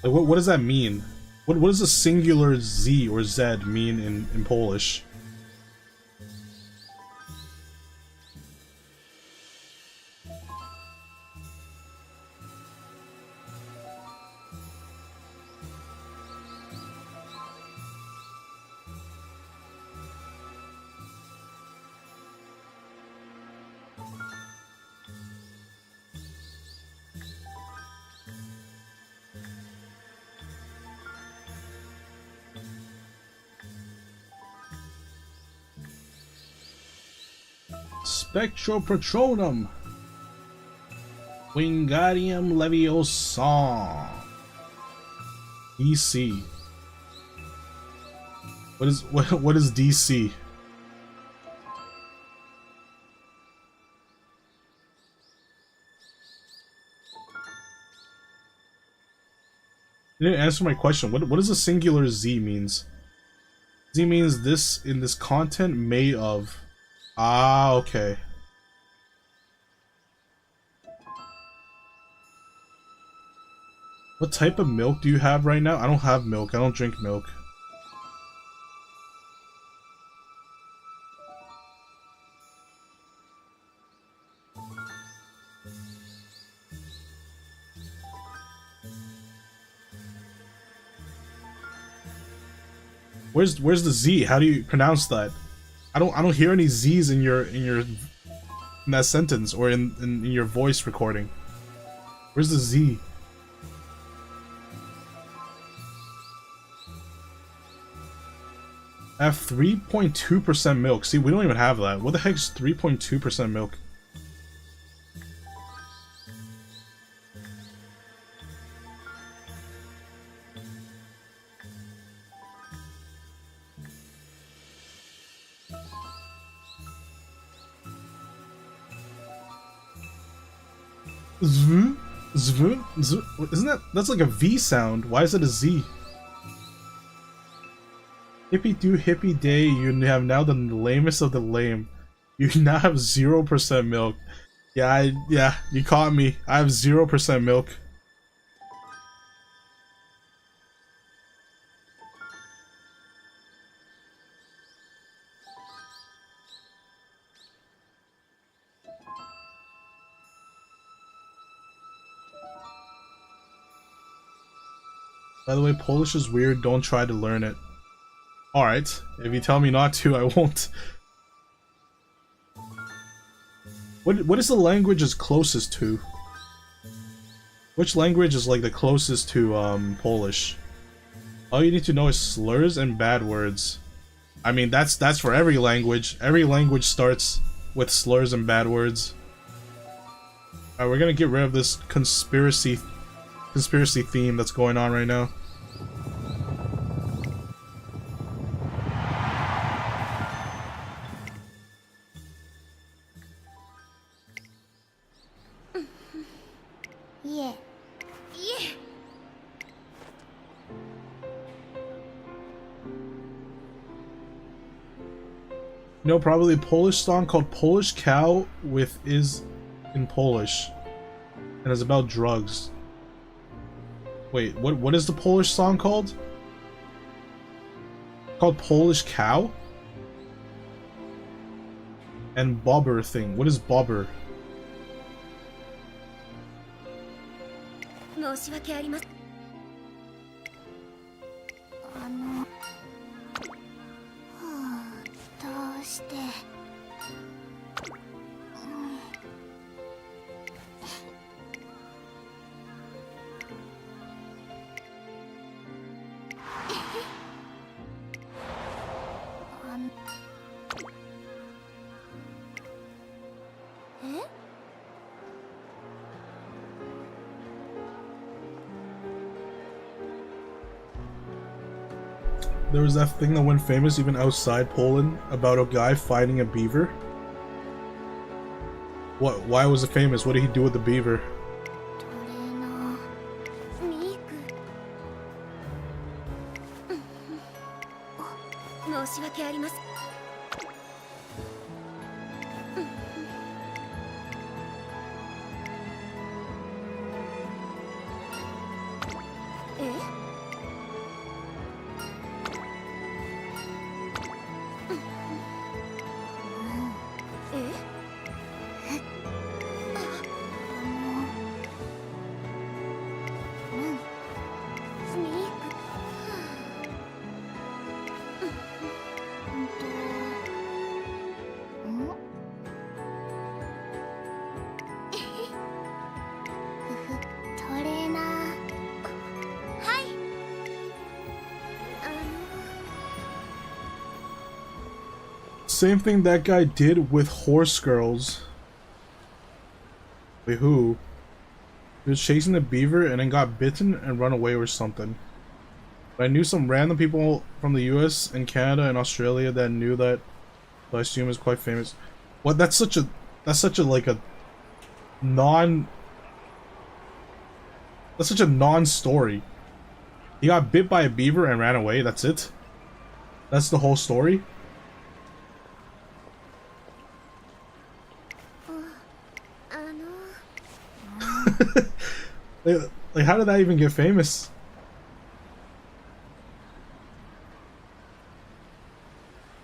Like what does that mean? What does a singular Z or Z mean in Polish? Spectropatronum Wingardium Leviosa DC. What is DC? You didn't answer my question. What does a singular Z means? Z means this in this content made of. Ah, okay. What type of milk do you have right now? I don't have milk. I don't drink milk. Where's the Z? How do you pronounce that? I don't hear any Z's in in that sentence or in your voice recording. Where's the Z? I have 3.2% milk. See, we don't even have that. What the heck is 3.2% milk? Zv? Zv? Zv? Isn't that's like a V sound? Why is it a Z? Hippie do hippie day, you have now the lamest of the lame. You now have 0% milk. Yeah, you caught me. I have 0% milk. By the way, Polish is weird, don't try to learn it. Alright, if you tell me not to, I won't. What is the language is closest to? Which language is like the closest to Polish? All you need to know is slurs and bad words. I mean that's for every language. Every language starts with slurs and bad words. Alright, we're gonna get rid of this conspiracy theme that's going on right now. Yeah. You know, probably a Polish song called Polish Cow with is in Polish. And it's about drugs. Wait, what is the Polish song called? Called Polish Cow? And bobber thing. What is bobber? 申し訳ありません。はあ、どうして。There was that thing that went famous even outside Poland about a guy fighting a beaver. What? Why was it famous? What did he do with the beaver? トレーナーミーク申し訳ありませんえミークトレーナーはいSame thing that guy did with horse girls. Wait, who? He was chasing the beaver and then got bitten and run away or something. But I knew some random people from the US and Canada and Australia that knew that, so I assume is quite famous. What? That's such a like a non. That's such a non-story. He got bit by a beaver and ran away. That's it. That's the whole story. Like, how did that even get famous?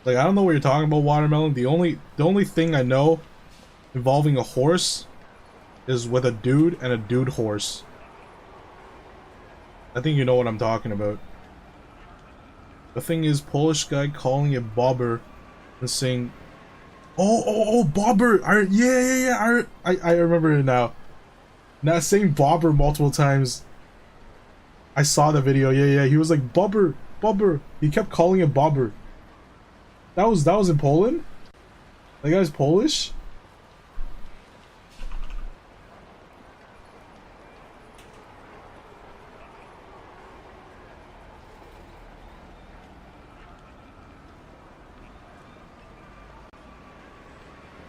Like, I don't know what you're talking about, Watermelon. The only thing I know involving a horse is with a dude and a dude horse. I think you know what I'm talking about. The thing is, Polish guy calling it bobber and saying, "Oh, bobber! Yeah. I remember it now." Now saying bobber multiple times. I saw the video. Yeah. He was like bobber. He kept calling it bobber. That was in Poland? That guy's Polish?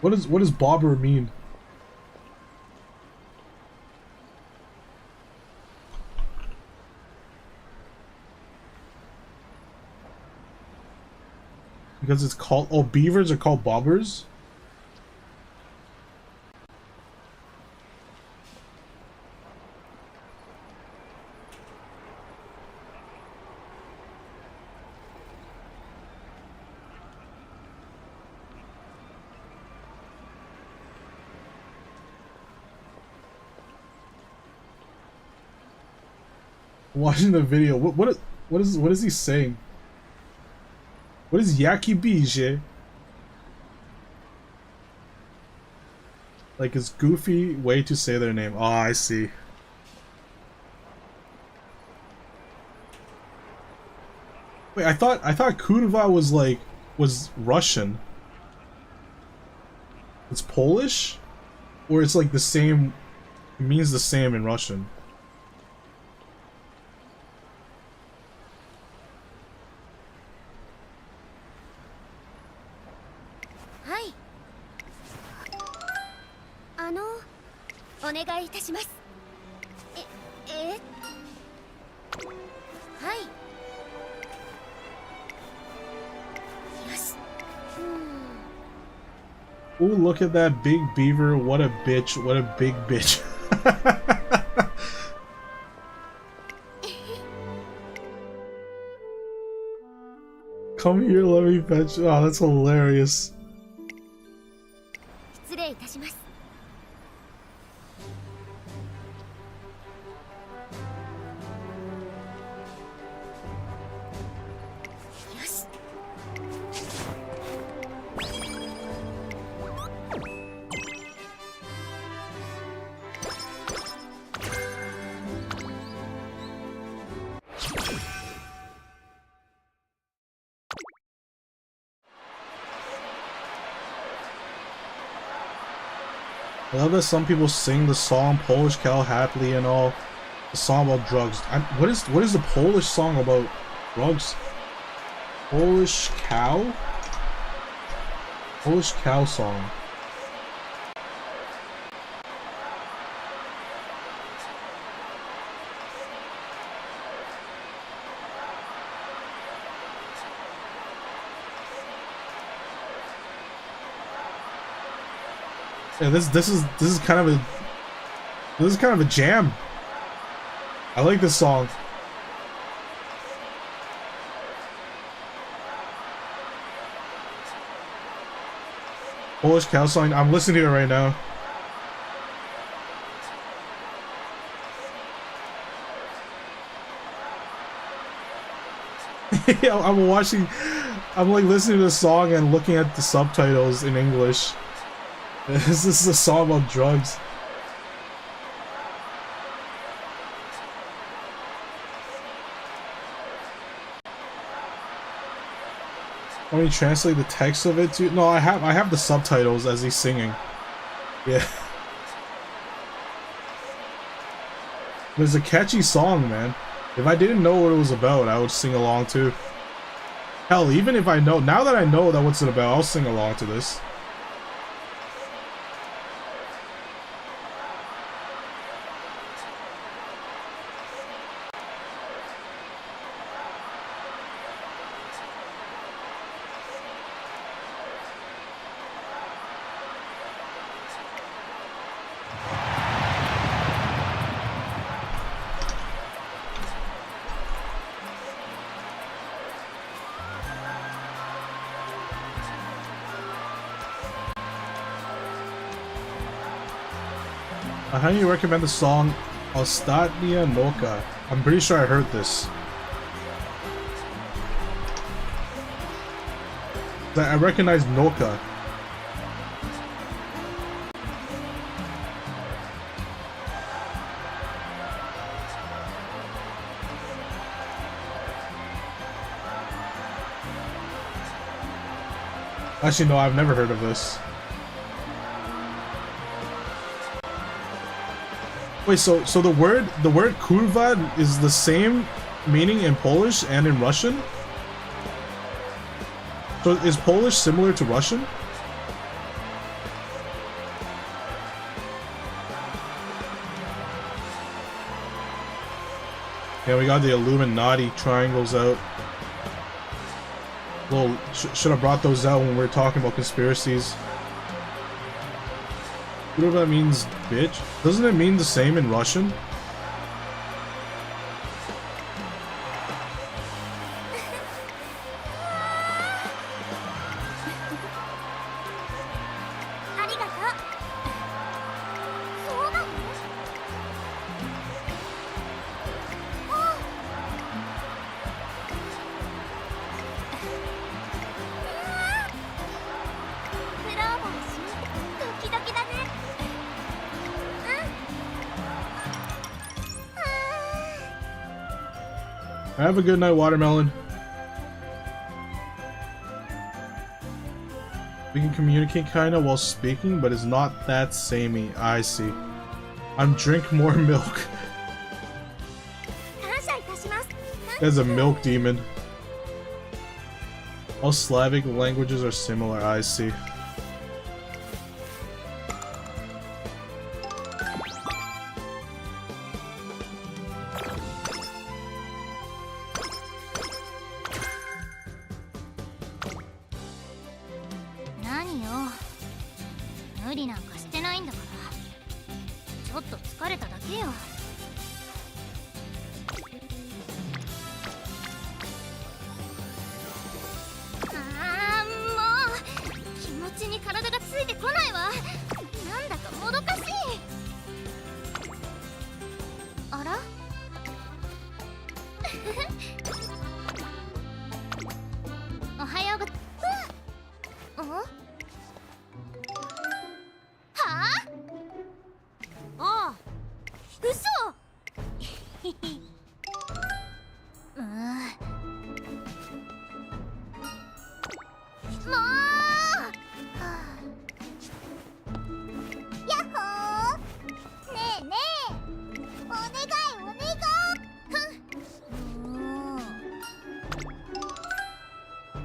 What does bobber mean? Because it's called... Oh, beavers are called bobbers? Watching the video, what is he saying? What is Yaki Bije? Like it's goofy way to say their name. Oh, I see. Wait, I thought Kurwa was Russian. It's Polish? Or it's like the same, it means the same in Russian.はいお願いいたしますはいよし Ooh, look at that big beaver. What a bitch. What a big bitch. Come here, let me fetch you. Oh, that's hilarious. 失礼いたします よし I love that some people sing the song Polish Cow Happily and all. The song about drugs. What is the Polish song about drugs? Polish cow? Polish cow song. Yeah, this is kind of a jam. I like this song. Polish cow song. I'm listening to it right now. Yeah, I'm like listening to the song and looking at the subtitles in English. This is a song about drugs. Let me translate the text of it too. No, I have the subtitles as he's singing. Yeah. But it's a catchy song, man. If I didn't know what it was about, I would sing along too. Hell, even if I know, now that I know that what's it about, I'll sing along to this. How do you recommend the song Ostatnia Noka? I'm pretty sure I heard this. I recognize Noka. Actually, no, I've never heard of this. Wait, so the word kurwa is the same meaning in Polish and in Russian? So is Polish similar to Russian? Yeah, we got the Illuminati triangles out. Well, should have brought those out when we were talking about conspiracies. Kurwa means bitch. Doesn't it mean the same in Russian? Have a good night, Watermelon. We can communicate kinda while speaking, but it's not that samey. I see. I'm drink more milk. There's a milk demon. All Slavic languages are similar. I see.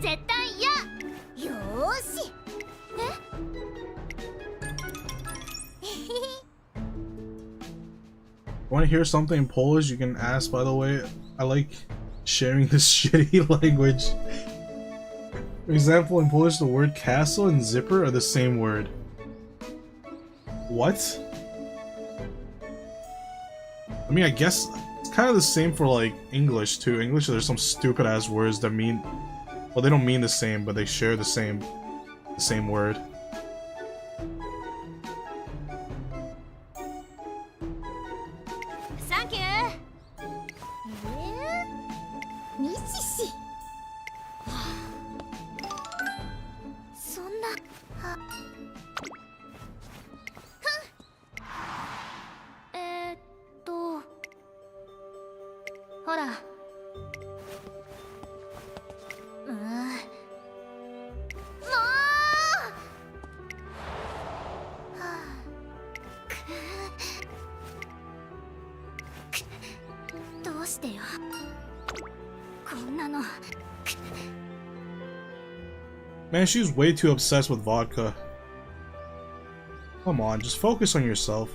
絶対嫌。よーし。Want to hear something in Polish? You can ask, by the way. I like sharing this shitty language. For example, in Polish, the word castle and zipper are the same word. What? I mean, I guess it's kind of the same for, like, English, too. English, there's some stupid-ass words that mean... Well, they don't mean the same, but they share the same word. Thank you. ミシシ。そんな。は。ほら。もう。どうしてよ。こんなの。Man, she's way too obsessed with vodka. Come on, just focus on yourself.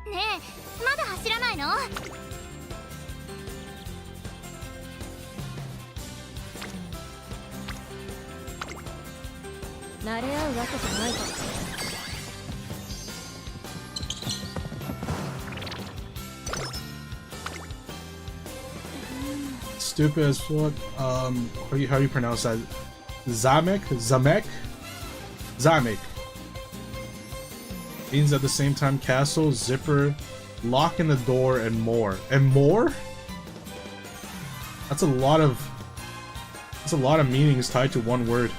Ne, まだ走らないの？慣れ合うわけじゃないから。Stupid as fuck. How do you pronounce that? Zamek. Means at the same time castle, zipper, lock in the door, and more. And more? That's a lot of meanings tied to one word.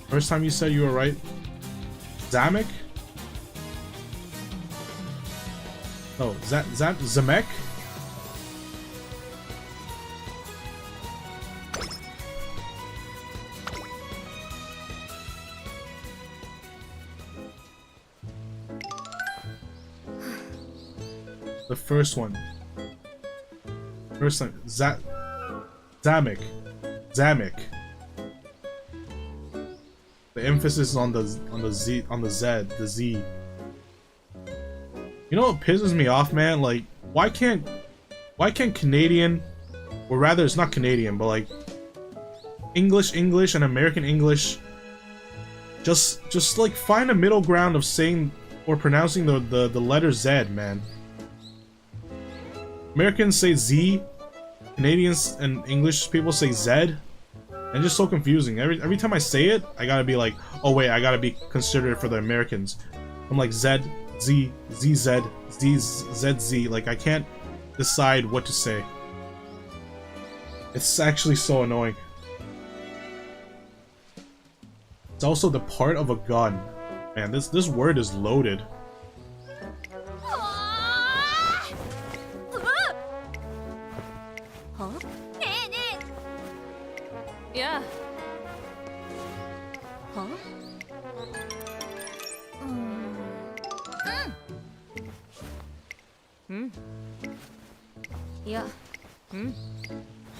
First time you said you were right. Zamek? Oh, Zamek? The first one. First time. Zamek. The emphasis is on the Z. You know what pisses me off, man? Like, why can't Canadian, or rather, it's not Canadian, but like English and American English, just like find a middle ground of saying or pronouncing the letter Z, man. Americans say Z, Canadians and English people say Z, and it's just so confusing. Every time I say it, I gotta be like, oh wait, I gotta be considerate for the Americans. I'm like Z, ZZ, ZZ, like I can't decide what to say. It's actually so annoying. It's also the part of a gun. Man, this word is loaded. Yeah. Huh? Yeah.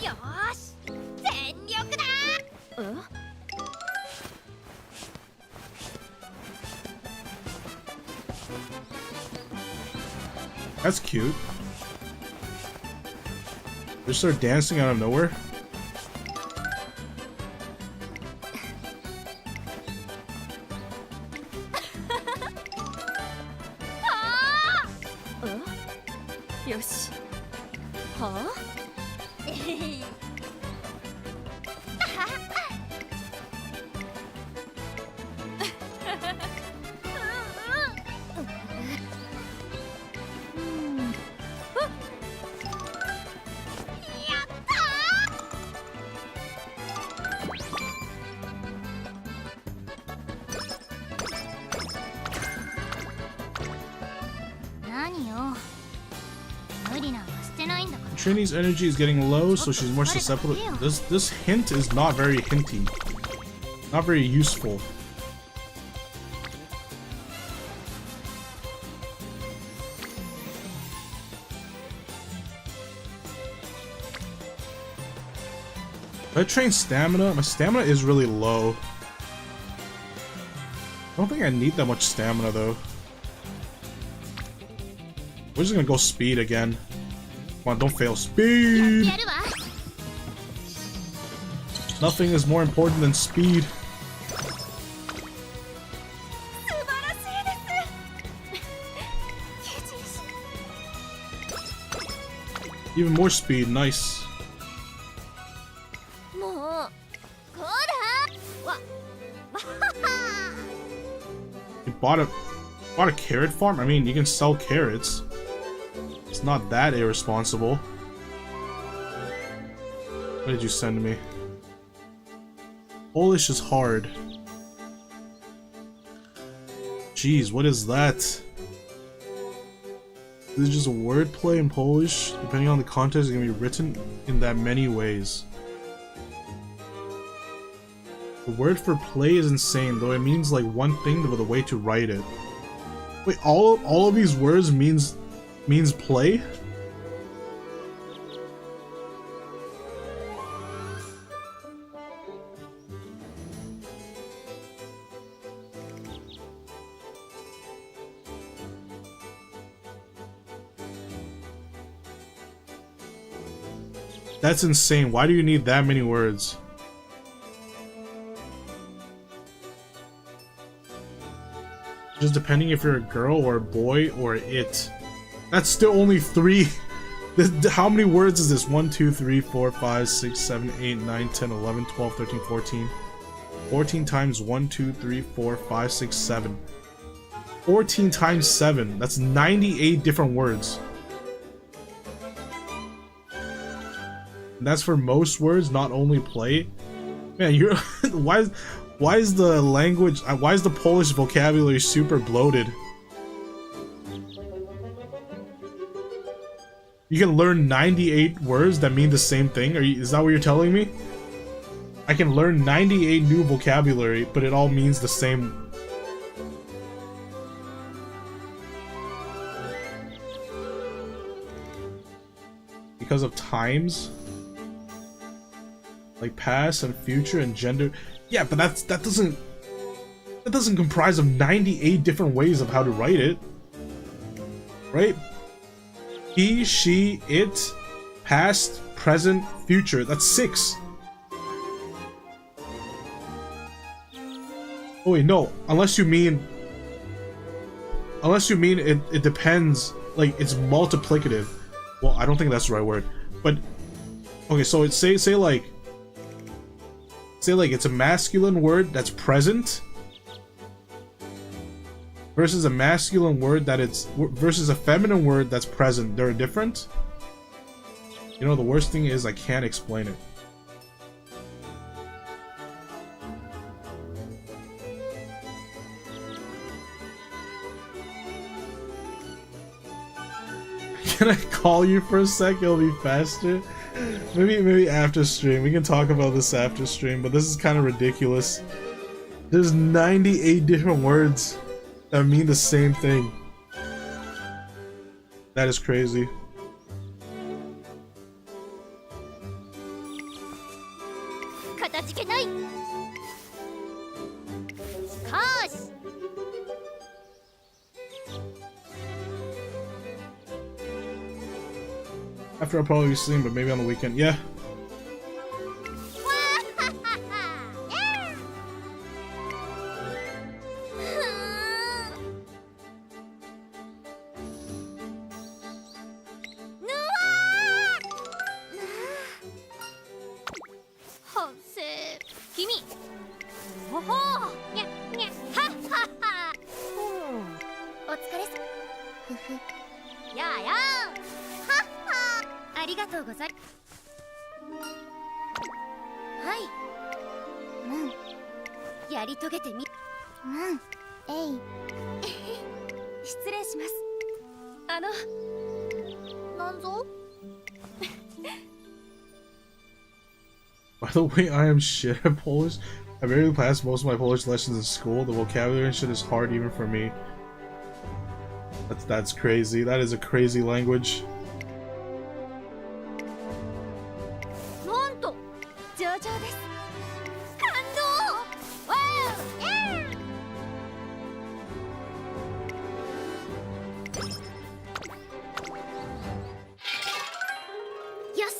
Yosh! 全力だ! That's cute. They start dancing out of nowhere. Yosh. Huh? Nani yo? 無理なんかしてないんだから。Trini's energy is getting low, so she's more susceptible. This hint is not very hinty. Not very useful. If I train stamina, my stamina is really low. I don't think I need that much stamina though. We're just gonna go speed again. Come on, don't fail. Speed! Nothing is more important than speed. Even more speed, nice. You bought a carrot farm? I mean, you can sell carrots. It's not that irresponsible. What did you send me? Polish is hard. Jeez, what is that? This is just a wordplay in Polish. Depending on the context, it's gonna be written in that many ways. The word for play is insane, though it means like one thing with a way to write it. Wait, all of these words means play? That's insane. Why do you need that many words? Just depending if you're a girl or a boy or it. That's still only 3. How many words is this? 1, 2, 3, 4, 5, 6, 7, 8, 9, 10, 11, 12, 13, 14. 14 times 1, 2, 3, 4, 5, 6, 7. 14 times 7. That's 98 different words. And that's for most words, not only play. Man, you're why is the language, why is the Polish vocabulary super bloated? You can learn 98 words that mean the same thing? Is that what you're telling me? I can learn 98 new vocabulary, but it all means the same. Because of times? Like past and future and gender. Yeah, but that doesn't comprise of 98 different ways of how to write it. Right? He, she, it, past, present, future. That's 6. Oh wait, no. Unless you mean it depends, like it's multiplicative. Well, I don't think that's the right word. But okay, so it's say like it's a masculine word that's present versus a masculine word versus a feminine word that's present. They're different. You know, the worst thing is I can't explain it. Can I call you for a sec? It'll be faster. Maybe after stream. We can talk about this after stream, but this is kind of ridiculous. There's 98 different words that mean the same thing. That is crazy. After I'll probably be sleeping, but maybe on the weekend. Yeah. By the way, I am shit at Polish. I barely passed most of my Polish lessons in school. The vocabulary and shit is hard even for me. That's crazy. That is a crazy language. なんと上々です。感動。わー、よし。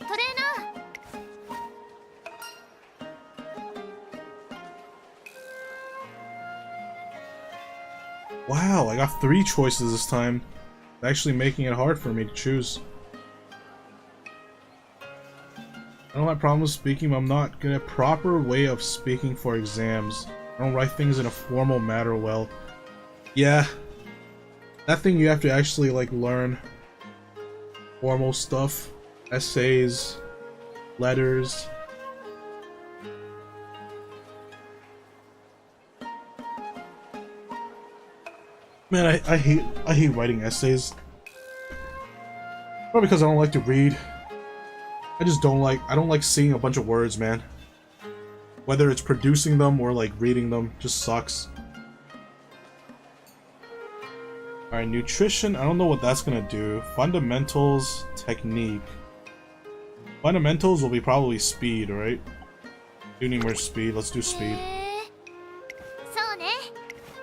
トレーナー。Wow, I got 3 choices this time. Actually making it hard for me to choose. I don't have problems speaking, but I'm not good at proper way of speaking for exams. I don't write things in a formal manner well. Yeah. That thing you have to actually like learn. Formal stuff. Essays. Letters. Man, I hate writing essays. Probably because I don't like to read. I don't like seeing a bunch of words, man. Whether it's producing them or like reading them, just sucks. Alright, nutrition, I don't know what that's gonna do. Fundamentals, technique. Fundamentals will be probably speed, right? Do need more speed, let's do speed. そうね。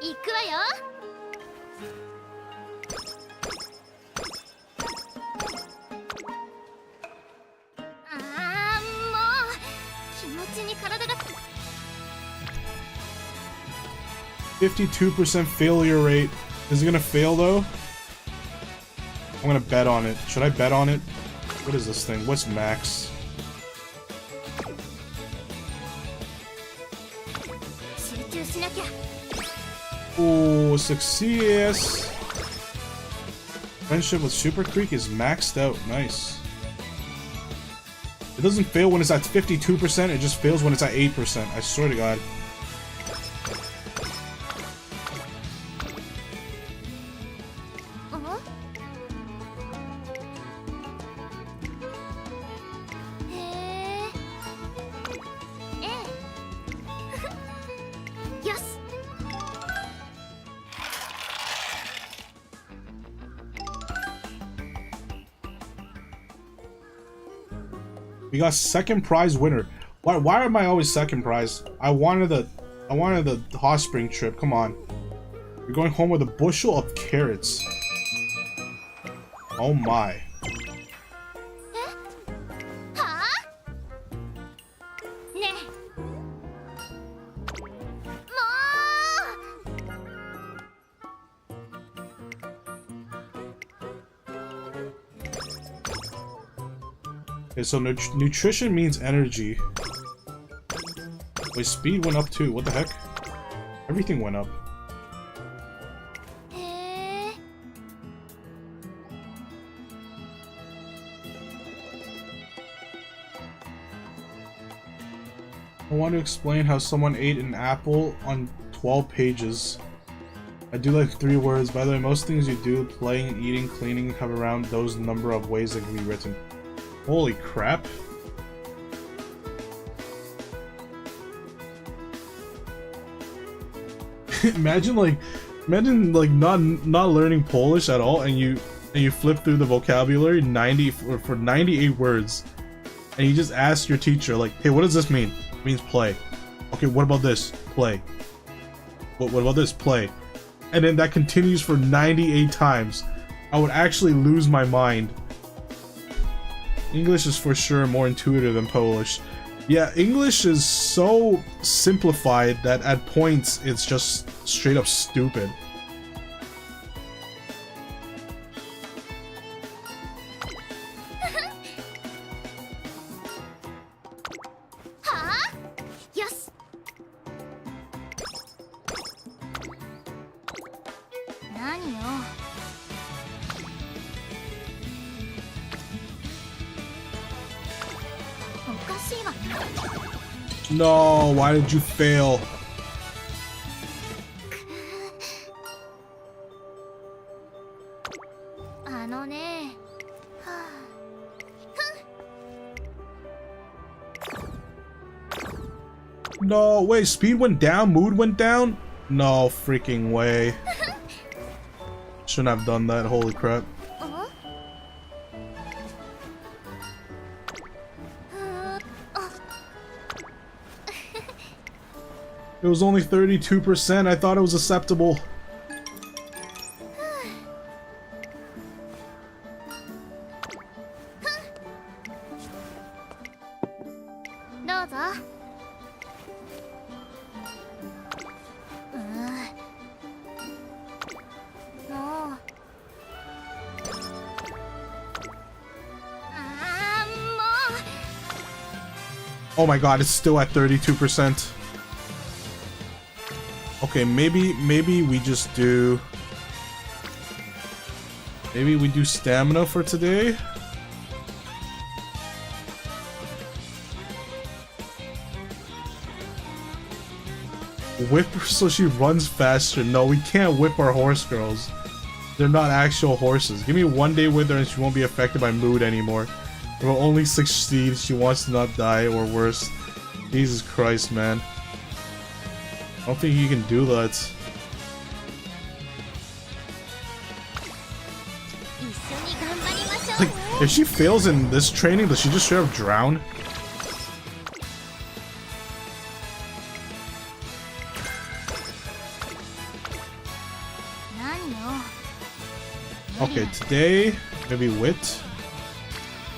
行くわよ。あー、もう気持ちに体が。 52% failure rate. Is it gonna fail though? I'm gonna bet on it. Should I bet on it? What is this thing? What's max? 集中しなきゃ。 Oh, success! Friendship with Super Creek is maxed out. Nice. It doesn't fail when it's at 52%, it just fails when it's at 8%. I swear to God. We got second prize winner. Why am I always second prize? I wanted the hot spring trip. Come on. You're going home with a bushel of carrots. Oh my. Okay, so nutrition means energy. Wait, speed went up too. What the heck? Everything went up. I want to explain how someone ate an apple on 12 pages. I do like 3 words. By the way, most things you do, playing, eating, cleaning, have around those number of ways that can be written. Holy crap. imagine like not learning Polish at all and you flip through the vocabulary 90 for 98 words and you just ask your teacher like, hey, what does this mean? It means play. Okay, what about this? Play. What about this? Play. And then that continues for 98 times. I would actually lose my mind. English is for sure more intuitive than Polish. Yeah, English is so simplified that at points it's just straight up stupid. 何よ。おかしいわ。 No, why did you fail? あのね。はあ、No, wait, speed went down, mood went down? No freaking way. Shouldn't have done that, holy crap. ああ、 It was only 32%, I thought it was acceptable. どうぞ。もう。ああ、もう。 Oh my god, it's still at 32%. Okay, maybe we just do... Maybe we do stamina for today? Whip her so she runs faster. No, we can't whip our horse girls. They're not actual horses. Give me one day with her and she won't be affected by mood anymore. It will only succeed. She wants to not die or worse. Jesus Christ, man. I don't think you can do that. Like, if she fails in this training, does she just straight up drown? Okay, today, maybe wit.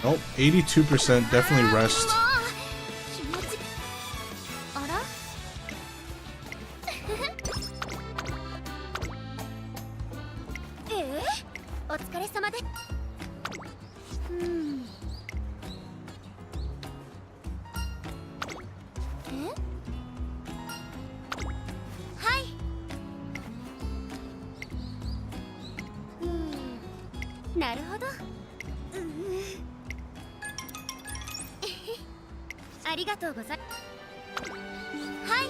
Nope, 82%, definitely rest. あら？お疲れ様で。はい。なるほど。ありがとうござい。はい。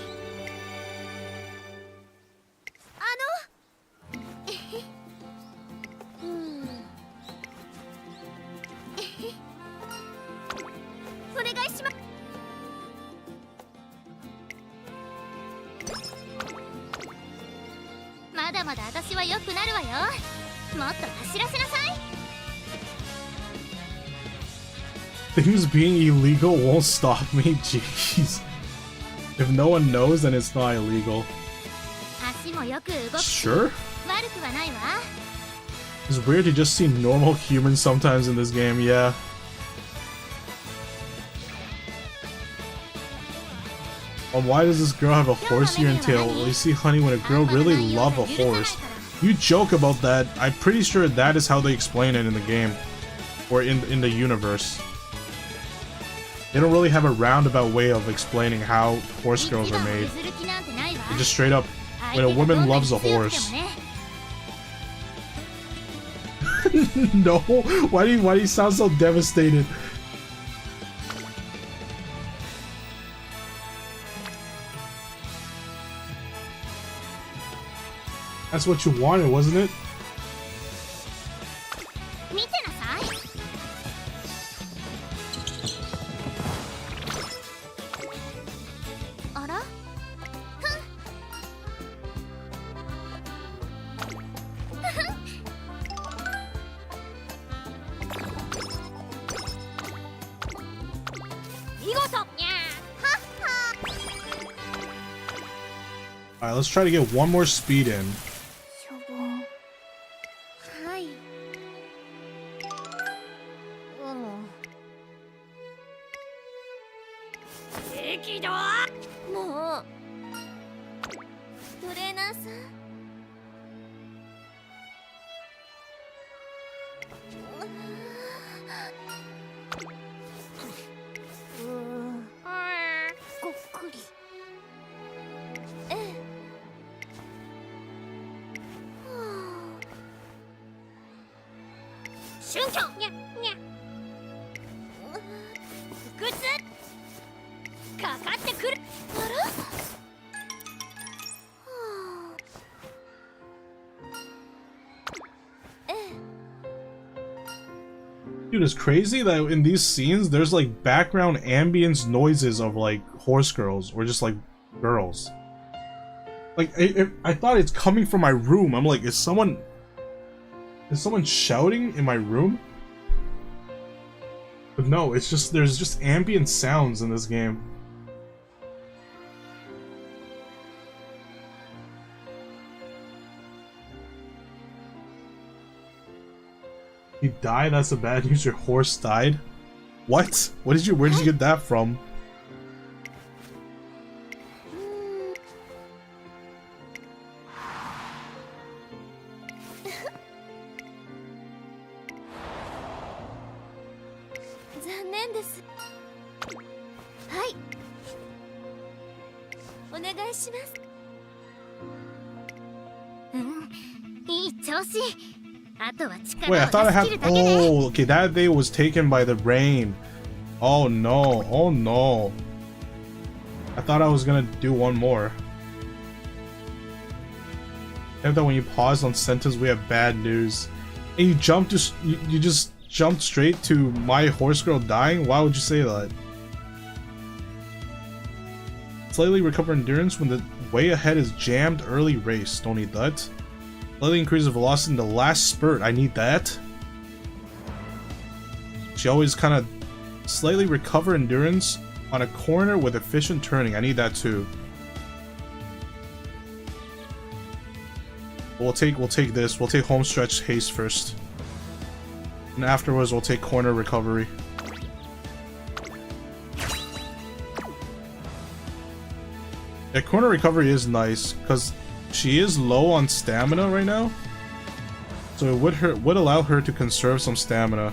お願いします。まだまだ私は良くなるわよ。もっと走らせなさい。 Things being illegal won't stop me, jeez. If no one knows, then it's not illegal. 足もよく動くし、 Sure? 悪くはないわ。 It's weird to just see normal humans sometimes in this game, yeah. Why does this girl have a horse ear and tail? Well, you see, honey, when a girl really loves a horse, you joke about that. I'm pretty sure that is how they explain it in the game. Or in the universe. They don't really have a roundabout way of explaining how horse girls are made. They just straight up, when a woman loves a horse. No, why do you sound so devastated? That's what you wanted, wasn't it? 見てなさい。あら？見事。Alright, let's try to get one more speed in. はい。適度。もうトレーナーさん。ごっくり。ええ。はあ。春京にゃにゃグッズかかってくるあらはあええ Dude, it's crazy that in these scenes there's like background ambience noises of like horse girls or just like girls. Like I thought it's coming from my room. I'm like, is someone shouting in my room? But no, it's just there's just ambient sounds in this game. You die? That's a bad news. Your horse died? What? Where did you get that from? Wait, I thought I had. Oh, okay, that day was taken by the rain. Oh no, oh no. I thought I was gonna do one more. And that when you pause on sentence, we have bad news. And you jump to. You just jumped straight to my horse girl dying? Why would you say that? Slightly recover endurance when the way ahead is jammed early race. Don't need that. Slightly increases velocity in the last spurt. I need that. She always kind of slightly recover endurance on a corner with efficient turning. I need that too. We'll take this. We'll take home stretch haste first. And afterwards we'll take corner recovery. Yeah, corner recovery is nice because she is low on stamina right now, so it would allow her to conserve some stamina.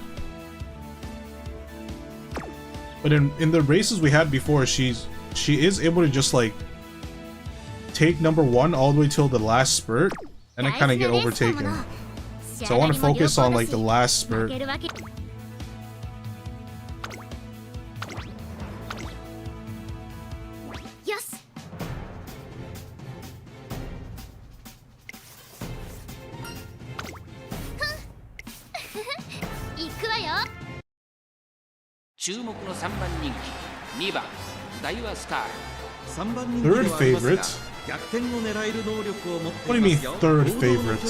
But in the races we had before, she is able to just like take number one all the way till the last spurt, and then kind of get overtaken. So I want to focus on like the last spurt. Third favorite? What do you mean third favorite?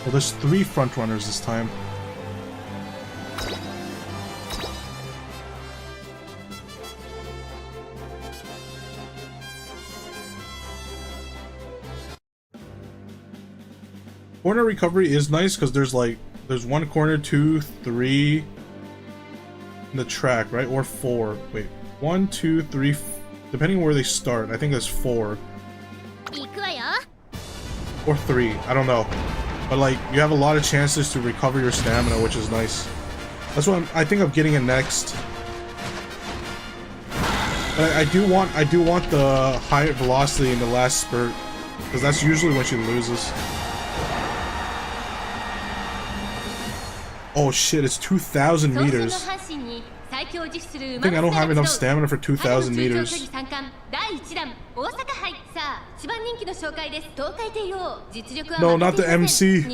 Well, there's 3 front runners this time. Corner recovery is nice because there's 1 corner, 2, 3 in the track, right? Or 4. Wait, 1, 2, 3, depending on where they start. I think there's 4 or 3. I don't know, but like you have a lot of chances to recover your stamina, which is nice. That's what I think of getting it next. But I do want the high velocity in the last spurt because that's usually when she loses. Oh shit, it's 2,000 meters. I think I don't have enough stamina for 2,000 meters. No, not the MC.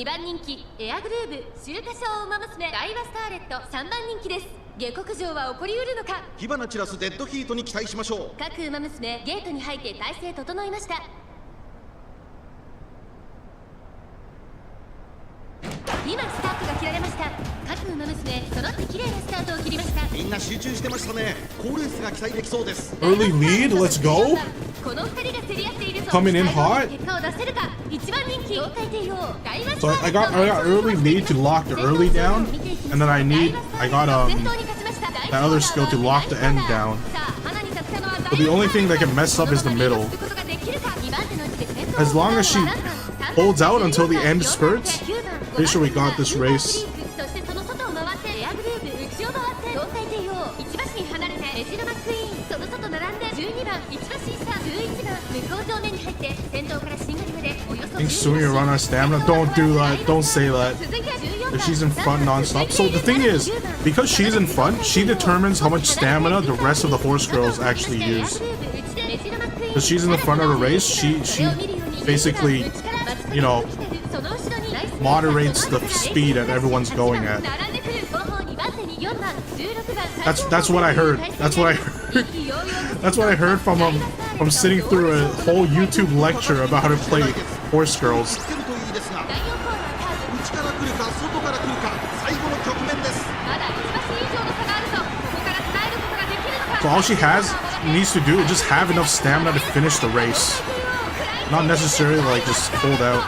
Early lead, let's go. Coming in hot. So I got early lead to lock the early down, and then I got that other skill to lock the end down. But the only thing that can mess up is the middle. As long as she holds out until the end spurts, pretty sure we got this race. think soon you'll run out of stamina. Don't do that. Don't say that. If she's in front non-stop. So the thing is, because she's in front, she determines how much stamina the rest of the horse girls actually use. Because she's in the front of the race, she basically, you know, moderates the speed that everyone's going at. That's what I heard. That's what I heard. That's what I heard from sitting through a whole YouTube lecture about how to play horse girls. So all she needs to do is just have enough stamina to finish the race. Not necessarily like just hold out.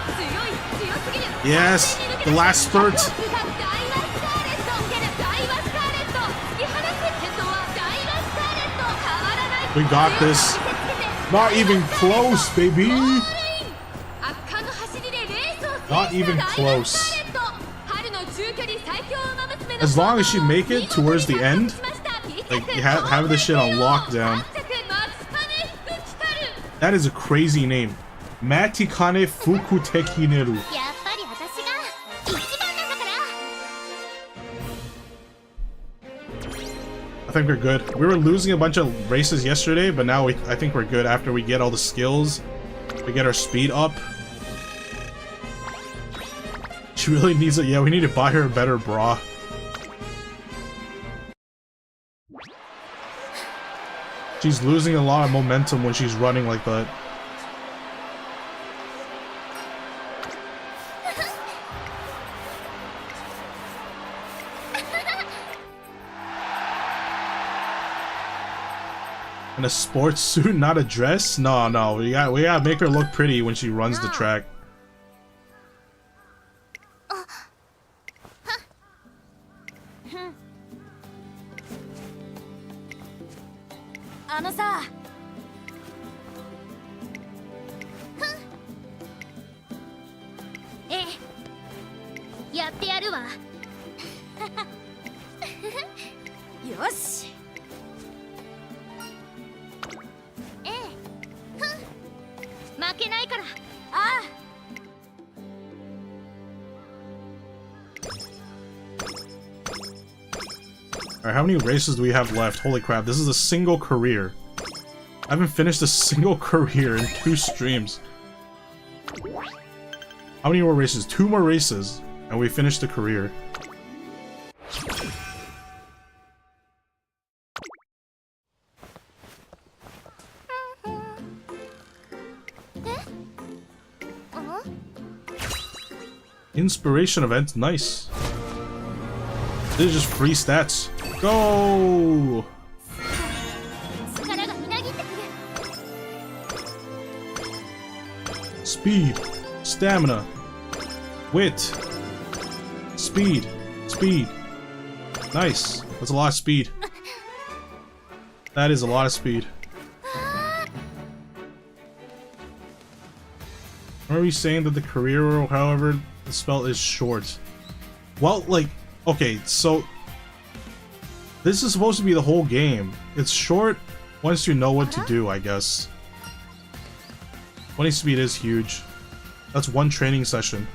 Yes, the last spurt. We got this. Not even close, baby. Not even close. As long as she make it towards the end, like you have this shit on lockdown. That is a crazy name. Matikane Fukutekineru. I think we're good. We were losing a bunch of races yesterday, but now I think we're good after we get all the skills. We get our speed up. She really needs it. Yeah, we need to buy her a better bra. She's losing a lot of momentum when she's running like that. In a sports suit, not a dress? No, we gotta make her look pretty when she runs the track. Alright, how many races do we have left? Holy crap, this is a single career. I haven't finished a single career in 2 streams. How many more races? 2 more races, and we finished the career. Inspiration event, nice. This is just free stats. Go! Speed, stamina, wit, speed. Nice. That's a lot of speed. That is a lot of speed. Remember you saying that the career, or however the spell, is short? Well, like, okay, so this is supposed to be the whole game. It's short once you know what to do, I guess. 20 speed is huge. That's 1 training session.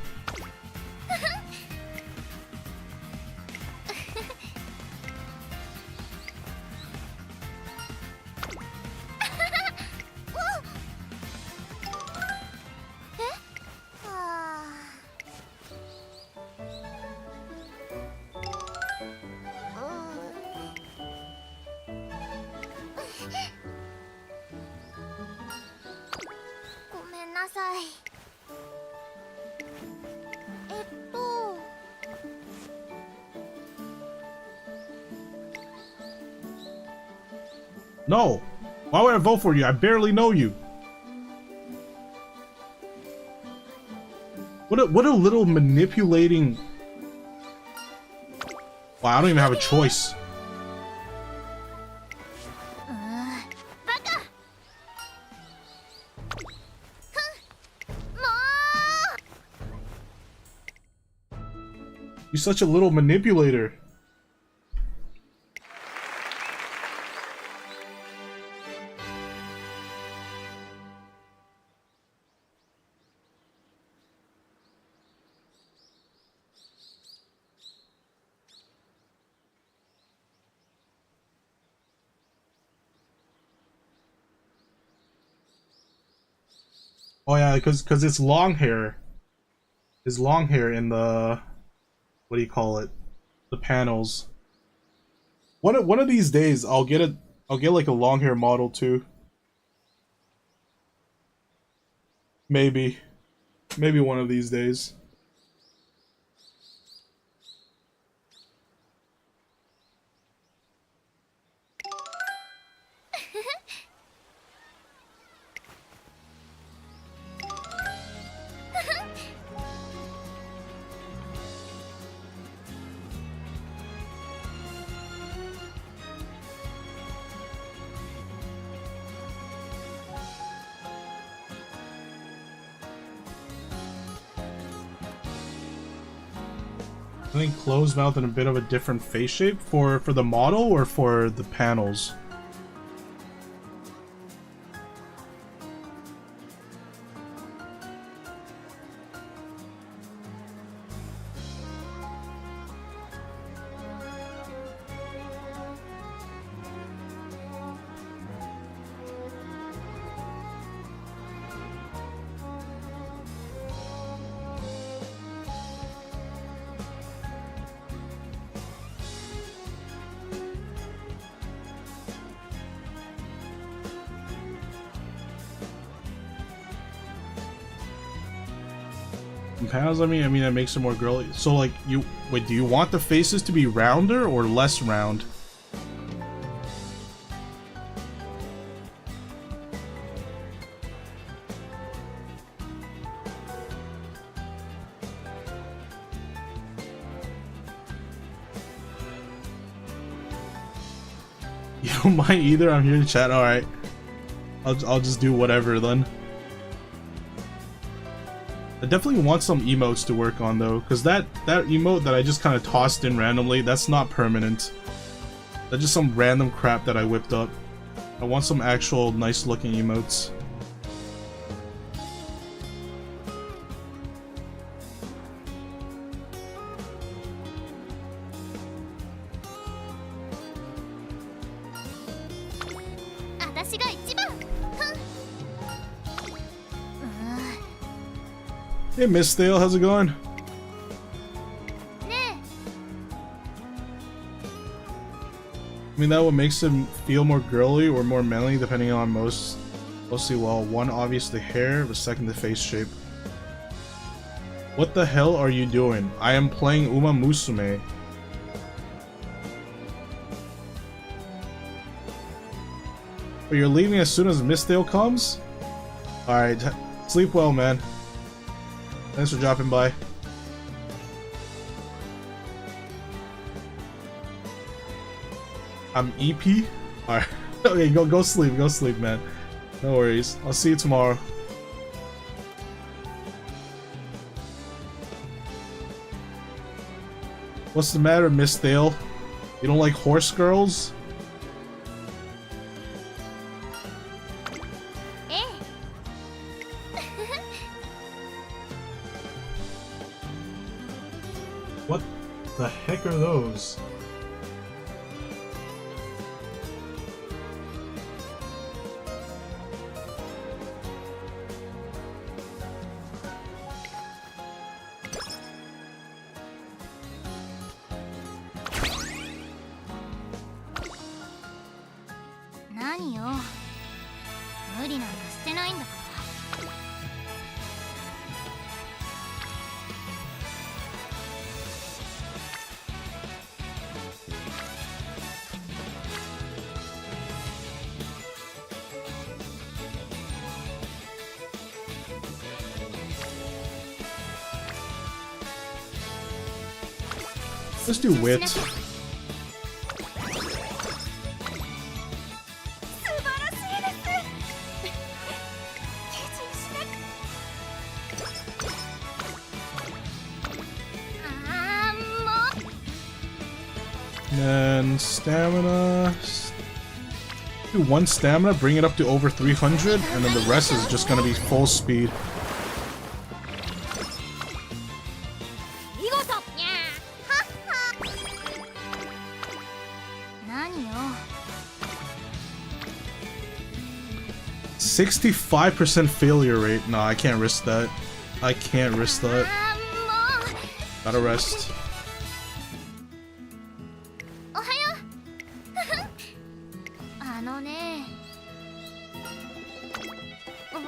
No! Why would I vote for you? I barely know you. What a little manipulating... Wow, I don't even have a choice. You're such a little manipulator. Oh yeah, because it's long hair. It's long hair in the, what do you call it? The panels. One of these days I'll get a I'll get like a long hair model too. Maybe. Maybe one of these days. I think closed mouth and a bit of a different face shape for the model or for the panels. Panels, I mean it makes it more girly. So like wait, do you want the faces to be rounder or less round? You don't mind either? I'm here to chat. All right, I'll just do whatever then. I definitely want some emotes to work on though, because that emote that I just kind of tossed in randomly, that's not permanent. That's just some random crap that I whipped up. I want some actual nice looking emotes. Hey Miss Thale, how's it going? I mean, that what makes him feel more girly or more manly, depending on mostly, well, one obviously hair, but second the face shape. What the hell are you doing? I am playing Umamusume. But you're leaving as soon as Miss Thale comes? Alright, sleep well, man. Thanks for dropping by. I'm EP? Alright. Okay, go sleep, man. No worries. I'll see you tomorrow. What's the matter, Miss Thale? You don't like horse girls? What the heck are those? Let's do wit. And stamina. Do one stamina, bring it up to over 300, and then the rest is just gonna be full speed. 65% failure rate. No, I can't risk that. I can't risk that. あーも Gotta rest. うおはようあのねもう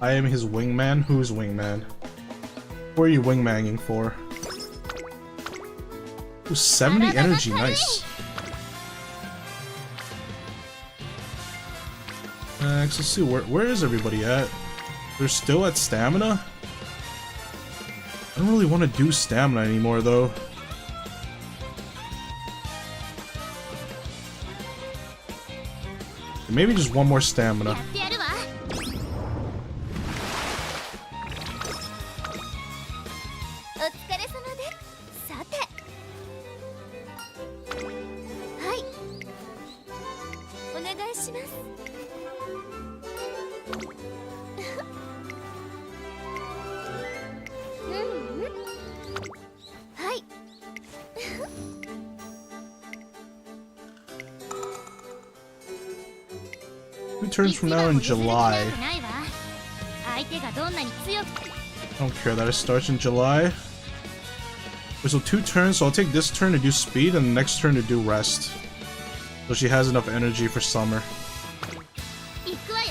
I am his wingman? Who's wingman? Who are you wingmaning for? Ooh, 70 energy, nice. Next, let's see, where is everybody at? They're still at stamina? I don't really want to do stamina anymore, though. Maybe just one more stamina. やってやるわ お疲れ様です。さてはいお願いします。うんはい Two turns from now in July. ないわ相手がどんなに強く I don't care that it starts in July. Wait, so 2 turns, so I'll take this turn to do speed and the next turn to do rest. So she has enough energy for summer. 行くわよ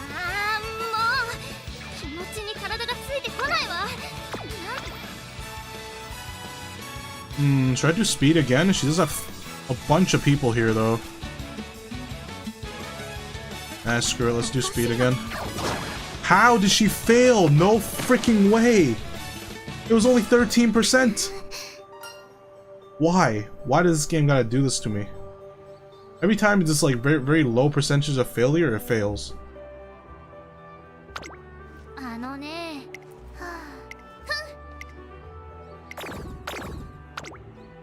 あーもう気持ちに体がついてこないわ Should I do speed again? She does have a bunch of people here though. Ah, screw it, let's do speed again. How did she fail? No freaking way! It was only 13%! Why? Why does this game gotta do this to me? Every time it's just like very, very low percentage of failure, it fails. あのねはあ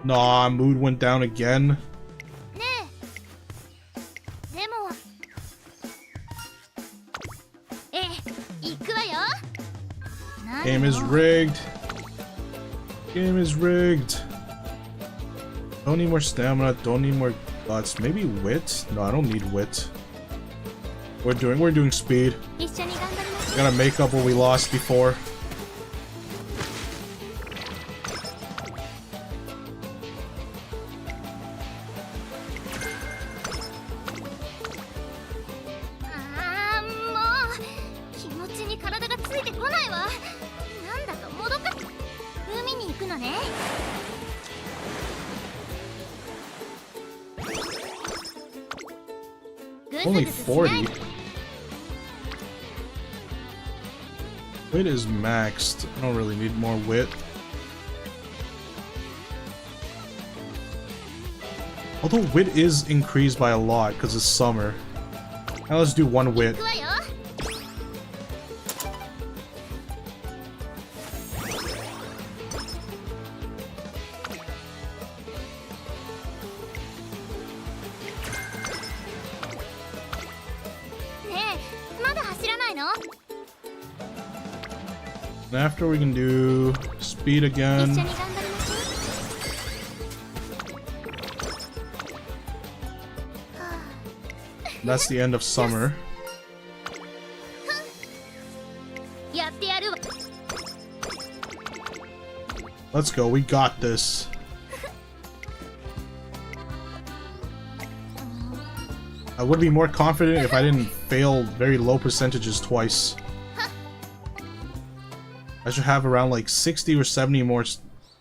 Nah, mood went down again. ねえでも行くわよ Game is rigged. Game is rigged. Don't need more stamina, don't need more guts. Maybe wit? No, I don't need wit. We're doing speed. 一緒に頑張りましょ We gotta make up what we lost before. うあーもう気持ちに体がついてこないわなんだかもどか海に行くのね Only 40. Wit is maxed. I don't really need more wit. Although wit is increased by a lot because it's summer. Now let's do 1 wit. 行くわよ ねえまだ走らないの And after we can do speed 一緒 again. に頑張りましょう That's the end of summer. やってやるわ Let's go, we got this. I would be more confident if I didn't fail very low percentages twice. I should have around like 60 or 70 more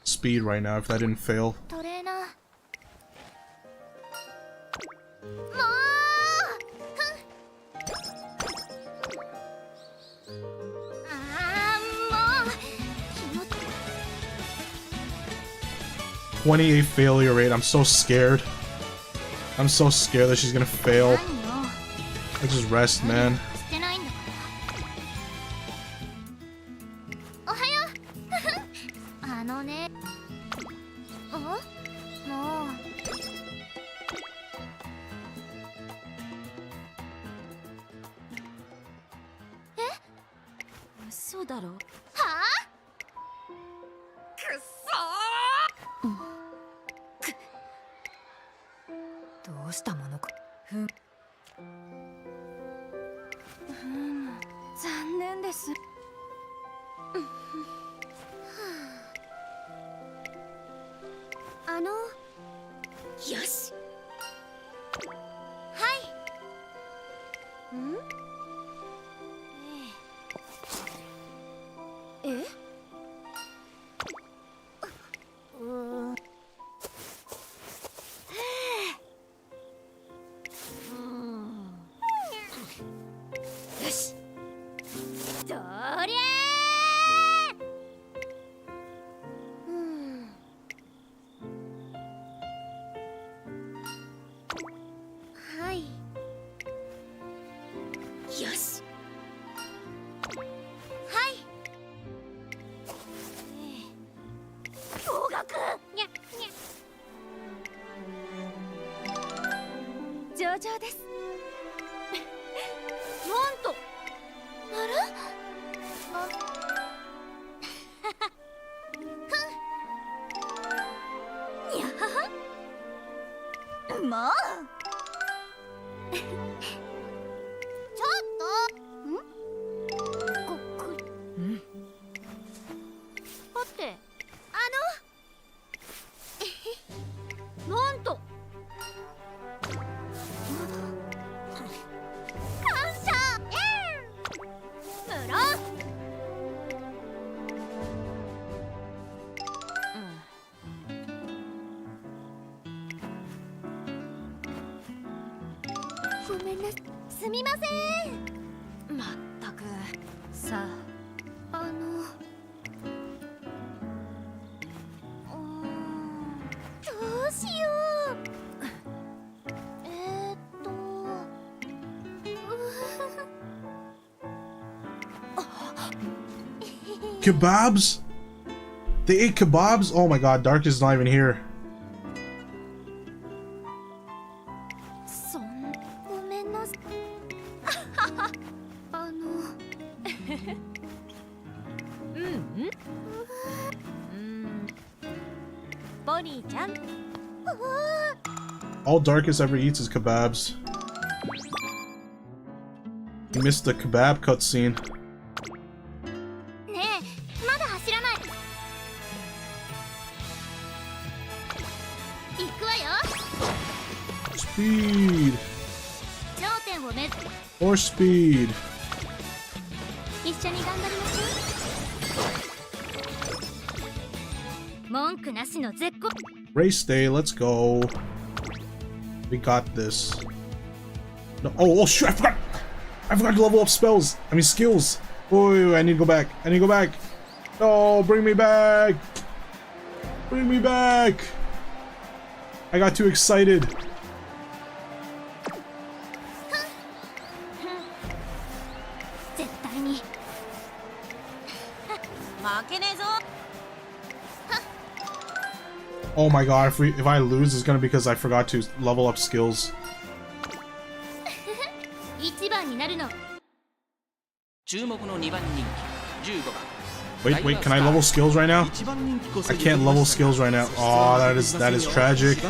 speed right now if I didn't fail. トレーナーもうあーもう気持ち 28 failure rate, I'm so scared. I'm so scared that she's gonna fail. 何よ Let's just rest, man. してないんだからおはようあのねもうえ嘘だろはあうしたものか。残念です。よし。はい。え？よし。そりゃはい。よし。はい。驚愕。にゃにゃ。上々です。なんと。あら？にゃはは。もう。ちょっと。これ。はて、なんと。感謝。無論。ごめんな、すみません。まったく。さあ、どうしよう。Kebabs? They ate kebabs? Oh my god, Dark is not even here. ごめんなさい。ボニーちゃん。All Darkest ever eats is kebabs. You missed the kebab cutscene. ねえ、まだ走らない。行くわよ。Speed. 頂点を目指す。 Or speed. 一緒に頑張りましょう。文句なしの絶好。 Race day, let's go. We got this. No, oh shoot, I forgot to level up spells. I mean skills. Oh, wait, I need to go back. I need to go back. No, bring me back. Bring me back. I got too excited. 絶対に。負けねえぞ。 Oh my god, if I lose, it's gonna be because I forgot to level up skills. 一番になるの。注目の2番人気15番。 Wait, can I level skills right now? I can't level skills right now. Oh, that is tragic.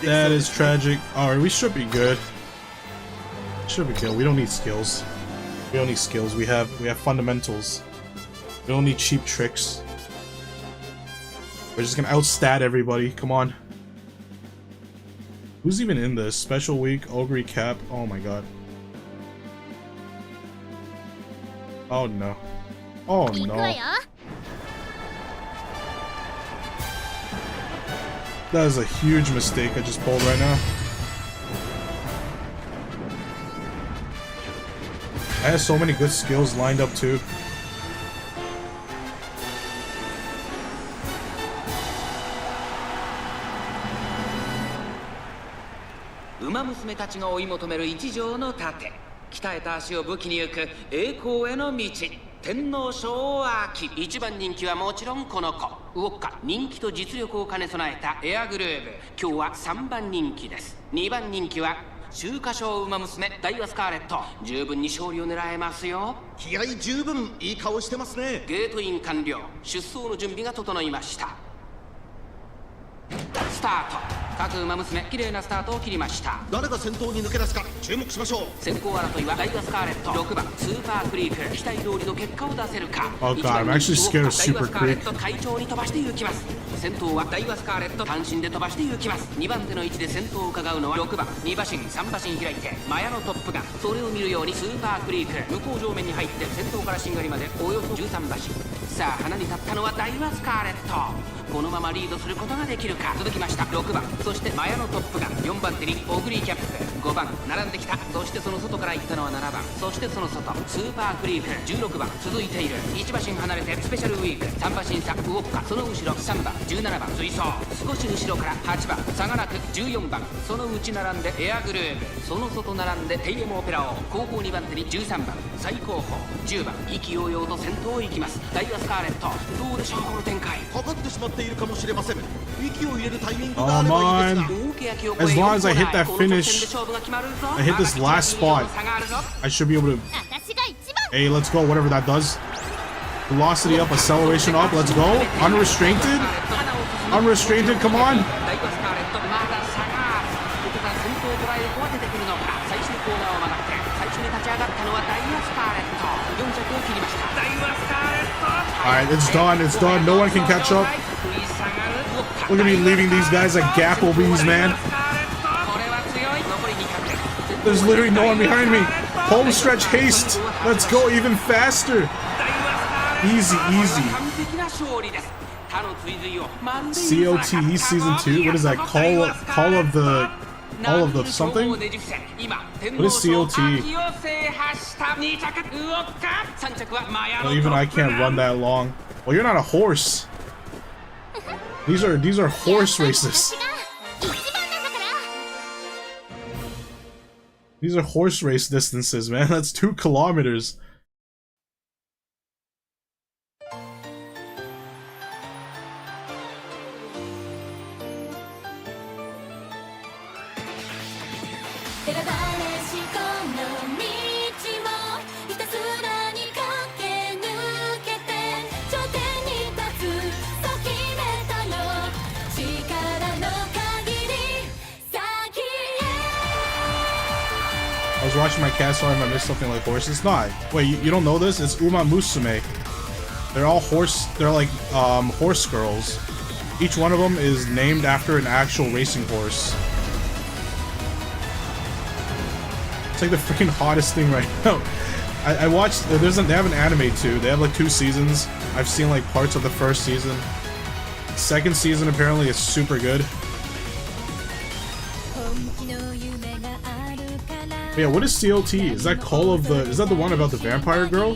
That is tragic. Alright, we should be good. Should be good. We don't need skills. We don't need skills. We have fundamentals. We don't need cheap tricks. We're just gonna outstat everybody. Come on. Who's even in this? Special week, Ogre Cap. Oh my god. Oh no. Oh 行くわ no. よ。 That is a huge mistake I just pulled right now. I had so many good skills lined up too. Umamusume たちが追い求める一条の盾。鍛えた足を武器に行く栄光への道。天皇賞秋。1番人気はもちろんこの子。ウォッカ、人気と実力を兼ね備えたエアグルーヴ。今日は3番人気です。2番人気は秋華賞馬娘ダイワスカーレット。十分に勝利を狙えますよ。気合十分、いい顔してますね。ゲートイン完了。出走の準備が整いました。スタート。各馬娘綺麗なスタートを切りました。誰が先頭に抜け出すか注目しましょう。先行争いはダイワスカーレット、6番スーパークリーク、期待通りの結果を出せるか。 Oh god, I'm actually scared of Super Creek. 快調に飛ばして行きます。先頭はダイワスカーレット、単身で飛ばして行きます。2番手の位置で先頭を伺うのは6番2馬身3馬身開いてマヤのトップがそれを見るようにスーパークリーク、向こう上面に入って先頭からしんがりまでおよそ13馬身。さあ花に立ったのはダイワスカーレット。このままリードすることができるか。続きました6番、そしてマヤのトップが4番手にオグリーキャップ、5番並んできた。そしてその外から行ったのは7番、そしてその外スーパークリーク16番続いている。1馬身離れてスペシャルウィーク3馬身差動くか。その後ろ3番17番追走、少し後ろから8番差がなく14番、その内並んでエアグルーヴ、その外並んでテイエムオペラオ、後方2番手に13番最後方10番意気揚々と先頭を行きます。ダイワスカーレットどうでしょうこの展開。かかってしまっているかもしれません。息を入れるタイミングがあればいいですが。 As long as I hit that finish, I hit this last spot, I should be able to. 私が一番。 Hey, let's go, whatever that does. Velocity up, acceleration up, let's go. Unrestrained? Unrestrained, come on. ダイワスカーレットまだ差がある。ここから先頭を捉える子は出てくるのか。最初にコーナーを曲がって最初に立ち上がったのはダイワスカーレット。4着を切りました。ダイワスカーレット。Alright, it's done, it's done. No one can catch up. Look at me leaving these guys like Gapplebees, man. There's literally no one behind me. Home stretch haste. Let's go even faster. Easy, easy. COTE season 2. What is that? Call of the something? What is COT? Well, even I can't run that long. Well, you're not a horse. These are horse races. These are horse race distances, man. That's 2 kilometers. I was watching my cat, so I missed something like horse. It's not. Wait, you don't know this? It's Umamusume. They're all horse. They're like horse girls. Each one of them is named after an actual racing horse. It's like the freaking hottest thing right now. I watched. They have an anime too. They have like 2 seasons. I've seen like parts of the first season. Second season apparently is super good. But yeah, what is COT? Is that Call of the? Is that the one about the vampire girl?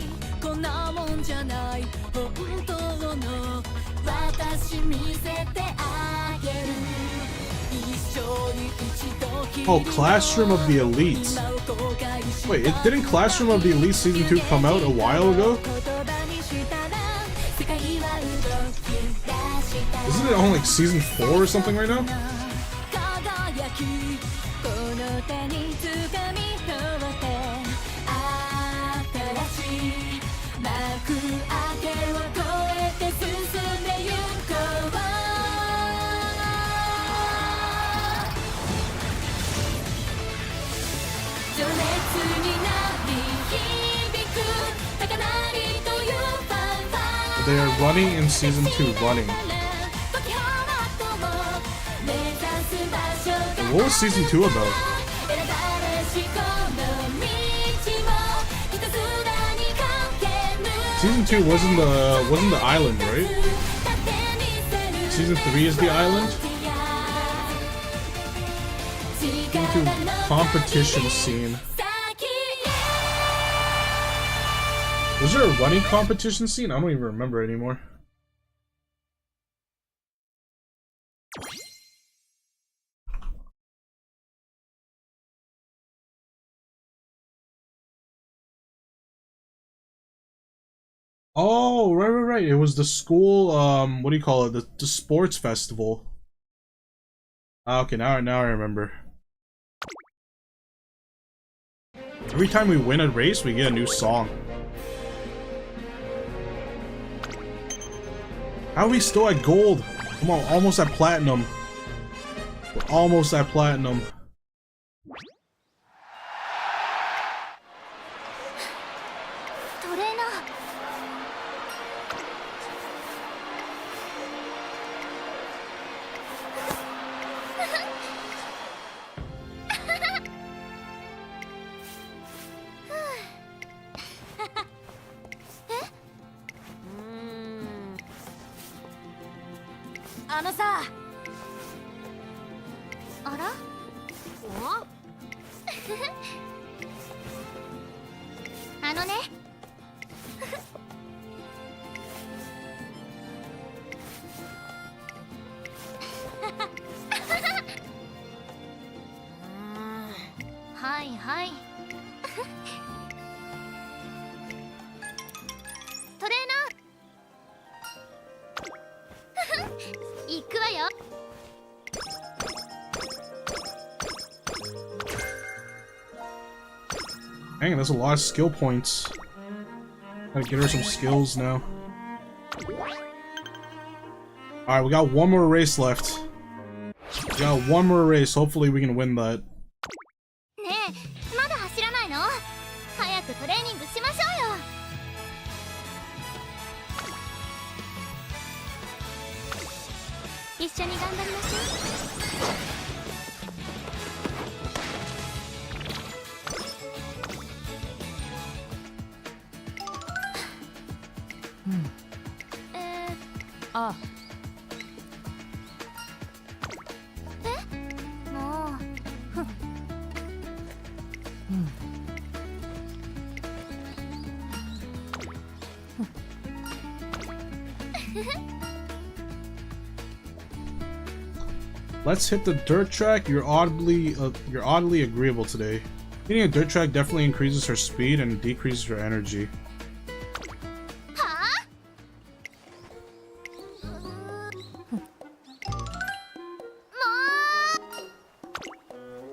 Oh, Classroom of the Elite. Wait, didn't Classroom of the Elite season 2 come out a while ago? Isn't it on like season 4 or something right now? They are running in season 2, running. What was season 2 about? Season 2 wasn't the island, right? Season 3 is the island? Season 2 competition scene. Was there a running competition scene? I don't even remember anymore. Oh, right. It was the school, what do you call it? The sports festival. Okay, now I remember. Every time we win a race, we get a new song. How are we still at gold? Come on, almost at platinum. We're almost at platinum.はいはいトレーナー行くわよ。 Dang, that's a lot of skill points. Gotta get her some skills now. Alright, we got one more race left. We got one more race. Hopefully we can win that. ねえ、まだ走らないの？早くトレーニングしましょうよ。一緒に頑張りましょう。 ああもうふん Let's hit the dirt track. You're oddly agreeable today. Hitting a dirt track definitely increases her speed and decreases her energy. はあ？も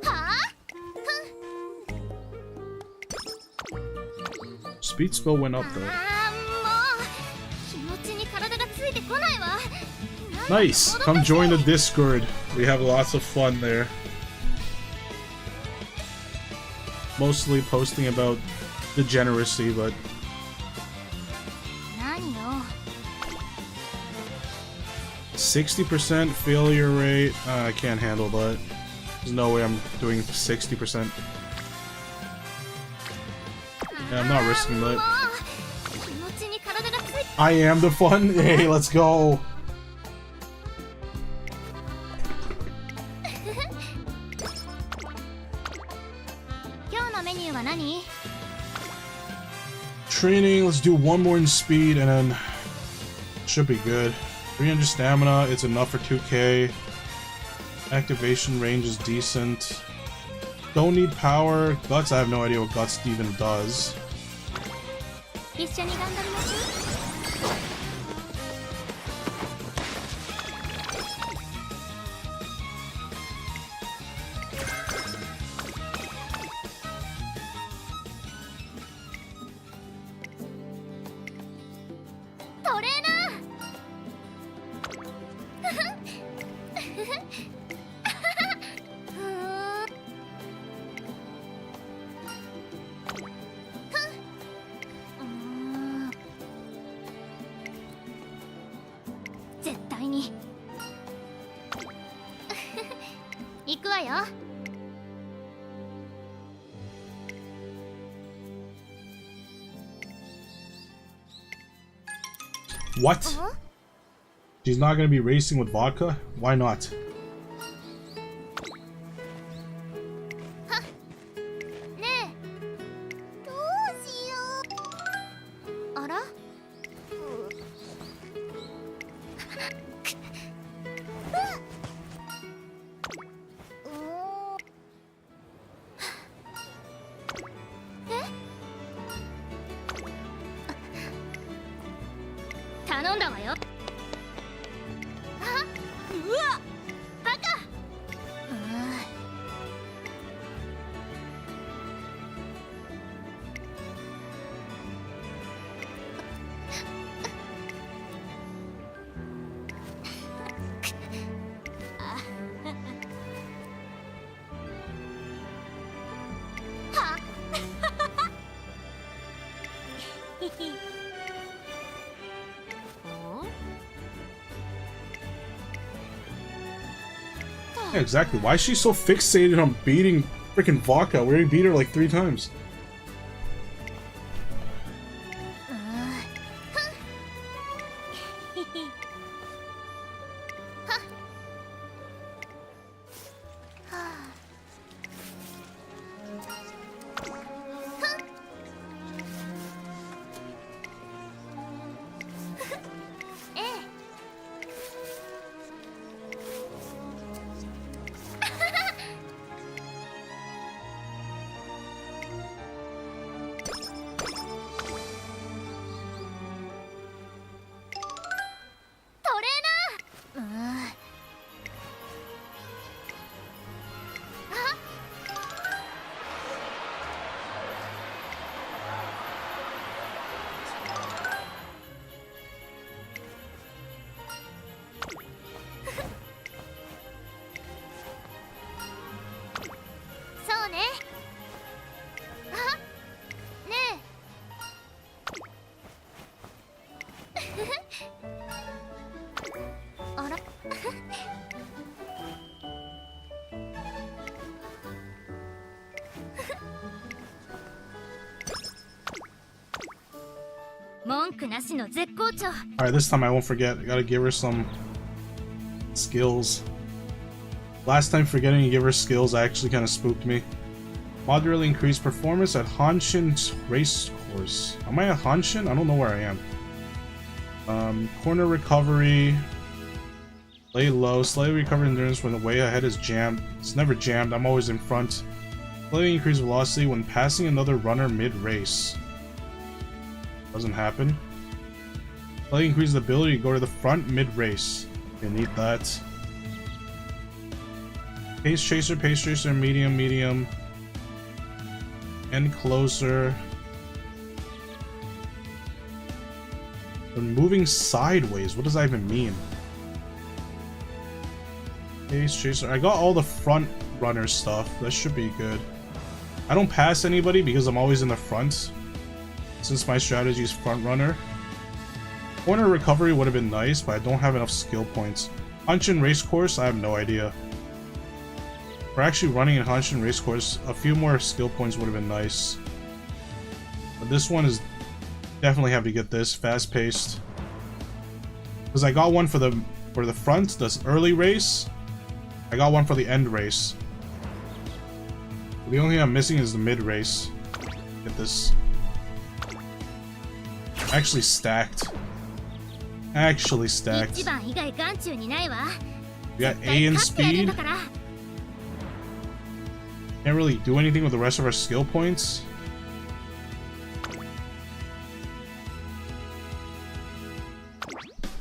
うはあ？ Speed spell went up though. ああ、もう気持ちに体がついてこないわ。 Nice! Come join the Discord. We have lots of fun there. Mostly posting about degeneracy, but 何よ。 60% failure rate. I can't handle that. There's no way I'm doing 60%. Yeah, I'm not risking that. もう気持ちに体がついて I am the fun. Hey, let's go. 今日のメニューは何？ Training, let's do one more in speed and then should be good. 300 stamina, it's enough for 2k. Activation range is decent. Don't need power. Guts, I have no idea what Guts even does. 一緒に頑張りましょう。 トレーナー絶対に行くわよ。 What? She's not gonna be racing with vodka? Why not? ねえ、どうしよう。あら？頼んだわよ。あ、うわ、バカ。Yeah, exactly. Why is she so fixated on beating freaking Vodka? We already beat her like 3 times. Alright, this time I won't forget. I gotta give her some skills. Last time forgetting to give her skills actually kind of spooked me. Moderately increased performance at Hanshin's race course. Am I at Hanshin? I don't know where I am. Corner recovery. Lay low. Slightly recover endurance when the way ahead is jammed. It's never jammed. I'm always in front. Slightly increased velocity when passing another runner mid-race. Doesn't happen. Slightly increased ability to go to the front mid-race. You need that. Pace Chaser, medium, medium. And closer. When moving sideways, what does that even mean? Pace Chaser. I got all the front runner stuff. That should be good. I don't pass anybody because I'm always in the front. Since my strategy is front runner. Corner recovery would have been nice, but I don't have enough skill points. Hanshin race course, I have no idea. For actually running in Hanshin race course, a few more skill points would have been nice. But this one is definitely have to get this fast paced. Because I got one for the front, this early race. I got one for the end race. The only thing I'm missing is the mid race. Get this. Actually stacked. Actually stacked. You got A in speed. Can't really do anything with the rest of our skill points.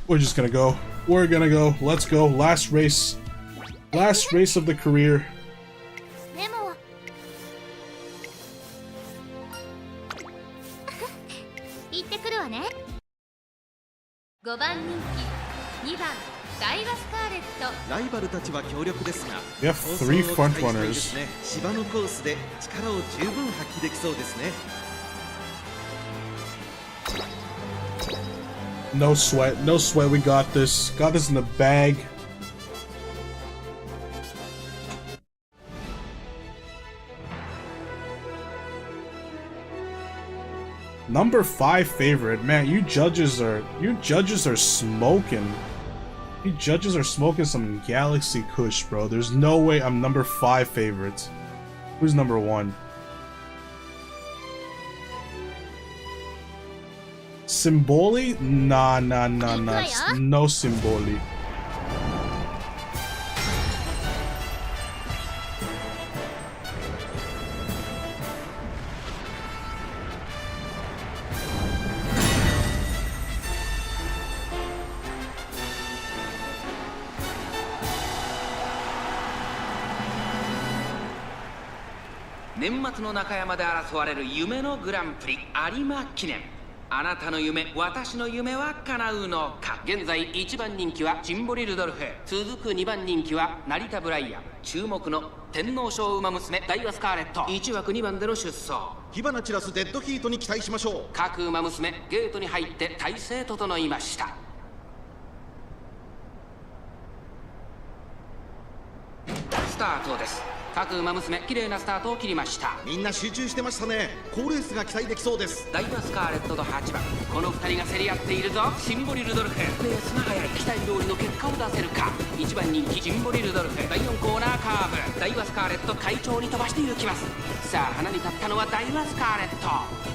We're just gonna go. We're gonna go. Let's go. Last race. Last race of the career. 5番人気2番ダイワスカーレットライバルたちは強力ですが We have 3 front runners. 芝のコースで力を十分発揮できそうですね No sweat, no sweat, we got this. Got this in the bag. Number 5 favorite. Man, you judges are smoking. You judges are smoking some Galaxy Kush, bro. There's no way I'm number 5 favorite. Who's number 1? Symboli? Nah. No Symboli.年末の中山で争われる夢のグランプリ有馬記念。あなたの夢、私の夢は叶うのか。現在1番人気はチンボリルドルフ、続く2番人気は成田ブライアン、注目の天皇賞馬娘ダイワスカーレット、1枠2番での出走。火花散らすデッドヒートに期待しましょう。各馬娘ゲートに入って体勢整いました。タートです。各馬娘綺麗なスタートを切りました。みんな集中してましたね。好レースが期待できそうです。ダイワスカーレットと8番、この2人が競り合っているぞ。シンボリルドルフ、レースが速い、期待通りの結果を出せるか。1番人気シンボリルドルフ、第4コーナーカーブ、ダイワスカーレット快調に飛ばしていきます。さあ花に立ったのはダイワスカーレット。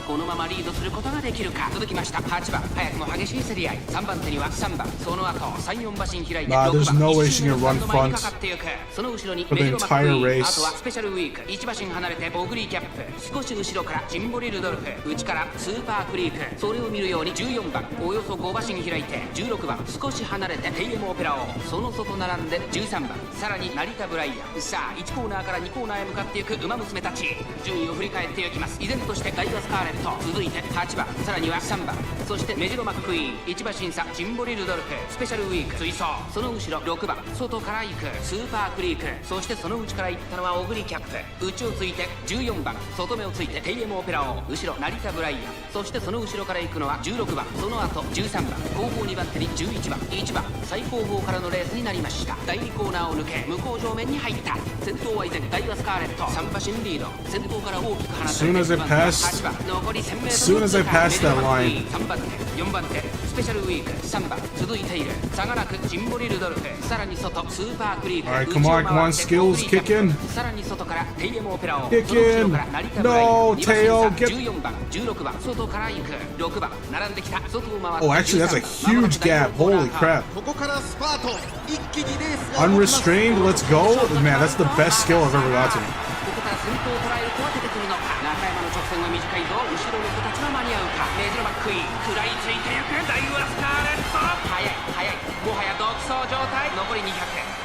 このままリードすることができるか。続きました8番、早くも激しい競り合い。3番手には3番、その後3、4馬身開いて6番、there's no way she can run 前にかかっていく。その後ろに for the メジロマックイ entire ーン、 race. あとはスペシャルウィーク。1馬身離れてボグリーキャップ、少し後ろからシンボリルドルフ、内からスーパークリーク。それを見るように14番、およそ5馬身開いて16番、少し離れてテイエムオペラ王。その外並んで13番、さらに成田ブライアン。さあ1コーナーから2コーナーへ向かっていく馬娘たち。順位を振り返っていきます。依然としてダイワスカーレット、続いて8番、さらには3番、そしてメジロマックイーン。1馬身差シンボリルドルフ、スペシャルウィーク追走。その後ろ6番、外から行くスーパークリーク。そしてその内から行ったのはオグリキャップ。内をついて14番、外目をついてテイエムオペラ王。後ろ成田ブライアン。そしてその後ろから行くのは16番、その後13番、後方2番手に11番、1番、最後方からのレースになりました。第2コーナーを抜け向こう上面に入った。先頭は依然ダイワスカーレット、3馬身リード。先頭から大きく離れて Soon as it passed- 8番、残り 1000m。 Soon as I passed that line. 3番手、4番手、スペシャルウィーク3番、続いている差がなくシンボリルドルフ。さらに外スーパークリーク。 Alright, come on, come on, skills, kick in. さらに外からテイエムオペラ王。 Kick その後ろ in. から成田ブライアン。 No, 2馬身差 Teo, get- 14番、16番、外から行く6番、並んできた。外を回って Oh, actually, that's a 13番、 huge gap. Holy crap. ここからスパート。一気にレースが動きます。 Unrestrained, let's go. Man, that's the best skill I've ever gotten. ここから先頭を捉える子は出てくるのか。中山の直線は短いぞ。後ろの子たちは間に合うか。メジロマックイーン、食らいついていくダイワスカーレット。速い速い、もはや独走状態。残り200、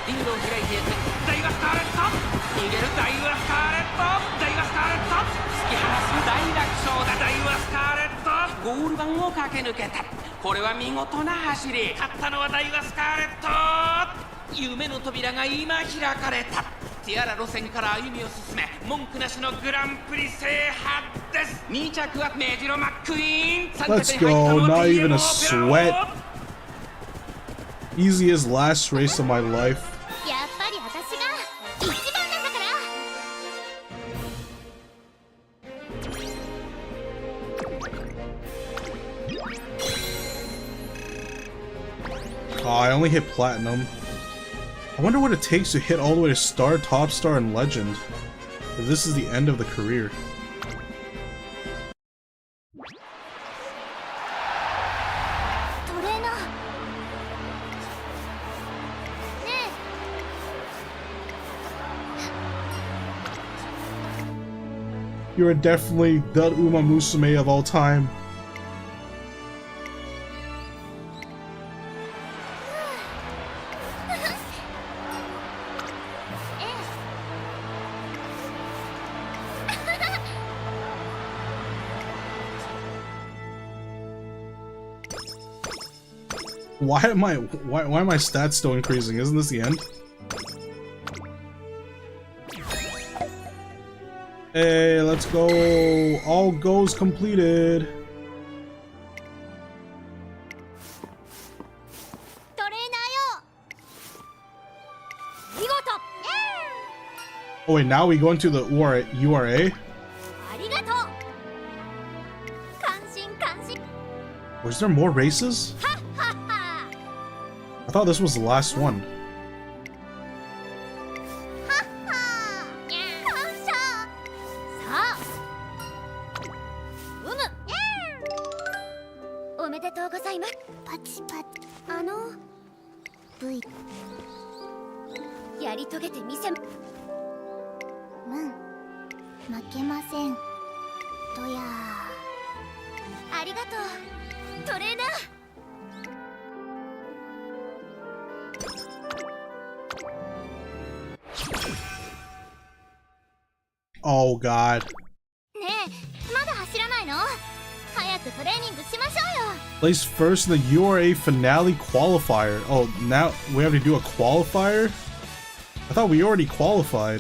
リードを開いていくダイワスカーレット。逃げるダイワスカーレット、ダイワスカーレット。突き放す大楽勝だダイワスカーレット。ゴール板を駆け抜けた。これは見事な走り。勝ったのはダイワスカーレット。夢の扉が今開かれた。ティアラ路線から歩みを進め、文句なしのグランプリ制覇です。2着はメジロマックイーン。 Let's go, not even a sweat. Easiest last race of my life. やっぱり私が一番なんだから。 Oh, I only hit platinum. I wonder what it takes to hit all the way to star, top star, and legend. If this is the end of the career. トレーナーね You are definitely the Umamusume of all time. ええ Why am my stats still increasing? Isn't this the end? Hey, let's go. All goals completed. トレーナーよ見事 Oh wait, now we go into the URA? ありがとう感心感心 Was there more races? はっはっは I thought this was the last one. はっは感謝さあうむおめでとうございますパチパチV やり遂げてみせ負けませんとやありがとうトレーナー Oh god. ねえまだ走らないの早くトレーニングしましょうよ Place first in the URA finale qualifier. Oh, now we have to do a qualifier? I thought we already qualified.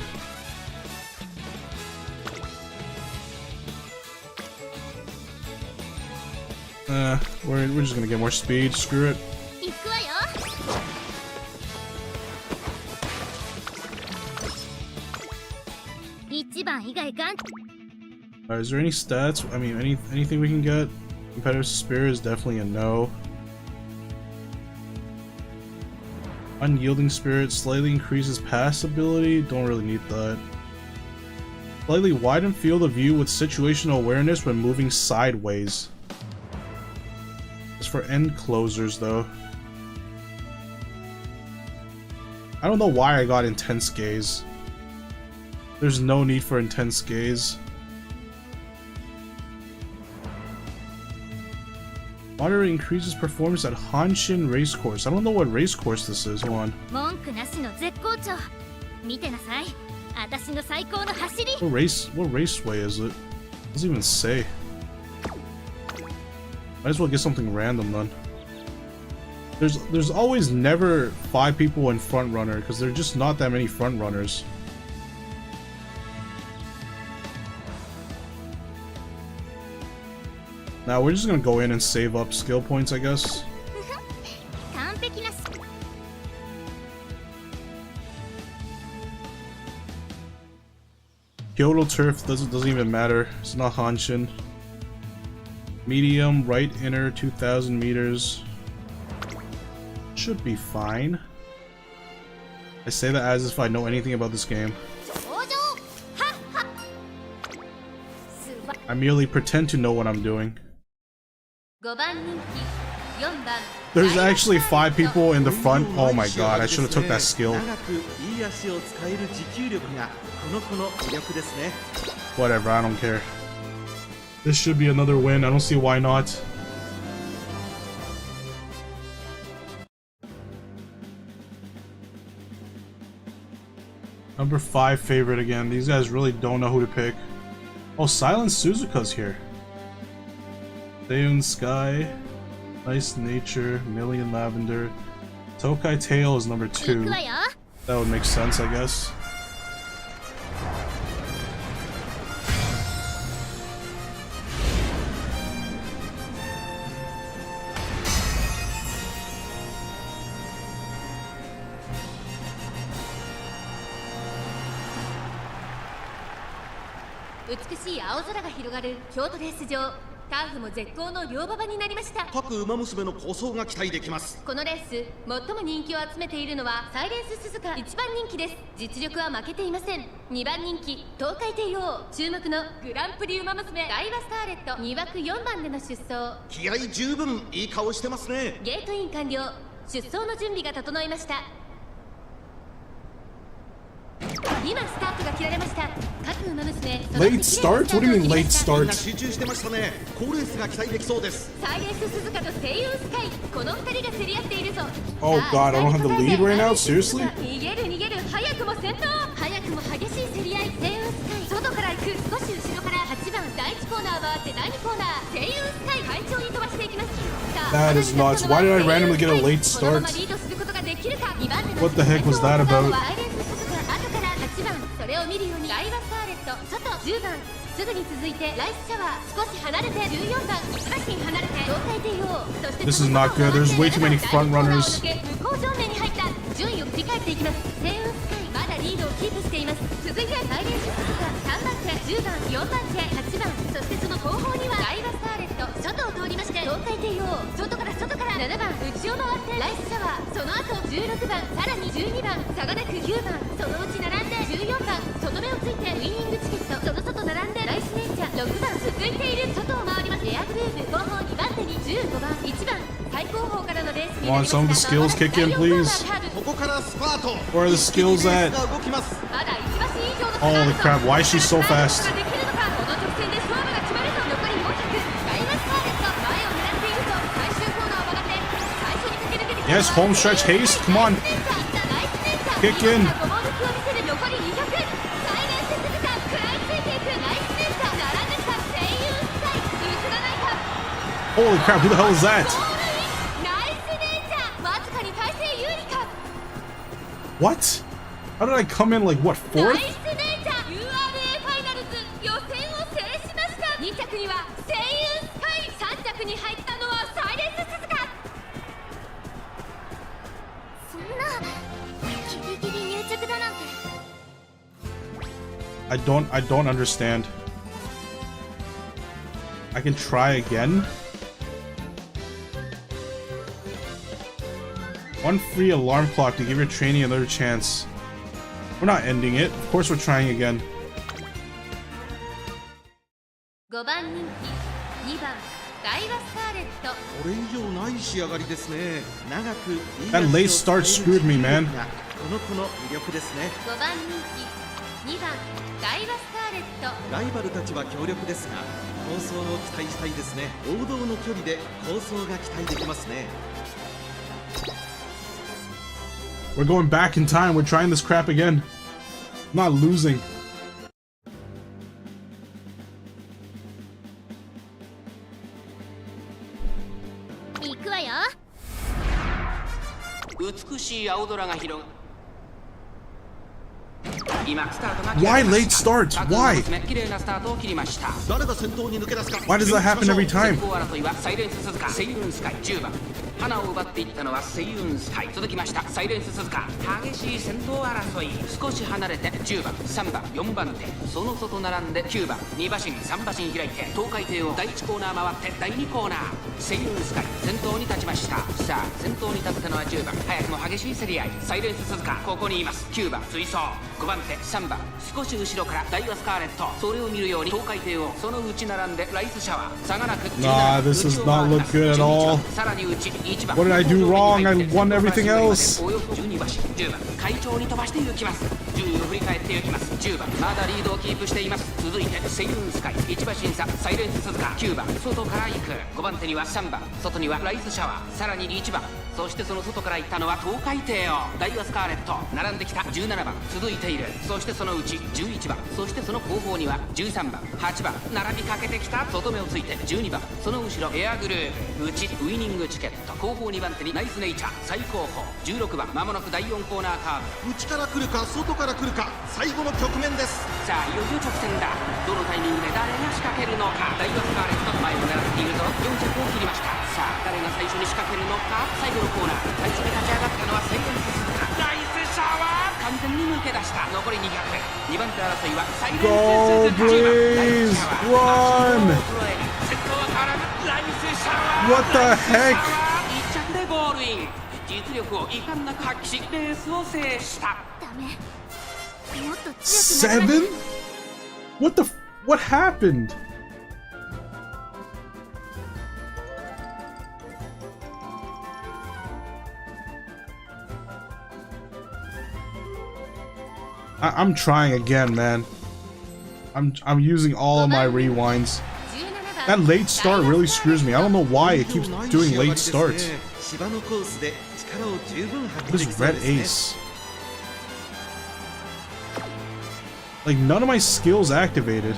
We're just gonna get more speed. Screw it. 行くわよ番以外かん。 Alright, is there any stats? I mean, anything we can get? Competitive spirit is definitely a no. Unyielding spirit slightly increases pass ability. Don't really need that. Slightly widen field of view with situational awareness when moving sideways. It's for end closers though. I don't know why I got intense gaze. There's no need for intense gaze. Water increases performance at Hanshin Racecourse. I don't know what racecourse this is. Hold on. 文句なしの絶好調。見てなさい。私の最高の走り。 What raceway is it? Doesn't even say. Might as well get something random then. There's always never 5 people in front runner because there's just not that many front runners. Now we're just gonna go in and save up skill points, I guess. 完璧な。 Kyoto turf doesn't even matter. It's not Hanshin. Medium, right inner, 2,000 meters. Should be fine. I say that as if I know anything about this game. 上々。はっは。すば。 I merely pretend to know what I'm doing. 5番人気4番 There's actually 5 people in the front. Oh my god, I should have took that skill. 長くいい足を使える持久力がこの子の魅力ですね。 Whatever, I don't care. This should be another win. I don't see why not. Number 5 favorite again. These guys really don't know who to pick. Oh, Silent Suzuka's here. Seiyun Sky, Nice Nature, Million Lavender. Tokai Tail is number 2. 行くわよ。 That would make sense, I guess.美しい青空が広がる京都レース場。ターフも絶好の両馬場になりました。各馬娘の構想が期待できます。このレース最も人気を集めているのはサイレンス鈴鹿1番人気です。実力は負けていません。2番人気東海帝王、注目のグランプリ馬娘ダイワスターレット、2枠4番での出走。気合十分いい顔してますね。ゲートイン完了。出走の準備が整いました。今スタートが切られました。各馬娘 Late start? What do you mean late みんな start? 集中してましたね。好レースが期待できそうです。サイレンス鈴鹿と声優スカイ、この2人が競り合っているぞ。 Oh god, I don't have the lead right now? Seriously? 逃げる逃げる、早くも先頭。早くも激しい競り合い。声優スカイ外から行く。少し後ろから8番第1コーナー回って第2コーナー。声優スカイ快調に飛ばしていきます。That is nuts. Why did I randomly get a late このま start? まリードすることができるか。2番手の What the heck was that about? サイレンス鈴鹿、後から8番。それを見るようにダイワスターレット、外10番。すぐに続いてライスシャワー、少し離れて14番。一馬身離れて東海帝王。そして This is not good. There's way too many front runners. 向こう正面に入った。順位を振り返っていきます。セウンスカイまだリードをキープしています。続いてサイレンス鈴鹿3番手、10番、4番手、8番。そしてその後方にはダイワスターレット、外を通りまして東海帝王、外から7番、内を回ってライスシャワー、その後16番、さらに12番、差がなく9番、そのうち並んで14番、外目をついてウイニングチケット、その外並んでライスネイチャー6番、続いている外を回ります。レアグループ後方2番手に15番、1番、最後方からのレースになりま Want した。 some of the skills kick in, please? ここからスパート。 Where are the skills at? が動きます。まだ1馬身以上の差がある Holy crap, why is she so fast? できるのか。この直線で勝負が決まるぞ。残り400。ダイワスターレット前を狙っているぞ。最終コーナーを曲がって最初に駆け抜けてきた Yes, home stretch haste. Come on. Kick in. Holy crap, who the hell is that? What? How did I come in like, what, 4th? 2着には声優スカイ、3着に入ったのはサイレンス鈴鹿。そんなギリギリ入着だなんて。I don't understand. I can try again. One free alarm clock to give your training another chance. We're not ending it. Of course we're trying again. 5番人気2番ダイワスカーレット。これ以上ない仕上がりですね。長くいい That 足 late を start 使える screwed me, man. この子の魅力ですね。5番人気2番ダイワスカーレット。ライバルたちは強力ですが、構想を期待したいですね。王道の距離で構想が期待できますね。We're going back in time. We're trying this crap again. I'm not losing. 行くわよ。美しい青空が広が今スタートが Why late starts? Why? 綺麗なスタートを切りました。誰が先頭に抜け出すか。 Why does that happen every 先 time? 行争いはサイレンス鈴鹿セイウンスカイ10番花を奪っていったのはセイウンスカイ続きましたサイレンス鈴鹿激しい先頭争い少し離れて10番3番4番手その外並んで9番2馬身3馬身開いて東海帝を第1コーナー回って第2コーナーセイウンスカイ先頭に立ちましたさあ先頭に立ったのは10番早くも激しい競り合いサイレンス鈴鹿ここにいます9番追走5番手3番少し後ろからダイワスカーレットそれを見るように東海帝をその内並んでライスシャワー差がなく Nah, this does not look good at all. さらに内1番 What did I do wrong? I won everything else. およそ12馬身10番会長に飛ばして行きます順位を振り返って行きます10番まだリードをキープしています続いてセイウンスカイ1馬身差サイレンス鈴鹿9番外から行く5番手には3番外にはライスシャワーさらに1番そしてその外から行ったのは東海帝王ダイワスカーレット並んできた17番続いているそしてそのうち11番そしてその後方には13番8番並びかけてきた外目をついて12番その後ろエアグルーヴ内ウイニングチケット後方2番手にナイスネイチャー最後方16番まもなく第4コーナーカーブ内から来るか外から来るか最後の局面です。さあいよいよ直線だどのタイミングで誰が仕掛けるのかダイワスカーレット前を狙っているぞ4着を切りましたさあ誰が最初に仕掛けるのか最後のコーナー最初に立ち上がったのはサイレンス鈴鹿ライスシャワー完全に抜け出した残り200 2番手争いはサイレン Go, ス鈴鹿ライ please! スシャワー Run! 先頭は変わらずライスシャワー What the heck? 1着でゴールイン実力を遺憾なく発揮しレースを制したダメ。もっと強くならない。 7? What happened? I'm trying again, man. I'm using all of my rewinds. That late start really screws me. I don't know why it keeps doing late starts. 芝のコースで力を十分発揮 What で is きそう red ですね。 ace? Like, none of my skills activated.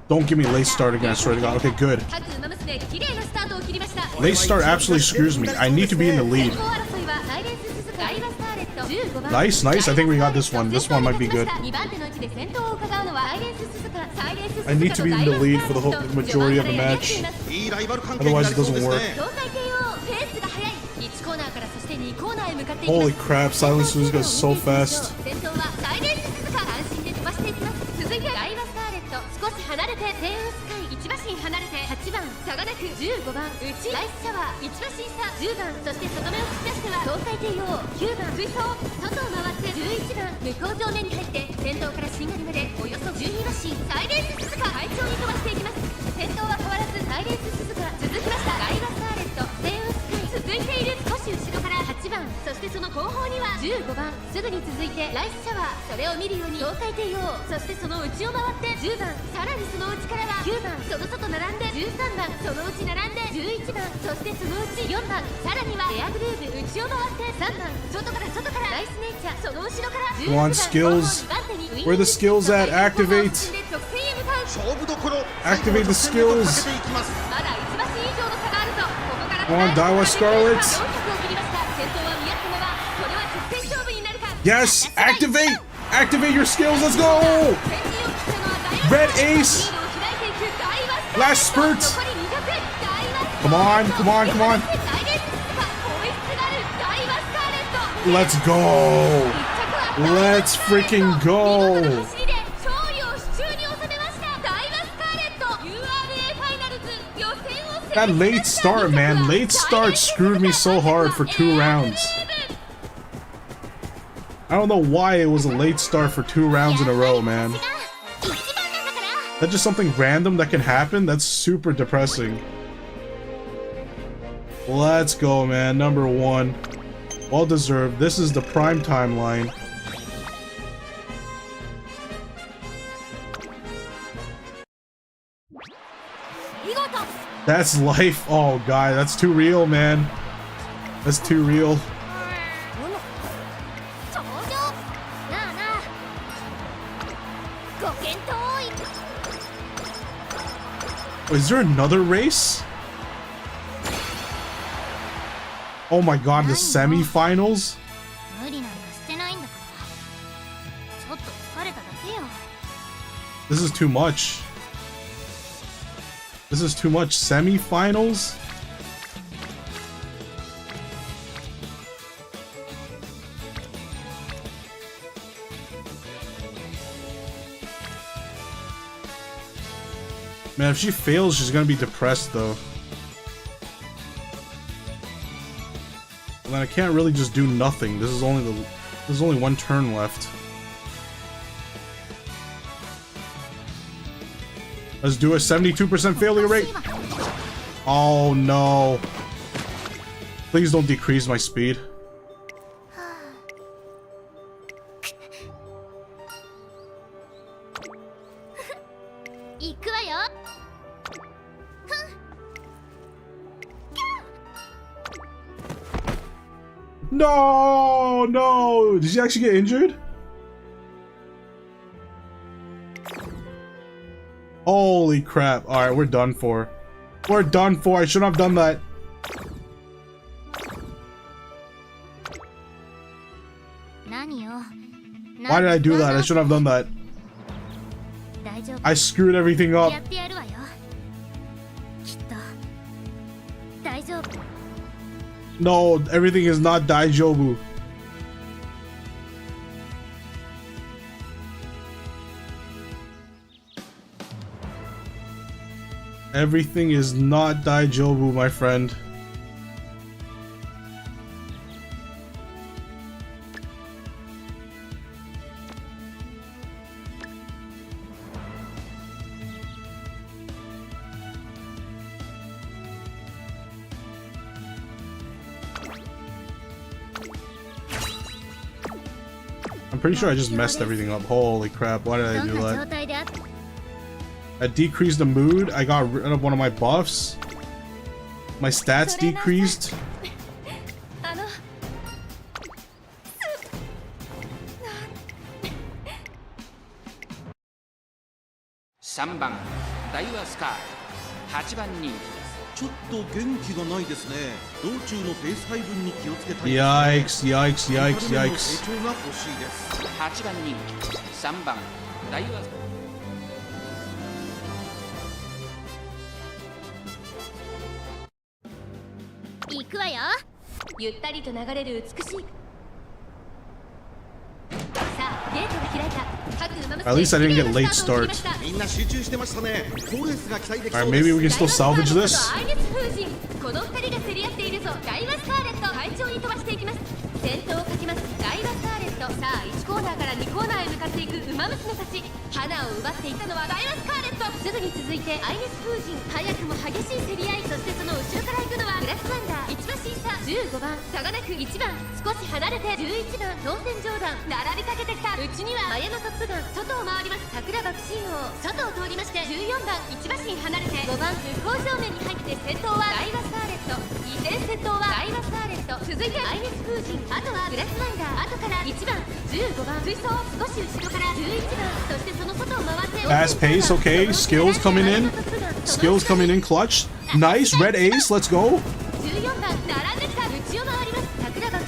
Don't give me late start again, I swear to God. Okay, good. 各ウマ娘綺麗なスタートを切りました Late start absolutely screws me. I need to be in the lead. 先行争いはサイレンス鈴鹿ダイワスカーレット15番 Nice, nice. I think we got this one. This one might be good. 2番手の位置で先頭を伺うのはサイレンス鈴鹿サイレンス鈴鹿 I need to be in the lead for the whole majority of the match. いいライバル関係にな Otherwise, り it そうで doesn't す work. ね。東海帝王ペースが速い1コーナーからそして2コーナーへ向かっていきます Holy crap, Silent Suzuka is so fast. 先頭はサイレンス鈴鹿安心で飛ばしていきます続いてダイワスカーレット少し離れてセイウンスカイ1馬身離れて8番差がなく15番内ライスシャワー1馬身差10番そして外目を突き出しては東海帝王9番追走外を回って11番向こう上面に入って先頭からしんがりまでおよそ12馬身サイレンス鈴鹿快調に飛ばしていきます先頭は変わらずサイレンス鈴鹿続きましたダイワスカーレットセイウンスカイ続いている少し後ろから8番そしてその後方には15番すぐに続いてライスシャワーそれを見るように東海帝王そしてその内を回って10番さらにその内からは9番その外並んで13番その内並んで11番そしてその内4番さらにはエアグルーヴ内を回って3番外からライスネイチャーその後ろから16 Come 番 on, skills. 後方2番手にウィン Where are the skills at? Activate. 直線へ向かう勝負どころ Activate the skills. 最後の直線へとかけていきます。まだ1馬身以上の差があるぞここから Come on, Daiwa Scarlets. 400を切りました先頭は見合ったままこれは直線勝負になるか Yes! Activate! Activate your skills, let's go! Red Ace! Last spurt! Come on, come on, come on! Let's go! Let's freaking go! That late start, man. Late start screwed me so hard for 2 rounds. I don't know why it was a late start for 2 rounds in a row, man. That's just something random that can happen? That's super depressing. Let's go, man. Number 1. Well deserved. This is the prime timeline. That's life. Oh, God. That's too real, man. That's too real. Is there another race? Oh my god, the semi-finals? This is too much. This is too much. Semi-finals? Man, if she fails, she's gonna be depressed, though. And then I can't really just do nothing. There's only 1 turn left. Let's do a 72% failure rate. Oh no! Please don't decrease my speed. No, no! Did she actually get injured? Holy crap. Alright, we're done for. We're done for. I shouldn't have done that. Why did I do that? I shouldn't have done that. I screwed everything up. No, everything is not Daijobu. Everything is not Daijobu, my friend. I'm pretty sure I just messed everything up. Holy crap, why did I do that? I decreased the mood, I got rid of one of my buffs. My stats decreased. 3番ダイワスカー8番人気です。ちょっと元気がないですね。道中のペース配分に気をつけたいですね。Yikes, yikes, yikes, yikes. 成長が欲しいです。8番人気3番ダイワスカー。行くわよ。ゆったりと流れる美しい。さあ、ゲートが開いた。At least I didn't get late start. みんな集中してましたね。好レースが期待でき Alright, そうで maybe す。 we can still salvage this. この2人が競り合っているぞ。ダイワスカーレット快調に飛ばしていきます。先頭をかけますダイワスカーレット。さあ、1コーナーから2コーナーへ向かっていくウマ娘たち。花を奪っていったのはダイワスカーレット。すぐに続いてアイネス風神。早くも激しい競り合い。そしてその後ろから行くのはグラスワンダー。1馬審査15番差がなく1番少し離れて11番当選上段並びかけてきた。内にはマヤのトップガン外を回ります。桜爆心王外を通りまして14番1馬身離れて5番向こう正面に入って先頭はダイワスカーレット。依然先頭はダイワスカーレット。続いてアイネス風神。あとはグラスワンダー。後から1番15番追走少し後ろから11番そしてその外を回って Fast pace, okay. Skills coming in. Skills coming in clutch. Nice, red ace, let's go. 14番並んできた。内を回ります桜爆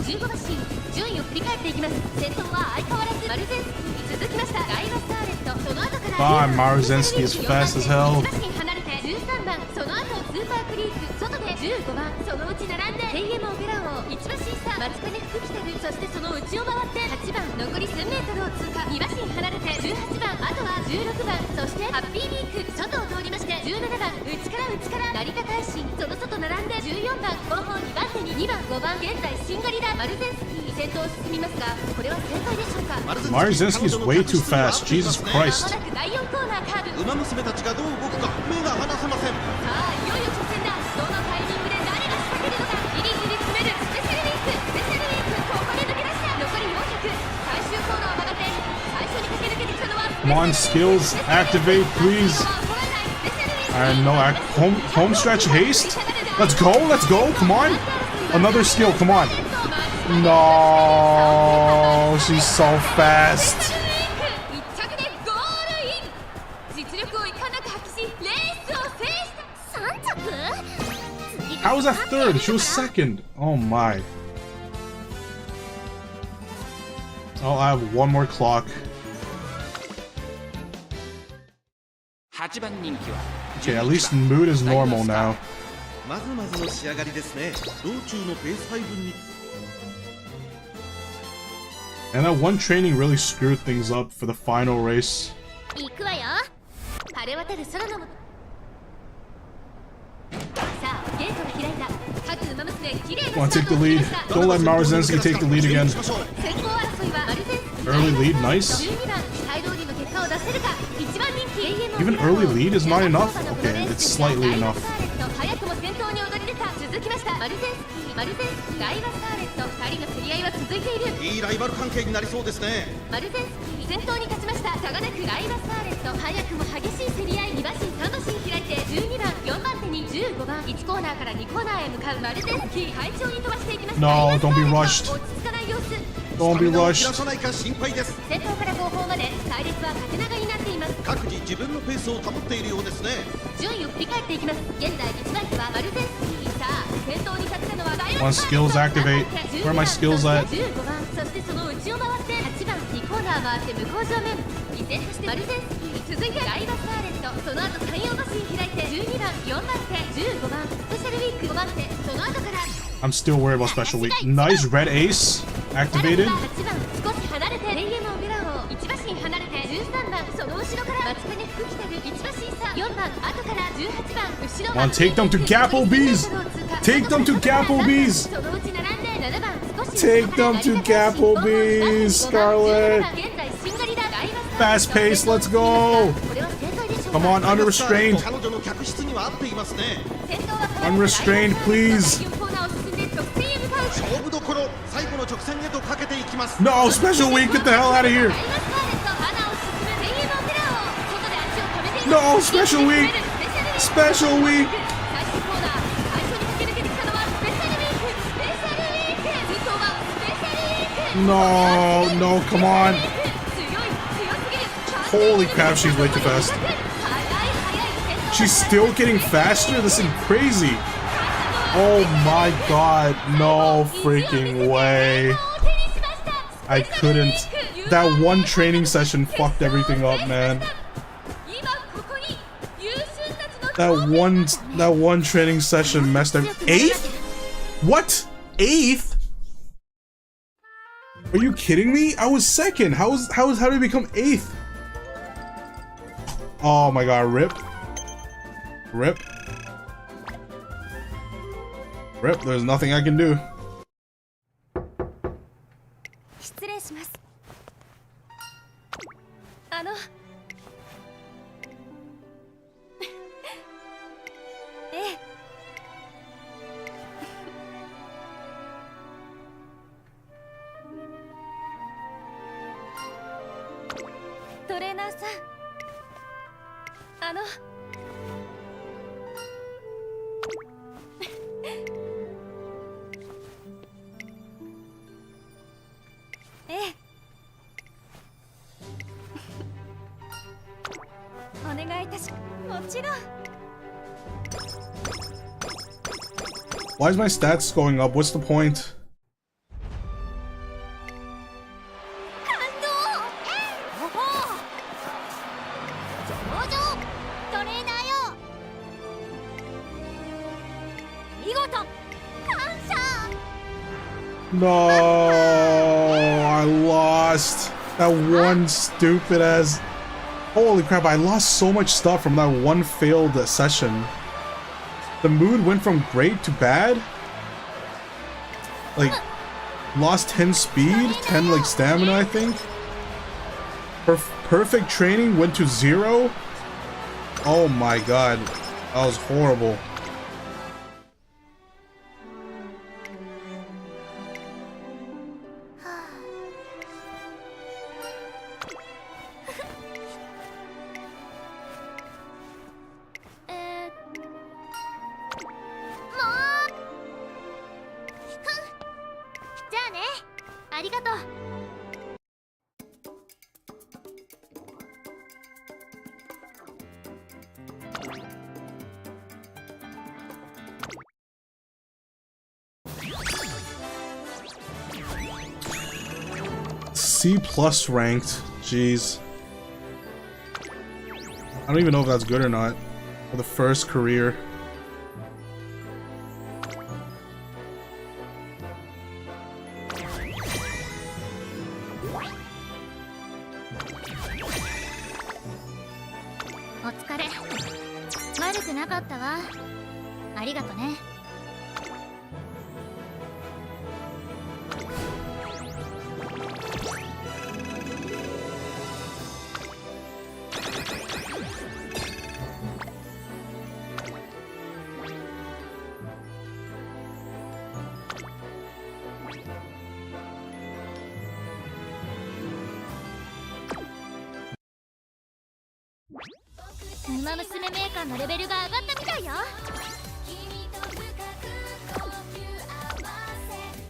15馬身順位を振り返っていきます。先頭は相変わらずマルゼンスキーに続きました。ガイバスターレット、その後から God, Marzensky is fast as hell. 1馬身離れて13番、その後スーパークリーク、外で15番、そのうち並んで KM オペラ王、1馬身差、松金福来てる、そしてその内を回って8番、残り1000メートルを通過、2馬身離れて18番、あとは16番、そしてハッピービーク、外を通りまして17番、内から成田大臣、その外並んで14番、後方2番手に2番、5番、現在シンガリラ、マルゼンスキー先頭を進みますが、これは正解でしょうか。 Marzensky is way too fast. Jesus ま Christ. もなく第4コーナーカーブ。ウマ娘たちがどう動くか目が離せません。さあいよいよ直線だ。どのタイミングで誰が仕掛けるのか。じりじり詰めるスペシャルウィーク、ここで抜け出した。残り400、最終コーナーを曲がって最初に駆け抜けてきたのは Come on, skills, activate, please. And no home stretch haste. Let's go, come on. Another skill, come on. No, she's so fast. 1着でゴールイン。実力をいかなく発揮しレースを制した。3着 How was that third? She was second. Oh my. Oh, I have one more clock. 8番人気は Okay, at least mood is normal now. まずまずの仕上がりですね。道中のペース配分に And that one training really screwed things up for the final race. 行くわよ。晴れ渡る空のもと。さあゲートが開いた。各馬娘綺麗な Come on, take the lead. Don't let Marzensky take the lead again. 先行争いはマルゼンスキー Early lead, nice. 12番期待通りの結果を出せるか。1番人気 Even early lead is not enough? Okay, it's slightly enough. 早くも先頭に躍り出た。続きましたマルゼンスキー、ガイバスターレット、2人の競り合いは続いている。いいライバル関係になりそうですね。マルゼンスキー先頭に立ちました。差がなくガイバスターレット、早くも激しい競り合い。2馬身3馬身開いて12番、4番手に15番、1コーナーから2コーナーへ向かうマルゼンスキー、快調に飛ばしていきます。 No, don't be rushed. 落ち着かない様子。 Don't be 切ら rushed. さないか心配です。先頭から後方まで隊列は縦長になっています。各自自分のペースを保っているようですね。順位を振り返っていきます。現在1番手はマルゼンスキー。さあ先頭に立ったのはガイ Come バ on, スターレッ skills ト。 activate. Where are my skills at? 15番、そしてその内を回って8番、2コーナー回って向こう正面依然としてマルゼンスキー。続いてガイバスターレット、その後3、4馬身開いて12番、4番手、15番スペシャルウィーク5番手、その後から I'm still worried about special week. Nice red ace. Activated. 8番少し離れてレイエムオペラ王、1馬身離れて13番、その後ろから松金福来てる1馬身差、4番後から18番、後ろ Come on, take them to Gapplebees. Take them to Gapplebees. そのうち並んで7番少し Take them to Gapplebees, Scarlet. 現在シンガリラガイバス Fast pace, let's go. これは正解でしょうか。 Come on, unrestrained. 彼女の客室には合っていますね。先頭は Unrestrained, please. 第4コーナーを進んで直線へ向かう。勝負どころ、最後の直線へとかけていきます。 No, special week. Get the hell out of here. ガイバスターレット、花を進むレイエムオペラ王、外で足を止めている。 No, special week. Special week. 最終コーナー、最初に駆け抜けてきたのはスペシャルウィーク。スペシャルウィーク、先頭はスペシャルウィーク。 No, no, come on. 強すぎる。 Holy crap, she's way too fast. She's still getting faster? This is crazy. Oh my god, no freaking way. I couldn't. That one training session fucked everything up, man. That one training session messed up. 8th? What? 8th? Are you kidding me? I was second. How did I become 8th? Oh my god, rip. Rip. Rip, there's nothing I can do. 失礼します。ええ。トレーナーさん、ええ。お願いいたし、もちろん。 Why is my stats going up? What's the point? No, I lost. That one stupid ass. Holy crap, I lost so much stuff from that one failed session. The mood went from great to bad. Like, lost 10 speed, 10 like stamina, I think. Perfect training went to 0. Oh my god, that was horrible. C+ ranked, jeez. I don't even know if that's good or not for the first career. Umamusume メーカーのレベルが上がったみたいよ。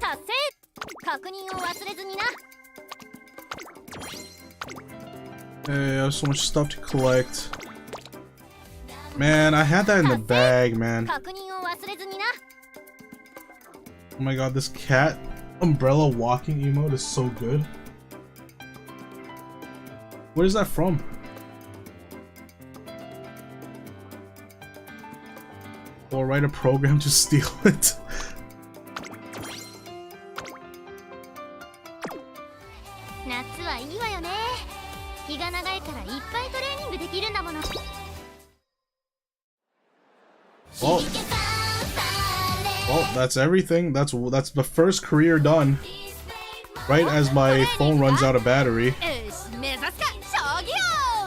達成。確認を忘れずにな。Hey, I have so much stuff to collect. Man, I had that in the bag, man. 確認を忘れずにな。Oh my god, this cat umbrella walking emote is so good. What is that from? Or write a program to steal it. 夏はいいわよね。日が長いからいっぱいトレーニングできるんだもの。Well, that's everything. That's the first career done. Right as my phone runs out of battery.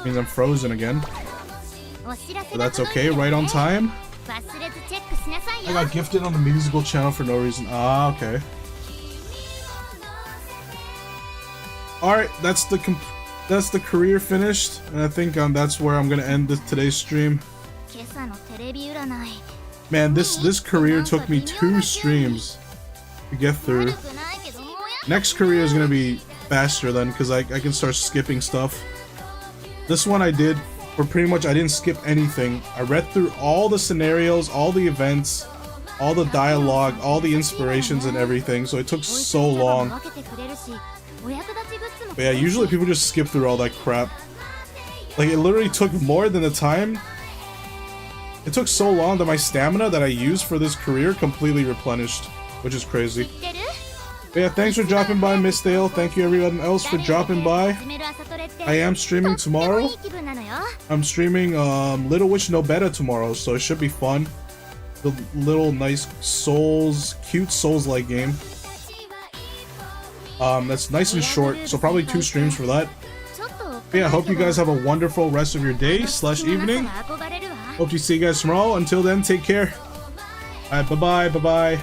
Means I'm frozen again. But that's okay, right on time. I got gifted on the musical channel for no reason. Ah, okay. Alright, that's the career finished. And I think that's where I'm gonna end today's stream. Man, this career took me 2 streams to get through. Next career is gonna be faster then, because I can start skipping stuff. This one I did, for pretty much I didn't skip anything. I read through all the scenarios, all the events, all the dialogue, all the inspirations and everything, so it took so long. But yeah, usually people just skip through all that crap. Like, it literally took more than the time. It took so long that my stamina that I used for this career completely replenished, which is crazy. But yeah, thanks for dropping by, Miss Dale. Thank you everyone else for dropping by. I am streaming tomorrow. I'm streaming Little Witch No Beta tomorrow, so it should be fun. The little nice cute Souls-like game. That's nice and short, so probably 2 streams for that. But yeah, I hope you guys have a wonderful rest of your day / evening. Hope to see you guys tomorrow. Until then, take care. Alright, bye-bye, bye-bye.